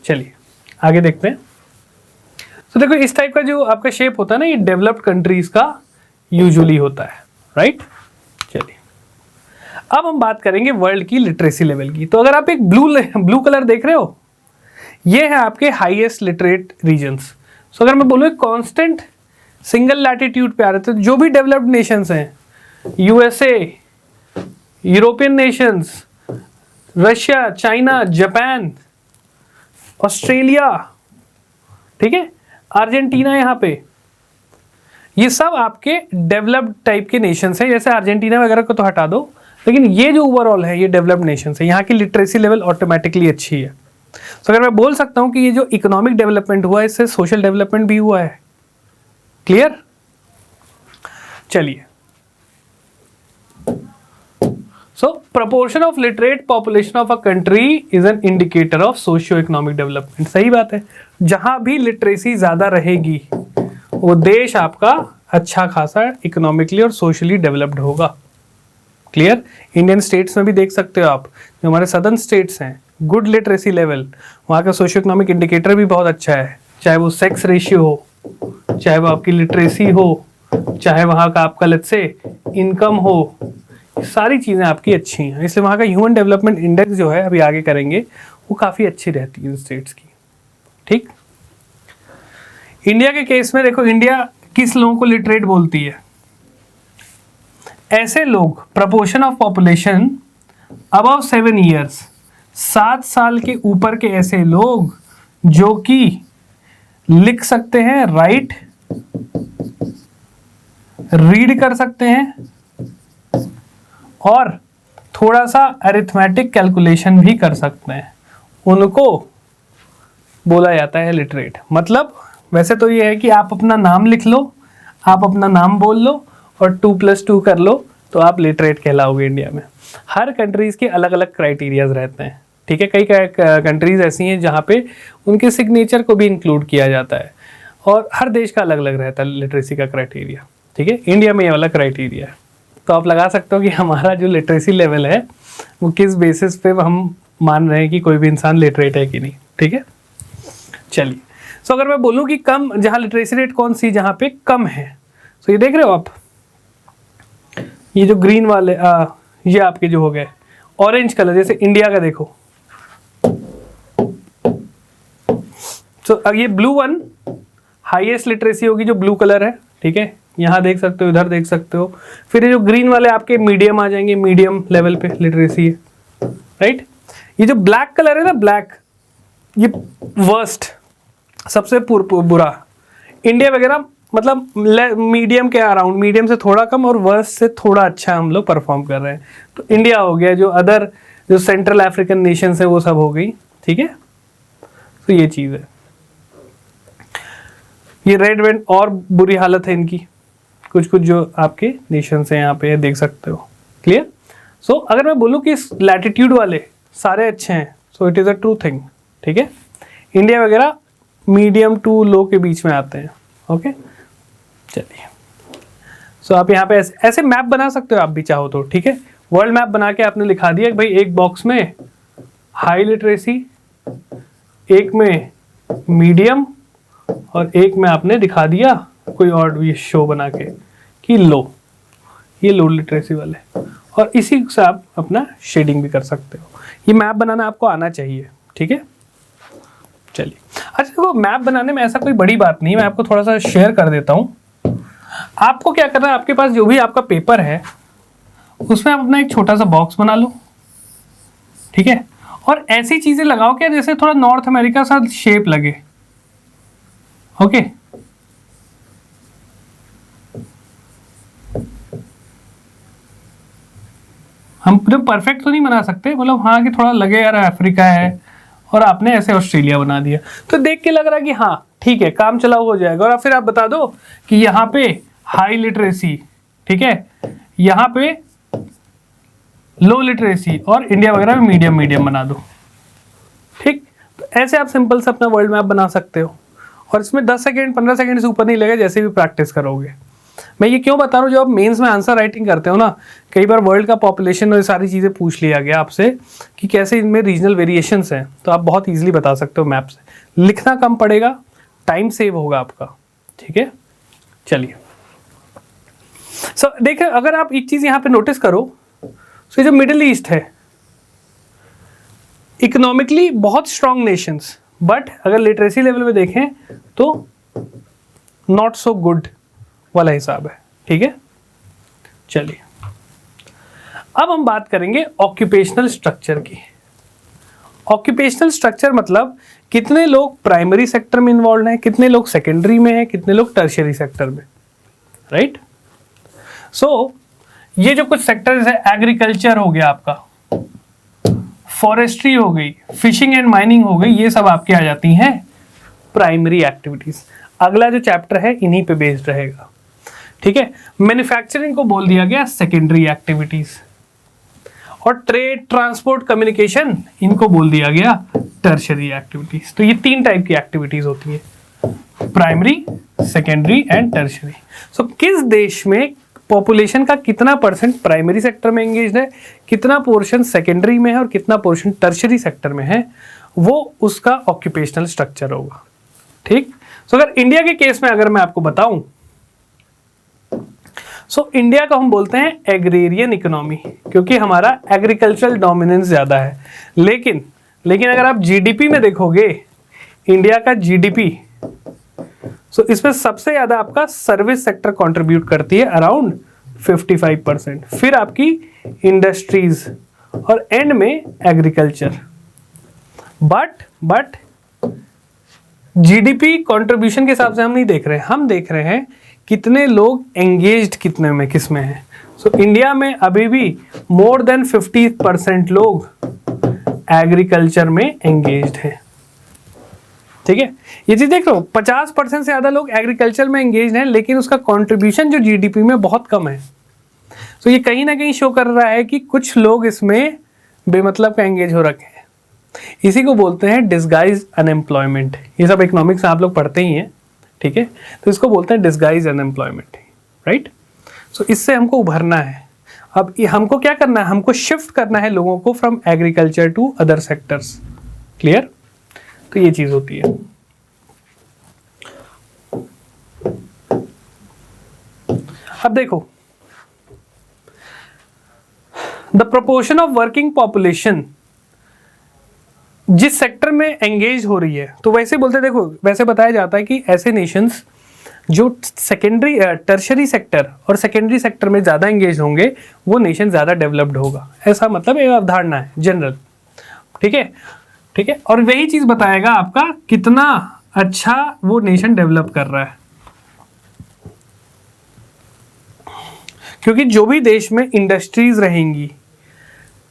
Speaker 1: चलिए आगे देखते हैं। तो देखो, इस टाइप का जो आपका शेप होता है ना, ये डेवलप्ड कंट्रीज का यूजुअली होता है, राइट। चलिए अब हम बात करेंगे वर्ल्ड की लिटरेसी लेवल की। तो अगर आप एक ब्लू कलर देख रहे हो, ये है आपके हाईएस्ट लिटरेट रीजन्स। सो अगर मैं बोलूँ कांस्टेंट सिंगल लैटिट्यूड पे आ रहे थे, तो जो भी डेवलप्ड नेशंस हैं, USA, European Nations, Russia, China, Japan, Australia, ठीक है, अर्जेंटीना यहाँ पे, ये सब आपके डेवलप्ड टाइप के नेशंस हैं। जैसे अर्जेंटीना वगैरह को तो हटा दो, लेकिन ये जो ओवरऑल है ये डेवलप्ड नेशंस है। यहाँ की लिटरेसी लेवल ऑटोमेटिकली अच्छी है। तो अगर मैं बोल सकता हूँ कि ये जो इकोनॉमिक डेवलपमेंट हुआ है इससे सोशल डेवलपमेंट भी हुआ है। क्लियर? चलिए, so proportion of literate population of a country is an indicator of socio economic development. सही बात है, जहां भी लिटरेसी ज्यादा रहेगी वो देश आपका अच्छा खासा इकोनॉमिकली और सोशली डेवलप्ड होगा। क्लियर? इंडियन स्टेट्स में भी देख सकते हो आप, जो हमारे सदर्न स्टेट्स हैं, गुड लिटरेसी लेवल, वहाँ का सोशियो इकोनॉमिक इंडिकेटर भी बहुत अच्छा है। चाहे वो सेक्स रेशियो हो, चाहे वो आपकी लिटरेसी हो, चाहे वहाँ का आपका लेट्स से इनकम हो, सारी चीज़ें आपकी अच्छी हैं। इसलिए वहाँ का ह्यूमन डेवलपमेंट इंडेक्स जो है, अभी आगे करेंगे, वो काफ़ी अच्छी रहती है इन स्टेट्स की। ठीक? इंडिया के केस में देखो, इंडिया किस लोगों को लिटरेट बोलती है? ऐसे लोग, proportion of population above 7 years, 7 साल के ऊपर के ऐसे लोग जो कि लिख सकते हैं, राइट, रीड कर सकते हैं और थोड़ा सा अरिथमेटिक कैलकुलेशन भी कर सकते हैं, उनको बोला जाता है लिटरेट। मतलब वैसे तो ये है कि आप अपना नाम लिख लो, आप अपना नाम बोल लो और 2+2 कर लो तो आप लिटरेट कहलाओगे इंडिया में। हर कंट्रीज़ के अलग अलग क्राइटेरियाज रहते हैं। ठीक है? कई कंट्रीज़ ऐसी हैं जहाँ पे उनके सिग्नेचर को भी इंक्लूड किया जाता है और हर देश का अलग अलग रहता है लिटरेसी का क्राइटेरिया। ठीक है? इंडिया में ये वाला क्राइटेरिया है। तो आप लगा सकते हो कि हमारा जो लिटरेसी लेवल है वो किस बेसिस पे हम मान रहे हैं कि कोई भी इंसान लिटरेट है कि नहीं। ठीक है? चलिए, सो अगर मैं बोलूँ कि कम, जहाँ लिटरेसी रेट कौन सी जहाँ पे कम है, सो ये देख रहे हो आप, ये जो ग्रीन वाले ये आपके जो हो गए ऑरेंज कलर, जैसे इंडिया का देखो, सो ये ब्लू वन हाईएस्ट लिटरेसी होगी, जो ब्लू कलर है। ठीक है? यहाँ देख सकते हो, इधर देख सकते हो। फिर ये जो ग्रीन वाले आपके मीडियम आ जाएंगे, मीडियम लेवल पे लिटरेसी है, राइट। ये जो ब्लैक कलर है ना, ब्लैक, ये वर्स्ट, सबसे बुरा। इंडिया वगैरह मतलब मीडियम के अराउंड, मीडियम से थोड़ा कम और वर्स्ट से थोड़ा अच्छा हम लोग परफॉर्म कर रहे हैं। तो इंडिया हो गया, जो अदर जो सेंट्रल अफ्रीकन नेशंस है वो सब हो गई। ठीक है? तो ये चीज़ है। ये रेड वेंट और बुरी हालत है इनकी, कुछ कुछ जो आपके नेशंस हैं यहाँ पे देख सकते हो। क्लियर? सो अगर मैं बोलूँ कि इस लैटिट्यूड वाले सारे अच्छे हैं, so it is a true thing. ठीक है? इंडिया वगैरह मीडियम टू लो के बीच में आते हैं। ओके, चलिए। सो आप यहाँ पे ऐसे मैप बना सकते हो आप भी चाहो तो। ठीक है? वर्ल्ड मैप बना के आपने लिखा दिया कि भाई एक बॉक्स में हाई लिटरेसी, एक में मीडियम और एक में आपने दिखा दिया कोई और ये शो बना के कि लो, ये लो लिटरेसी वाले, और इसी से आप अपना शेडिंग भी कर सकते हो। ये मैप बनाना आपको आना चाहिए। ठीक है? चलिए, अच्छा देखो, मैप बनाने में ऐसा कोई बड़ी बात नहीं है, मैं आपको थोड़ा सा शेयर कर देता हूँ। आपको क्या करना है, आपके पास जो भी आपका पेपर है उसमें आप अपना एक छोटा सा बॉक्स बना लो। ठीक है? और ऐसी चीजें लगाओ क्या जैसे थोड़ा नॉर्थ अमेरिका सा शेप लगे। ओके, हम पूरे परफेक्ट तो नहीं बना सकते, मतलब हाँ कि थोड़ा लगे यार अफ्रीका है, और आपने ऐसे ऑस्ट्रेलिया बना दिया तो देख के लग रहा है कि हाँ ठीक है, काम चलाऊ हो जाएगा। और फिर आप बता दो कि यहाँ पे हाई लिटरेसी, ठीक है, यहाँ पे लो लिटरेसी, और इंडिया वगैरह में मीडियम मीडियम बना दो। ठीक? तो ऐसे आप सिंपल से अपना वर्ल्ड मैप बना सकते हो, और इसमें 10 सेकेंड 15 सेकेंड से ऊपर नहीं लगेगा जैसे भी प्रैक्टिस करोगे। मैं ये क्यों बता रहा हूँ, जो आप मेंस में आंसर राइटिंग करते हो ना, कई बार वर्ल्ड का पॉपुलेशन और सारी चीज़ें पूछ लिया गया आपसे कि कैसे इनमें रीजनल वेरिएशंस हैं, तो आप बहुत इजीली बता सकते हो मैप से। लिखना कम पड़ेगा, टाइम सेव होगा आपका। ठीक है? चलिए, सो देखिए, अगर आप एक चीज़ यहाँ पे नोटिस करो, सो जो मिडिल ईस्ट है इकोनॉमिकली बहुत स्ट्रॉन्ग नेशंस, बट अगर लिटरेसी लेवल में देखें तो नॉट सो गुड वाला हिसाब है। ठीक है? चलिए, अब हम बात करेंगे ऑक्यूपेशनल स्ट्रक्चर की। ऑक्यूपेशनल स्ट्रक्चर मतलब कितने लोग प्राइमरी सेक्टर में इन्वॉल्व हैं, कितने लोग सेकेंडरी में हैं, कितने लोग टर्शियरी सेक्टर में, राइट। सो ये जो कुछ सेक्टर्स है, एग्रीकल्चर हो गया आपका, फॉरेस्ट्री हो गई, फिशिंग एंड माइनिंग हो गई, ये सब आपके आ जाती हैं प्राइमरी एक्टिविटीज। अगला जो चैप्टर है इन्हीं पे बेस्ड रहेगा, ठीक है। मैन्युफैक्चरिंग को बोल दिया गया सेकेंडरी एक्टिविटीज, और ट्रेड, ट्रांसपोर्ट, कम्युनिकेशन इनको बोल दिया गया टर्शियरी एक्टिविटीज। तो ये 3 टाइप की एक्टिविटीज होती है, प्राइमरी, सेकेंडरी एंड टर्शियरी। सो किस देश में पॉपुलेशन का कितना परसेंट प्राइमरी सेक्टर में एंगेज है, कितना पोर्शन सेकेंडरी में है और कितना पोर्शन टर्शियरी सेक्टर में है, वो उसका ऑक्यूपेशनल स्ट्रक्चर होगा, ठीक। सो अगर इंडिया के केस में अगर मैं आपको बताऊं, सो इंडिया को हम बोलते हैं एग्रेरियन इकोनॉमी, क्योंकि हमारा एग्रीकल्चरल डोमिनेंस ज़्यादा है। लेकिन अगर आप जीडीपी में देखोगे, इंडिया का जीडीपी, सो इसमें सबसे ज़्यादा आपका सर्विस सेक्टर कंट्रीब्यूट करती है अराउंड 55%, फिर आपकी इंडस्ट्रीज और एंड में एग्रीकल्चर। बट जीडीपी कंट्रीब्यूशन के हिसाब से हम नहीं देख रहे हैं, हम देख रहे हैं कितने लोग एंगेज्ड कितने में किस में है। सो इंडिया में अभी भी मोर देन 50% लोग एग्रीकल्चर में एंगेज्ड हैं, ठीक है। ये चीज देख लो, 50% से ज्यादा लोग एग्रीकल्चर में एंगेज्ड हैं, लेकिन उसका कंट्रीब्यूशन जो जीडीपी में बहुत कम है। सो ये कहीं ना कहीं शो कर रहा है कि कुछ लोग इसमें बेमतलब का एंगेज हो रखे हैं। इसी को बोलते हैं डिस्गाइज अनएम्प्लॉयमेंट। ये सब इकोनॉमिक्स आप लोग पढ़ते ही हैं, ठीक है। तो इसको बोलते हैं डिस्गाइज अनएम्प्लॉयमेंट, राइट। सो इससे हमको उभरना है। अब ये हमको क्या करना है, हमको शिफ्ट करना है लोगों को from agriculture to other sectors, clear. तो ये चीज होती है। अब देखो, the proportion of working population जिस सेक्टर में एंगेज हो रही है, तो वैसे बोलते, देखो वैसे बताया जाता है कि ऐसे नेशंस जो सेकेंडरी टर्शरी सेक्टर और सेकेंडरी सेक्टर में ज़्यादा एंगेज होंगे, वो नेशन ज़्यादा डेवलप्ड होगा। ऐसा मतलब एक अवधारणा है जनरल, ठीक है, ठीक है। और वही चीज़ बताएगा आपका कितना अच्छा वो नेशन डेवलप कर रहा है, क्योंकि जो भी देश में इंडस्ट्रीज रहेंगी,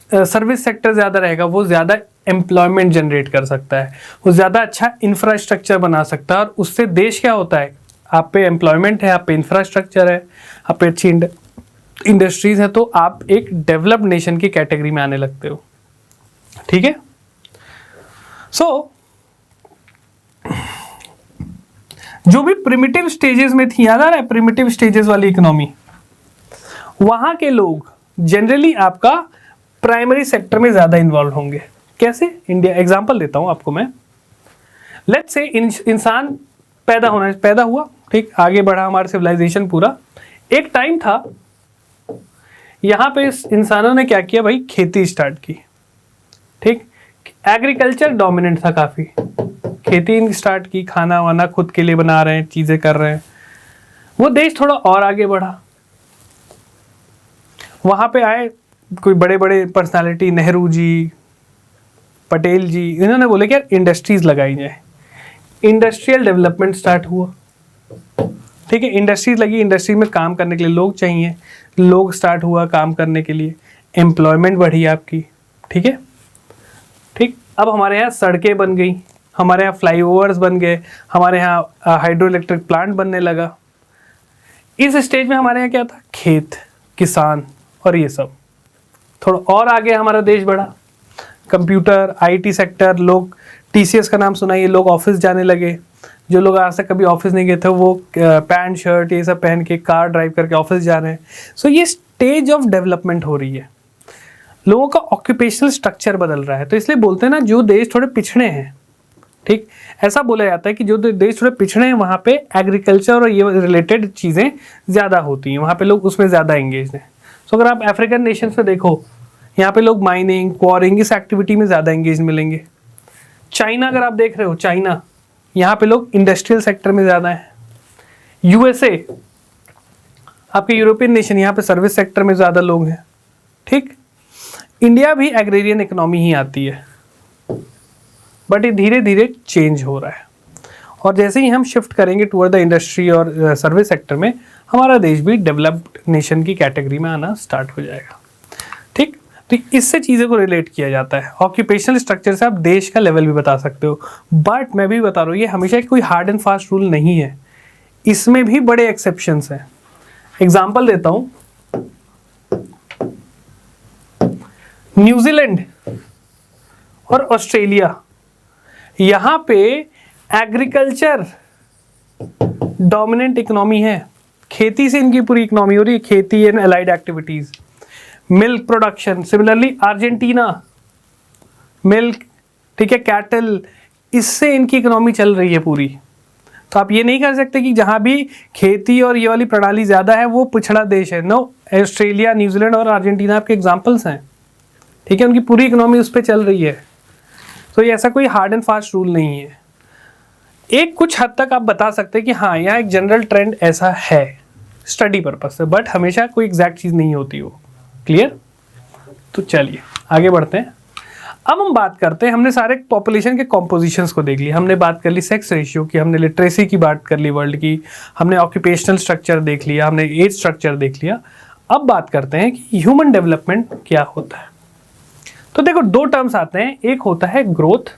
Speaker 1: सर्विस सेक्टर ज़्यादा रहेगा, वो ज़्यादा एम्प्लॉयमेंट जनरेट कर सकता है, वो ज़्यादा अच्छा इंफ्रास्ट्रक्चर बना सकता है, और उससे देश क्या होता है, आप पे एम्प्लॉयमेंट है, आप पे इंफ्रास्ट्रक्चर है, आप पे अच्छी इंडस्ट्रीज है, तो आप एक डेवलप्ड नेशन की कैटेगरी में आने लगते हो, ठीक है। सो जो भी प्रिमिटिव स्टेजेस में थी, याद आ रहा है प्रिमिटिव स्टेजेस वाली इकोनॉमी, वहां के लोग जनरली आपका प्राइमरी सेक्टर में ज्यादा इन्वॉल्व होंगे। कैसे? इंडिया एग्जांपल देता हूं आपको मैं। लेट्स से इंसान पैदा हुआ, ठीक, आगे बढ़ा हमारा सिविलाइजेशन पूरा। एक टाइम था यहां पे इस इंसानों ने क्या किया भाई, खेती स्टार्ट की, ठीक। एग्रीकल्चर डोमिनेंट था काफी, खेती स्टार्ट की, खाना वाना खुद के लिए बना रहे हैं, चीजें कर रहे हैं। वो देश थोड़ा और आगे बढ़ा, वहां पे आए कोई बड़े बड़े पर्सनालिटी, नेहरू जी, पटेल जी, इन्होंने बोले कि यार इंडस्ट्रीज लगाई जाए। इंडस्ट्रियल डेवलपमेंट स्टार्ट हुआ, ठीक है, इंडस्ट्रीज लगी, इंडस्ट्री में काम करने के लिए लोग चाहिए, लोग स्टार्ट हुआ काम करने के लिए, एम्प्लॉयमेंट बढ़ी आपकी, ठीक है, ठीक। अब हमारे यहाँ सड़कें बन गई, हमारे यहाँ फ्लाईओवर्स बन गए, हमारे यहाँ हाइड्रो इलेक्ट्रिक प्लांट बनने लगा। इस स्टेज में हमारे यहाँ क्या था, खेत, किसान और ये सब। थोड़ा और आगे हमारा देश बढ़ा, कंप्यूटर, आईटी सेक्टर, लोग टीसीएस का नाम सुना, ये लोग ऑफिस जाने लगे। जो लोग आज तक कभी ऑफिस नहीं गए थे, वो पैंट शर्ट ये सब पहन के कार ड्राइव करके ऑफिस जा रहे हैं। सो ये स्टेज ऑफ डेवलपमेंट हो रही है, लोगों का ऑक्यूपेशनल स्ट्रक्चर बदल रहा है। तो इसलिए बोलते हैं ना, जो देश थोड़े पिछड़े हैं, ठीक, ऐसा बोला जाता है कि जो देश थोड़े पिछड़े हैं वहाँ पे एग्रीकल्चर और ये रिलेटेड चीज़ें ज़्यादा होती हैं, वहाँ पे लोग उसमें ज़्यादा एंगेज हैं। सो अगर आप अफ्रीकन नेशंस में देखो, यहाँ पे लोग माइनिंग, क्वारिंग, इस एक्टिविटी में ज़्यादा एंगेज मिलेंगे। चाइना अगर आप देख रहे हो, चाइना, यहाँ पे लोग इंडस्ट्रियल सेक्टर में ज़्यादा हैं। यूएसए, आपके यूरोपियन नेशन, यहाँ पे सर्विस सेक्टर में ज़्यादा लोग हैं, ठीक। इंडिया भी एग्रेरियन इकोनॉमी ही आती है। बट ये धीरे धीरे चेंज हो रहा है। और जैसे ही हम शिफ्ट करेंगे टुवर्ड द इंडस्ट्री और सर्विस सेक्टर में, हमारा देश भी डेवलप्ड नेशन की कैटेगरी में आना स्टार्ट हो जाएगा। ठीक, तो इससे चीज़ों को रिलेट किया जाता है। ऑक्यूपेशनल स्ट्रक्चर से आप देश का लेवल भी बता सकते हो, बट मैं भी बता रहा हूँ ये हमेशा कोई हार्ड एंड फास्ट रूल नहीं है, इसमें भी बड़े एक्सेप्शंस हैं। एग्जाम्पल देता हूँ, न्यूजीलैंड और ऑस्ट्रेलिया, यहाँ पे एग्रीकल्चर डोमिनेंट इकोनॉमी है, खेती से इनकी पूरी इकोनॉमी हो रही है, खेती and allied activities, milk production. Similarly Argentina, milk, ठीक है, कैटल, इससे इनकी इकोनॉमी चल रही है पूरी। तो आप ये नहीं कर सकते कि जहाँ भी खेती और ये वाली प्रणाली ज़्यादा है वो पिछड़ा देश है। नो, ऑस्ट्रेलिया, न्यूजीलैंड और अर्जेंटीना आपके एग्जाम्पल्स हैं, ठीक है, उनकी पूरी इकोनॉमी उस पर चल रही है। तो ये ऐसा कोई हार्ड एंड फास्ट रूल नहीं है। एक कुछ हद तक आप बता सकते हैं कि हाँ यहाँ एक जनरल ट्रेंड ऐसा है स्टडी पर्पज से, बट हमेशा कोई एग्जैक्ट चीज़ नहीं होती वो। क्लियर? तो चलिए आगे बढ़ते हैं। अब हम बात करते हैं, हमने सारे पॉपुलेशन के कॉम्पोजिशंस को देख लिया, हमने बात कर ली सेक्स रेशियो की, हमने लिटरेसी की बात कर ली वर्ल्ड की, हमने ऑक्यूपेशनल स्ट्रक्चर देख लिया, हमने एज स्ट्रक्चर देख लिया। अब बात करते हैं कि ह्यूमन डेवलपमेंट क्या होता है। तो देखो दो टर्म्स आते हैं, एक होता है ग्रोथ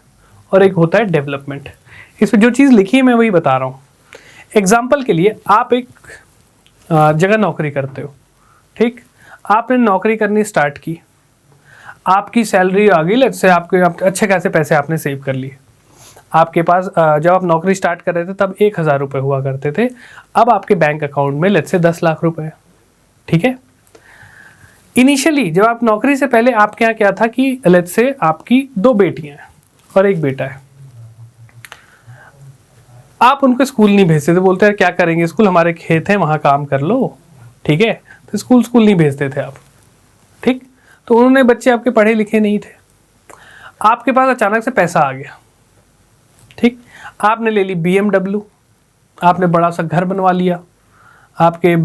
Speaker 1: और एक होता है डेवलपमेंट। इसमें जो चीज़ लिखी है मैं वही बता रहा हूँ। एग्जाम्पल के लिए, आप एक जगह नौकरी करते हो, ठीक, आपने नौकरी करनी स्टार्ट की, आपकी सैलरी आ गई, लेट्स से आपके अच्छे खासे पैसे आपने सेव कर लिए। आपके पास जब आप नौकरी स्टार्ट कर रहे थे तब 1000 रुपये हुआ करते थे, अब आपके बैंक अकाउंट में लेट्स से 10 लाख रुपए, ठीक है। इनिशियली जब आप नौकरी से पहले आपके यहाँ क्या था कि लेट्स से आपकी 2 बेटियां हैं और 1 बेटा है, आप उनको स्कूल नहीं भेजते थे, बोलते हैं क्या करेंगे स्कूल, हमारे खेत हैं वहाँ काम कर लो, ठीक है, तो स्कूल नहीं भेजते थे आप, ठीक। तो उन्होंने बच्चे आपके पढ़े लिखे नहीं थे, आपके पास अचानक से पैसा आ गया, ठीक, आपने ले ली BMW, आपने बड़ा सा घर बनवा लिया, आपके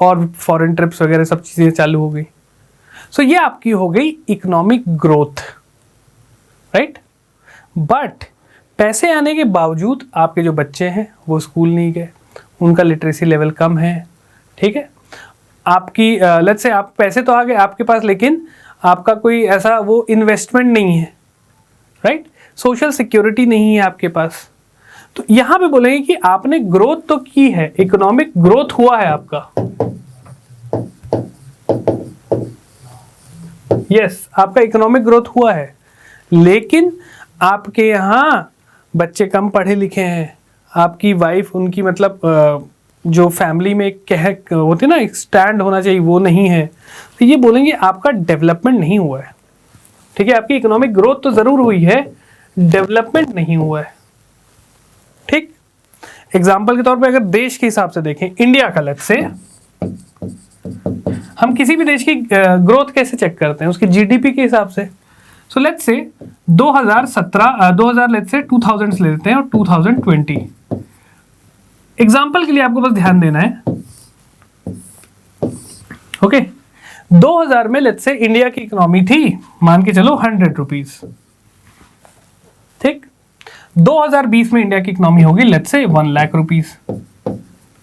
Speaker 1: और फॉरेन ट्रिप्स वगैरह सब चीज़ें चालू हो गई। सो ये आपकी हो गई इकोनॉमिक ग्रोथ, राइट। बट पैसे आने के बावजूद आपके जो बच्चे हैं वो स्कूल नहीं गए, उनका लिटरेसी लेवल कम है, ठीक है। आपकी लेट्स से आप पैसे तो आ गए आपके पास, लेकिन आपका कोई ऐसा वो इन्वेस्टमेंट नहीं है, राइट, सोशल सिक्योरिटी नहीं है आपके पास। तो यहाँ पे बोलेंगे कि आपने ग्रोथ तो की है, इकोनॉमिक ग्रोथ हुआ है आपका, यस, आपका इकोनॉमिक ग्रोथ हुआ है, लेकिन आपके यहाँ बच्चे कम पढ़े लिखे हैं, आपकी वाइफ, उनकी मतलब जो फैमिली में कह होती है ना, एक स्टैंड होना चाहिए, वो नहीं है। तो ये बोलेंगे आपका डेवलपमेंट नहीं हुआ है, ठीक है। आपकी इकोनॉमिक ग्रोथ तो ज़रूर हुई है, डेवलपमेंट नहीं हुआ है, ठीक। एग्जाम्पल के तौर पे अगर देश के हिसाब से देखें, इंडिया का लेट्स से, हम किसी भी देश की ग्रोथ कैसे चेक करते हैं, उसकी GDP के हिसाब से। So let's say 2000 let's say 2000 ले लेते हैं और 2020। एग्जाम्पल के लिए आपको बस ध्यान देना है, ओके। 2000 में लेट्स से इंडिया की इकोनॉमी थी, मान के चलो 100 रुपीज, ठीक। 2020 में इंडिया की इकोनॉमी होगी let's say 1 lakh rupees.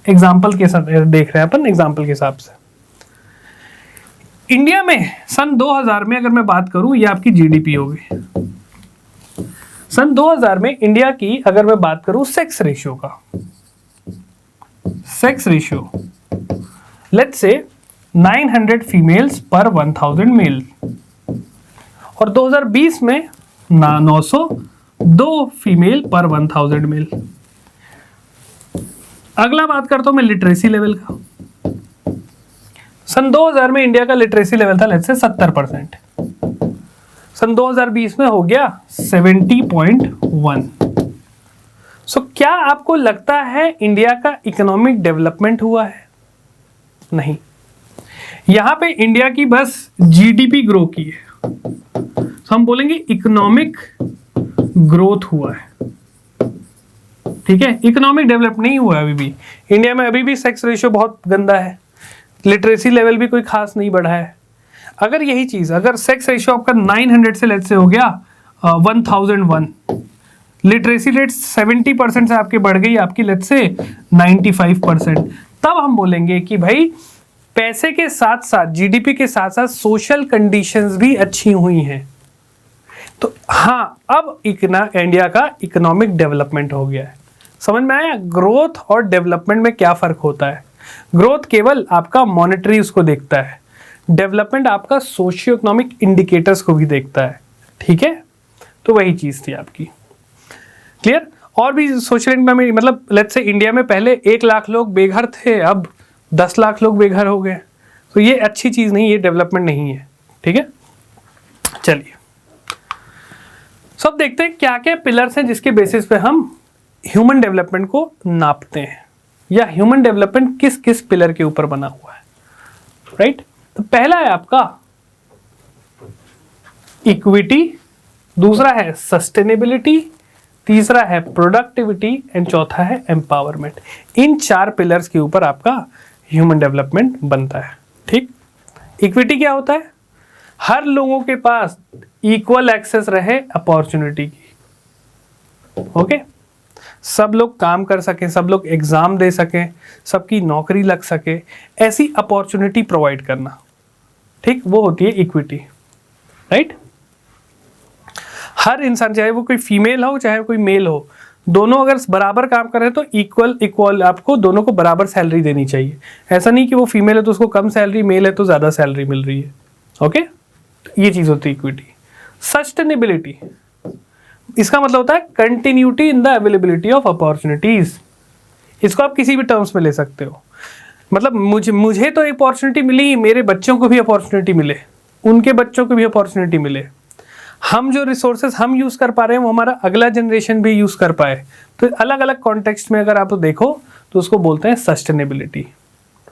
Speaker 1: Example के साथ देख रहे हैं अपन, एग्जाम्पल के हिसाब से इंडिया में सन 2000 में अगर मैं बात करूं, ये आपकी GDP होगी। सन 2000 में इंडिया की अगर मैं बात करूं सेक्स रेशियो का, sex ratio let's say 900 females पर 1000 मेल, और 2020 में 902 फीमेल पर 1000 मेल। अगला बात करता हूं मैं लिटरेसी लेवल का। सन 2000 में इंडिया का लिटरेसी लेवल था लेट्स से 70%, सन 2020 में हो गया 70.1। सो क्या आपको लगता है इंडिया का इकोनॉमिक डेवलपमेंट हुआ है? नहीं, यहां पे इंडिया की बस GDP ग्रो की है, तो हम बोलेंगे इकोनॉमिक ग्रोथ हुआ है, ठीक है। इकोनॉमिक डेवलप नहीं हुआ है अभी भी। इंडिया में अभी भी सेक्स रेशियो बहुत गंदा है, लिटरेसी लेवल भी कोई खास नहीं बढ़ा है। अगर सेक्स रेशियो आपका 900 से लेट्स से हो गया 1001, लिटरेसी रेट 70% से आपकी बढ़ गई आपकी लेट्स से 95%, तब हम बोलेंगे कि भाई पैसे के साथ साथ, जीडीपी के साथ साथ सोशल कंडीशंस भी अच्छी हुई हैं। तो हाँ, अब इंडिया का इकोनॉमिक डेवलपमेंट हो गया है। समझ में आया ग्रोथ और डेवलपमेंट में क्या फर्क होता है? ग्रोथ केवल आपका मॉनेटरी उसको देखता है, डेवलपमेंट आपका सोशियो इकोनॉमिक इंडिकेटर्स को भी देखता है। ठीक है, तो वही चीज थी आपकी। क्लियर? और भी सोशल इकोनॉमिक, मतलब लेट्स से इंडिया में पहले 1 लाख लोग बेघर थे, अब 10 लाख लोग बेघर हो गए। तो ये अच्छी चीज नहीं, ये डेवलपमेंट नहीं है। ठीक है, चलिए सब देखते हैं क्या क्या पिलर्स हैं जिसके बेसिस पे हम ह्यूमन डेवलपमेंट को नापते हैं, या ह्यूमन डेवलपमेंट किस किस पिलर के ऊपर बना हुआ है। राइट? तो पहला है आपका इक्विटी, दूसरा है सस्टेनेबिलिटी, तीसरा है प्रोडक्टिविटी एंड चौथा है एम्पावरमेंट। इन 4 पिलर्स के ऊपर आपका ह्यूमन डेवलपमेंट बनता है। ठीक? इक्विटी क्या होता है? हर लोगों के पास इक्वल एक्सेस रहे अपॉर्चुनिटी की। ओके, सब लोग काम कर सकें, सब लोग एग्जाम दे सकें, सबकी नौकरी लग सके, ऐसी अपॉर्चुनिटी प्रोवाइड करना। ठीक, वो होती है इक्विटी। राइट? हर इंसान, चाहे वो कोई फीमेल हो चाहे कोई मेल हो, दोनों अगर बराबर काम कर रहे हैं तो इक्वल आपको दोनों को बराबर सैलरी देनी चाहिए। ऐसा नहीं कि वो फीमेल है तो उसको कम सैलरी, मेल है तो ज़्यादा सैलरी मिल रही है। ओके, ये चीज़ होती है इक्विटी। सस्टेनेबिलिटी, इसका मतलब होता है continuity in the availability of opportunities. इसको आप किसी भी टर्म्स में ले सकते हो। मतलब मुझे तो अपॉर्चुनिटी मिली, मेरे बच्चों को भी अपॉर्चुनिटी मिले, उनके बच्चों को भी अपॉर्चुनिटी मिले। हम जो रिसोर्सेज हम यूज कर पा रहे हैं वो हमारा अगला जनरेशन भी यूज कर पाए। तो अलग अलग कॉन्टेक्स्ट में अगर आप देखो तो उसको बोलते हैं सस्टेनेबिलिटी।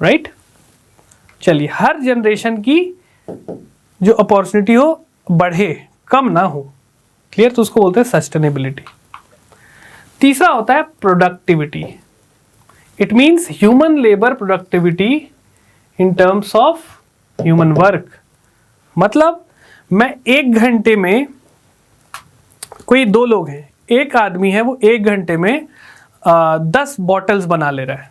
Speaker 1: राइट? चलिए, हर जनरेशन की जो अपॉर्चुनिटी हो बढ़े, कम ना हो। क्लियर? तो उसको बोलते हैं सस्टेनेबिलिटी। तीसरा होता है productivity. It means human labour productivity in terms of human work. मतलब मैं 1 घंटे में, कोई 2 लोग हैं, एक आदमी है वो 1 घंटे में 10 बॉटल्स बना ले रहा है,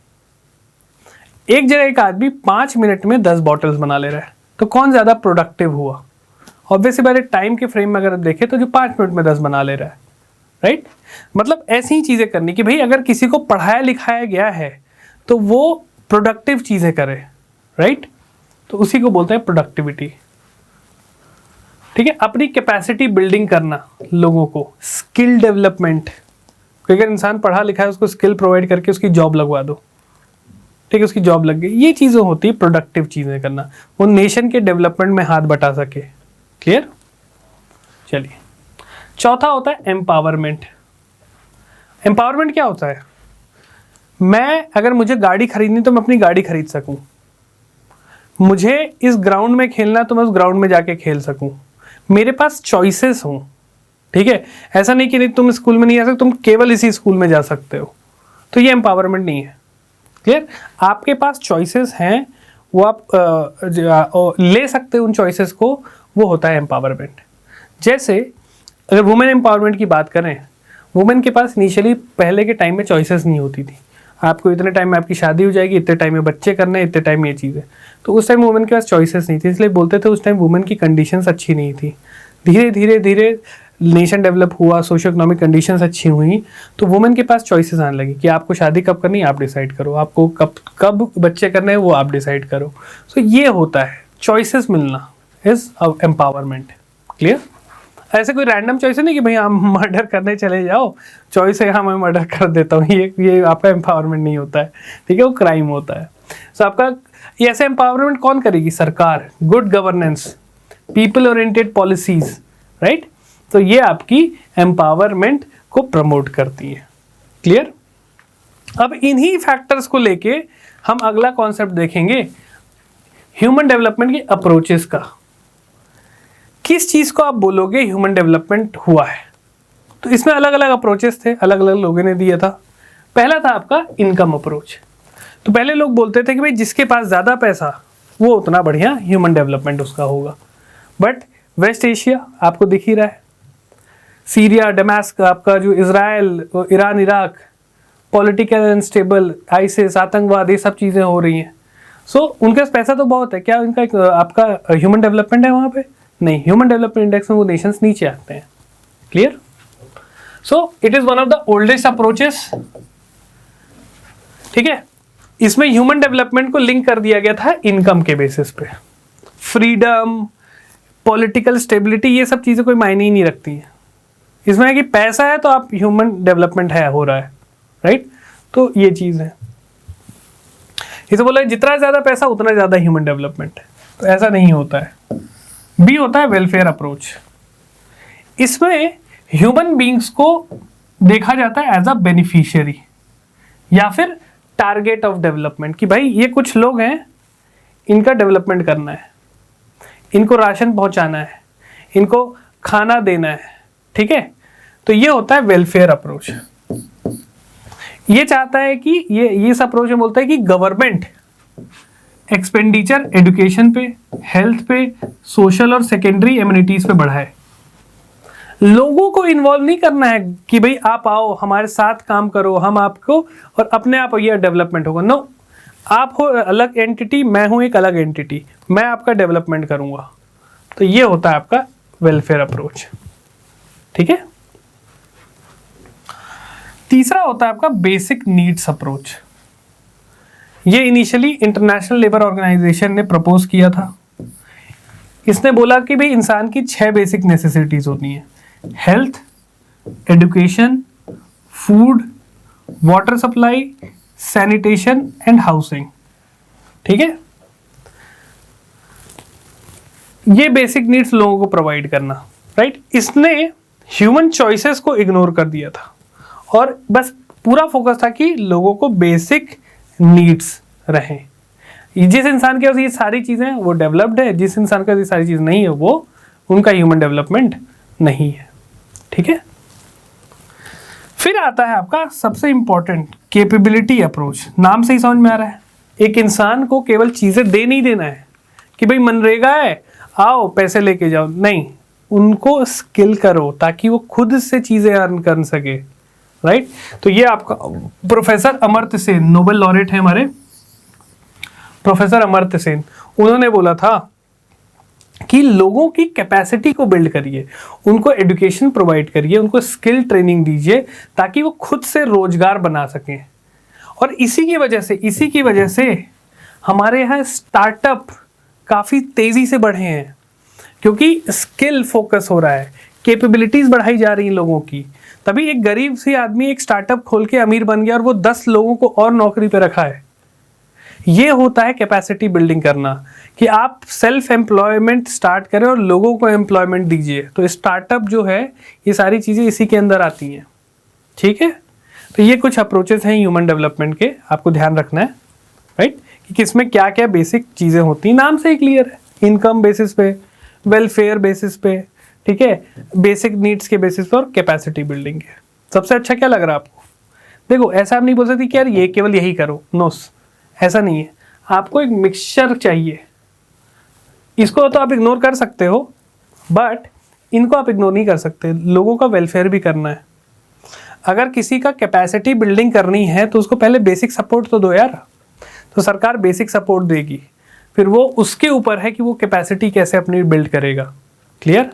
Speaker 1: एक जगह एक आदमी 5 मिनट में 10 बॉटल्स बना ले रहा है। तो कौन ज़्यादा प्रोडक्टिव हुआ? ऑब्वियसली बात है, टाइम के फ्रेम में अगर देखें तो जो 5 मिनट में 10 बना ले रहा है। राइट? मतलब ऐसी ही चीज़ें करनी कि भाई अगर किसी को पढ़ाया लिखाया गया है तो वो प्रोडक्टिव चीज़ें करे। राइट? तो उसी को बोलते हैं प्रोडक्टिविटी। ठीक है, अपनी कैपेसिटी बिल्डिंग करना, लोगों को स्किल डेवलपमेंट। कोई अगर इंसान पढ़ा लिखा है उसको स्किल प्रोवाइड करके उसकी जॉब लगवा दो। ठीक है, उसकी जॉब लग गई। ये चीज़ें होती है प्रोडक्टिव चीज़ें करना, वो नेशन के डेवलपमेंट में हाथ बटा सके। क्लियर? चलिए, चौथा होता है एम्पावरमेंट। एम्पावरमेंट क्या होता है? मैं अगर मुझे गाड़ी खरीदनी तो मैं अपनी गाड़ी खरीद सकूं, मुझे इस ग्राउंड में खेलना तो मैं उस ग्राउंड में जाके खेल सकूं, मेरे पास चॉइसेस हों। ठीक है, ऐसा नहीं कि नहीं तुम स्कूल में नहीं जा सकते, तुम केवल इसी स्कूल में जा सकते हो। तो ये एम्पावरमेंट नहीं है। क्लियर? आपके पास चॉइसेस हैं, वो आप ले सकते हो उन चॉइसेस को, वो होता है एम्पावरमेंट। जैसे अगर वुमेन एम्पावरमेंट की बात करें, वुमेन के पास इनिशियली पहले के टाइम में चॉइसेस नहीं होती थी। आपको इतने टाइम में आपकी शादी हो जाएगी, इतने टाइम में बच्चे करने, इतने टाइम में ये चीज़ें। तो उस टाइम वुमेन के पास चॉइसेस नहीं थी, इसलिए बोलते थे उस टाइम वुमेन की कंडीशंस अच्छी नहीं थी। धीरे धीरे धीरे नेशन डेवलप हुआ, सोशो इकोनॉमिक कंडीशंस अच्छी हुई, तो वुमेन के पास चॉइसेस आने लगी कि आपको शादी कब करनी है आप डिसाइड करो, आपको कब बच्चे करने हैं वो आप डिसाइड करो। तो ये होता है चॉइसेस मिलना इज एम्पावरमेंट। क्लियर? ऐसे कोई रैंडम चॉइस है नहीं कि भाई आप मर्डर करने चले जाओ, चॉइस है हाँ मैं मर्डर कर देता हूँ, ये आपका एम्पावरमेंट नहीं होता है। ठीक है, वो क्राइम होता है। तो आपका ये ऐसे एम्पावरमेंट कौन करेगी? सरकार, good governance, people oriented policies. Right? तो ये आपकी एम्पावरमेंट को प्रमोट करती है। क्लियर? अब इन्हीं फैक्टर्स को लेके हम अगला कॉन्सेप्ट देखेंगे ह्यूमन डेवलपमेंट की अप्रोचेस का। किस चीज को आप बोलोगे ह्यूमन डेवलपमेंट हुआ है? तो इसमें अलग अलग अप्रोचेस थे, अलग अलग लोगों ने दिया था। पहला था आपका इनकम अप्रोच। तो पहले लोग बोलते थे कि भाई जिसके पास ज़्यादा पैसा वो उतना बढ़िया ह्यूमन डेवलपमेंट उसका होगा। बट वेस्ट एशिया आपको दिख ही रहा है, सीरिया, डमास्क, आपका जो Israel, Iran, Iraq, political unstable, ISIS, आतंकवाद, ये सब चीज़ें हो रही हैं। सो उनके पास पैसा तो बहुत है, क्या उनका एक आपका ह्यूमन डेवलपमेंट है वहाँ पे? नहीं, ह्यूमन डेवलपमेंट इंडेक्स में वो नेशंस नीचे आते हैं। Clear? So it is one of the oldest approaches. ठीक है, इसमें ह्यूमन डेवलपमेंट को लिंक कर दिया गया था इनकम के बेसिस पे। फ्रीडम, पॉलिटिकल स्टेबिलिटी, ये सब चीजें कोई मायने ही नहीं रखती हैं। इसमें है कि पैसा है तो आप ह्यूमन डेवलपमेंट है, हो रहा है, राइट? तो ये चीज है। इसे बोला जितना ज्यादा पैसा उतना ज्यादा ह्यूमन डेवलपमेंट है, तो ऐसा नहीं होता है। बी होता है वेलफेयर अप्रोच। इसमें ह्यूमन बींग्स को देखा जाता है एज अ बेनिफिशियरी या फिर टारगेट ऑफ डेवलपमेंट, कि भाई ये कुछ लोग हैं, इनका डेवलपमेंट करना है, इनको राशन पहुंचाना है, इनको खाना देना है। ठीक है, तो ये होता है वेलफेयर अप्रोच। ये चाहता है कि ये इस अप्रोच में बोलता है कि गवर्नमेंट एक्सपेंडिचर एजुकेशन पे, हेल्थ पे, सोशल और सेकेंडरी एमिनिटीज पे बढ़ाए। लोगों को इन्वॉल्व नहीं करना है कि भाई आप आओ हमारे साथ काम करो, हम आपको, और अपने आप ये डेवलपमेंट होगा। नो, आप हो अलग एंटिटी, मैं हूं एक अलग एंटिटी, मैं आपका डेवलपमेंट करूंगा। तो ये होता है आपका वेलफेयर अप्रोच। ठीक है, तीसरा होता है आपका बेसिक नीड्स अप्रोच। ये इनिशियली इंटरनेशनल लेबर ऑर्गेनाइजेशन ने प्रपोज किया था। इसने बोला कि भाई इंसान की 6 बेसिक नेसेसिटीज होती हैं: health, education, food, water supply, sanitation and housing. ठीक है, ये बेसिक नीड्स लोगों को प्रोवाइड करना, राइट? इसने ह्यूमन चॉइसेस को इग्नोर कर दिया था और बस पूरा फोकस था कि लोगों को बेसिक नीड्स रहें। जिस इंसान के पास ये सारी चीजें हैं वो डेवलप्ड है, जिस इंसान के पास ये सारी चीज नहीं है वो उनका ह्यूमन डेवलपमेंट नहीं है। ठीक है, फिर आता है आपका सबसे इंपॉर्टेंट कैपेबिलिटी अप्रोच। नाम से ही समझ में आ रहा है, एक इंसान को केवल चीजें दे नहीं देना है कि भाई मनरेगा है आओ पैसे लेके जाओ, नहीं, उनको स्किल करो ताकि वो खुद से चीजें अर्न कर सके, राइट? तो ये आपका professor Amartya Sen, Nobel laureate है हमारे प्रोफेसर अमर्त्य सेन, उन्होंने बोला था कि लोगों की कैपेसिटी को बिल्ड करिए, उनको एजुकेशन प्रोवाइड करिए, उनको स्किल ट्रेनिंग दीजिए ताकि वो खुद से रोजगार बना सकें। और इसी की वजह से हमारे यहाँ स्टार्टअप काफ़ी तेज़ी से बढ़े हैं, क्योंकि स्किल फोकस हो रहा है, कैपेबिलिटीज़ बढ़ाई जा रही हैं लोगों की। तभी एक गरीब सी आदमी एक स्टार्टअप खोल के अमीर बन गया और वो 10 लोगों को और नौकरी पे रखा है। ये होता है कैपेसिटी बिल्डिंग करना, कि आप सेल्फ एम्प्लॉयमेंट स्टार्ट करें और लोगों को एम्प्लॉयमेंट दीजिए। तो स्टार्टअप जो है ये सारी चीज़ें इसी के अंदर आती हैं। ठीक है, तो ये कुछ अप्रोचेस हैं ह्यूमन डेवलपमेंट के, आपको ध्यान रखना है, राइट? कि किसमें क्या क्या बेसिक चीज़ें होती हैं। नाम से ही क्लियर है, इनकम बेसिस पे, वेलफेयर बेसिस पे, ठीक है, बेसिक नीड्स के बेसिस पे और कैपेसिटी बिल्डिंग के। सबसे अच्छा क्या लग रहा है आपको? देखो, ऐसा आप नहीं बोल सकते कि यार ये केवल यही करो, नो, ऐसा नहीं है। आपको एक मिक्सचर चाहिए। इसको तो आप इग्नोर कर सकते हो, बट इनको आप इग्नोर नहीं कर सकते। लोगों का वेलफेयर भी करना है। अगर किसी का कैपेसिटी बिल्डिंग करनी है तो उसको पहले बेसिक सपोर्ट तो दो यार। तो सरकार बेसिक सपोर्ट देगी, फिर वो उसके ऊपर है कि वो कैपेसिटी कैसे अपनी बिल्ड करेगा। क्लियर?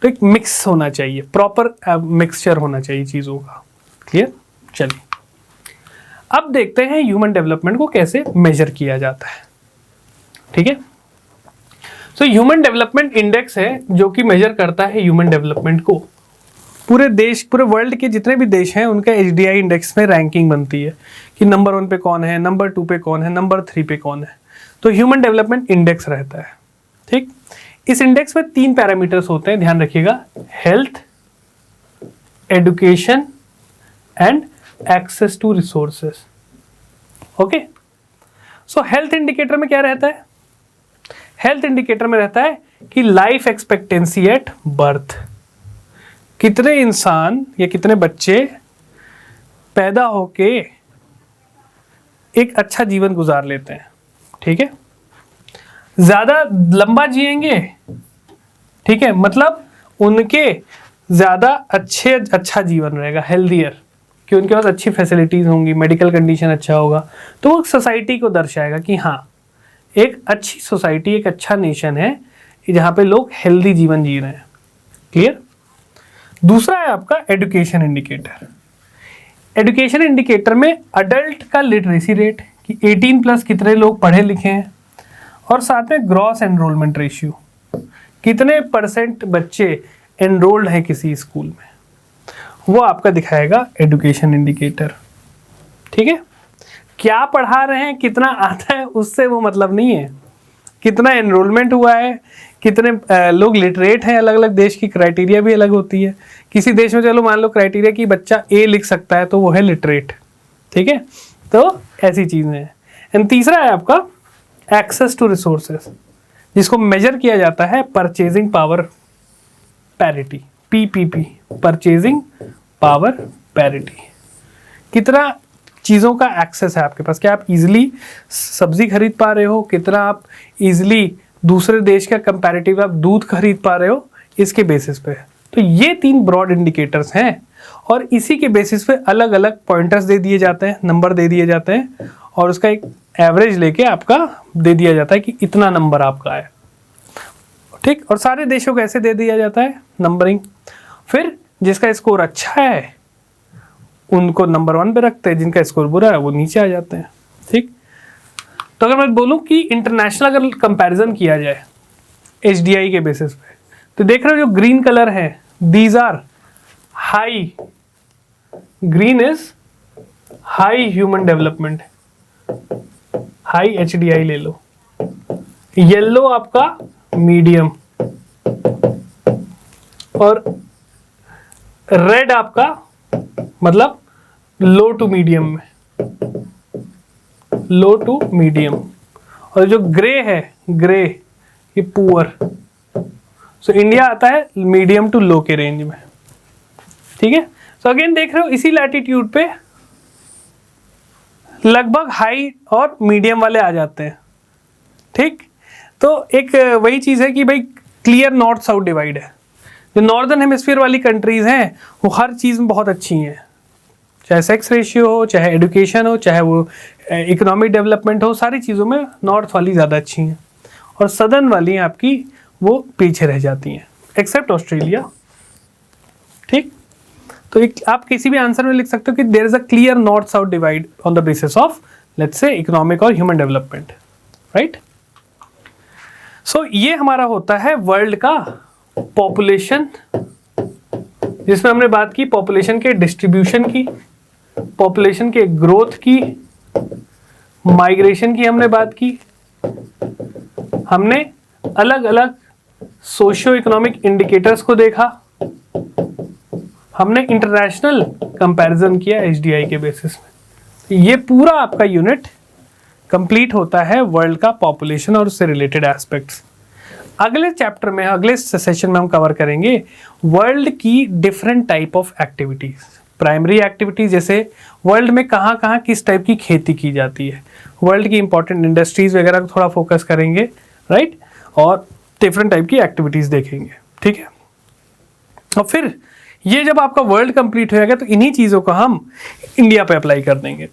Speaker 1: तो एक मिक्स होना चाहिए, प्रॉपर मिक्सचर होना चाहिए चीज़ों का। क्लियर? चलिए अब देखते हैं ह्यूमन डेवलपमेंट को कैसे मेजर किया जाता है। ठीक है, सो ह्यूमन डेवलपमेंट इंडेक्स है जो कि मेजर करता है ह्यूमन डेवलपमेंट को। पूरे देश, पूरे वर्ल्ड के जितने भी देश हैं उनका HDI इंडेक्स में रैंकिंग बनती है कि नंबर 1 पे कौन है, नंबर 2 पे कौन है, नंबर 3 पे कौन है। तो ह्यूमन डेवलपमेंट इंडेक्स रहता है। ठीक, इस इंडेक्स में 3 पैरामीटर्स होते हैं, ध्यान रखिएगा: health, education and access to resources. Okay, so health indicator में क्या रहता है? हेल्थ इंडिकेटर में रहता है कि लाइफ एक्सपेक्टेंसी एट बर्थ, कितने इंसान या कितने बच्चे पैदा होके एक अच्छा जीवन गुजार लेते हैं। ठीक है, ज्यादा लंबा जिएंगे, ठीक है, मतलब उनके ज़्यादा अच्छा जीवन रहेगा, हेल्दियर, कि उनके पास अच्छी फैसिलिटीज़ होंगी, मेडिकल कंडीशन अच्छा होगा, तो वो सोसाइटी को दर्शाएगा कि हाँ एक अच्छी सोसाइटी, एक अच्छा नेशन है जहाँ पे लोग हेल्दी जीवन जी रहे हैं। क्लियर? दूसरा है आपका एजुकेशन इंडिकेटर। एजुकेशन इंडिकेटर में अडल्ट का लिटरेसी रेट कि 18+ कितने लोग पढ़े लिखे हैं, और साथ में ग्रॉस एनरोलमेंट रेशियो, कितने % बच्चे एनरोल्ड हैं किसी स्कूल में, वो आपका दिखाएगा एजुकेशन इंडिकेटर। ठीक है? क्या पढ़ा रहे हैं, कितना आता है, उससे वो मतलब नहीं है। कितना एनरोलमेंट हुआ है, कितने लोग लिटरेट हैं, अलग अलग देश की क्राइटेरिया भी अलग होती है। किसी देश में चलो मान लो क्राइटेरिया कि बच्चा ए लिख सकता है तो वो है लिटरेट। ठीक है? तो ऐसी चीज़ें हैं। एंड तीसरा है आपका एक्सेस टू रिसोर्सेज, जिसको मेजर किया जाता है purchasing power parity, PPP, purchasing power parity. कितना चीज़ों का एक्सेस है आपके पास, क्या आप इजीली सब्जी खरीद पा रहे हो, कितना आप इजीली दूसरे देश का कंपैरेटिव आप दूध खरीद पा रहे हो, इसके बेसिस पे। तो ये 3 ब्रॉड इंडिकेटर्स हैं, और इसी के बेसिस पे अलग अलग पॉइंटर्स दे दिए जाते हैं, नंबर दे दिए जाते हैं, और उसका एक एवरेज लेके आपका दे दिया जाता है कि इतना नंबर आपका है। ठीक? और सारे देशों को ऐसे दे दिया जाता है नंबरिंग। फिर जिसका स्कोर अच्छा है उनको नंबर 1 पे रखते हैं, जिनका स्कोर बुरा है वो नीचे आ जाते हैं। ठीक? तो अगर मैं बोलूं कि इंटरनेशनल अगर कंपैरिजन किया जाए HDI के बेसिस पे, तो देख रहे हो जो ग्रीन कलर है, these are high, green is high human development, high HDI ले लो। येलो आपका मीडियम, और रेड आपका मतलब लो टू मीडियम में, लो टू मीडियम, और जो ग्रे है, ग्रे ये पुअर। सो इंडिया आता है मीडियम टू लो के रेंज में। ठीक है? सो अगेन देख रहे हो इसी लैटिट्यूड पे लगभग हाई और मीडियम वाले आ जाते हैं। ठीक? तो एक वही चीज़ है कि भाई क्लियर नॉर्थ साउथ डिवाइड है। जो नॉर्दर्न हेमिस्फीयर वाली कंट्रीज़ हैं वो हर चीज़ में बहुत अच्छी हैं, चाहे सेक्स रेशियो हो, चाहे एजुकेशन हो, चाहे वो इकोनॉमिक डेवलपमेंट हो, सारी चीज़ों में नॉर्थ वाली ज़्यादा अच्छी हैं, और सदर्न वाली आपकी वो पीछे रह जाती हैं, एक्सेप्ट ऑस्ट्रेलिया। ठीक? तो एक आप किसी भी आंसर में लिख सकते हो कि there is a clear north south divide on the basis of let's say economic और ह्यूमन डेवलपमेंट, राइट? सो ये हमारा होता है वर्ल्ड का पॉपुलेशन, जिसमें हमने बात की पॉपुलेशन के डिस्ट्रीब्यूशन की, पॉपुलेशन के ग्रोथ की, माइग्रेशन की हमने बात की, हमने अलग अलग सोशियो इकोनॉमिक इंडिकेटर्स को देखा, हमने इंटरनेशनल कंपैरिजन किया HDI के बेसिस में। ये पूरा आपका यूनिट कंप्लीट होता है वर्ल्ड का पॉपुलेशन और उससे रिलेटेड एस्पेक्ट्स। अगले चैप्टर में, अगले सेशन में हम कवर करेंगे वर्ल्ड की different type of activities, primary activities, जैसे वर्ल्ड में कहाँ कहाँ किस टाइप की खेती की जाती है, वर्ल्ड की इंपॉर्टेंट इंडस्ट्रीज वगैरह को थोड़ा फोकस करेंगे, राइट? और डिफरेंट टाइप की एक्टिविटीज देखेंगे। ठीक है? और फिर ये जब आपका वर्ल्ड कंप्लीट हो जाएगा तो इन्हीं चीज़ों को हम इंडिया पे अप्लाई कर देंगे।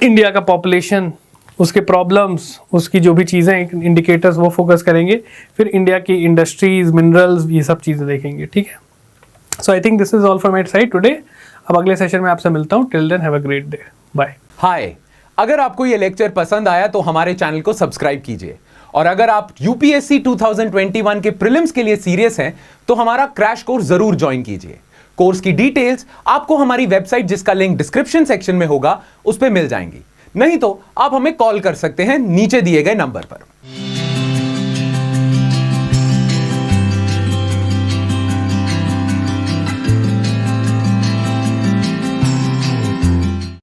Speaker 1: इंडिया का पॉपुलेशन, उसके प्रॉब्लम्स, उसकी जो भी चीज़ें इंडिकेटर्स वो फोकस करेंगे, फिर इंडिया की इंडस्ट्रीज, मिनरल्स, ये सब चीज़ें देखेंगे। ठीक है? So I think this is all from my side today. अब अगले सेशन में आपसे मिलता हूँ। Till then have a great day. Bye.
Speaker 2: Hi, अगर आपको ये लेक्चर पसंद आया तो हमारे चैनल को सब्सक्राइब कीजिए, और अगर आप UPSC 2021 के प्रीलिम्स के लिए सीरियस हैं तो हमारा क्रैश कोर्स जरूर ज्वाइन कीजिए। कोर्स की डिटेल्स आपको हमारी वेबसाइट, जिसका लिंक डिस्क्रिप्शन सेक्शन में होगा, उस पर मिल जाएंगी। नहीं तो आप हमें कॉल कर सकते हैं नीचे दिए गए नंबर पर।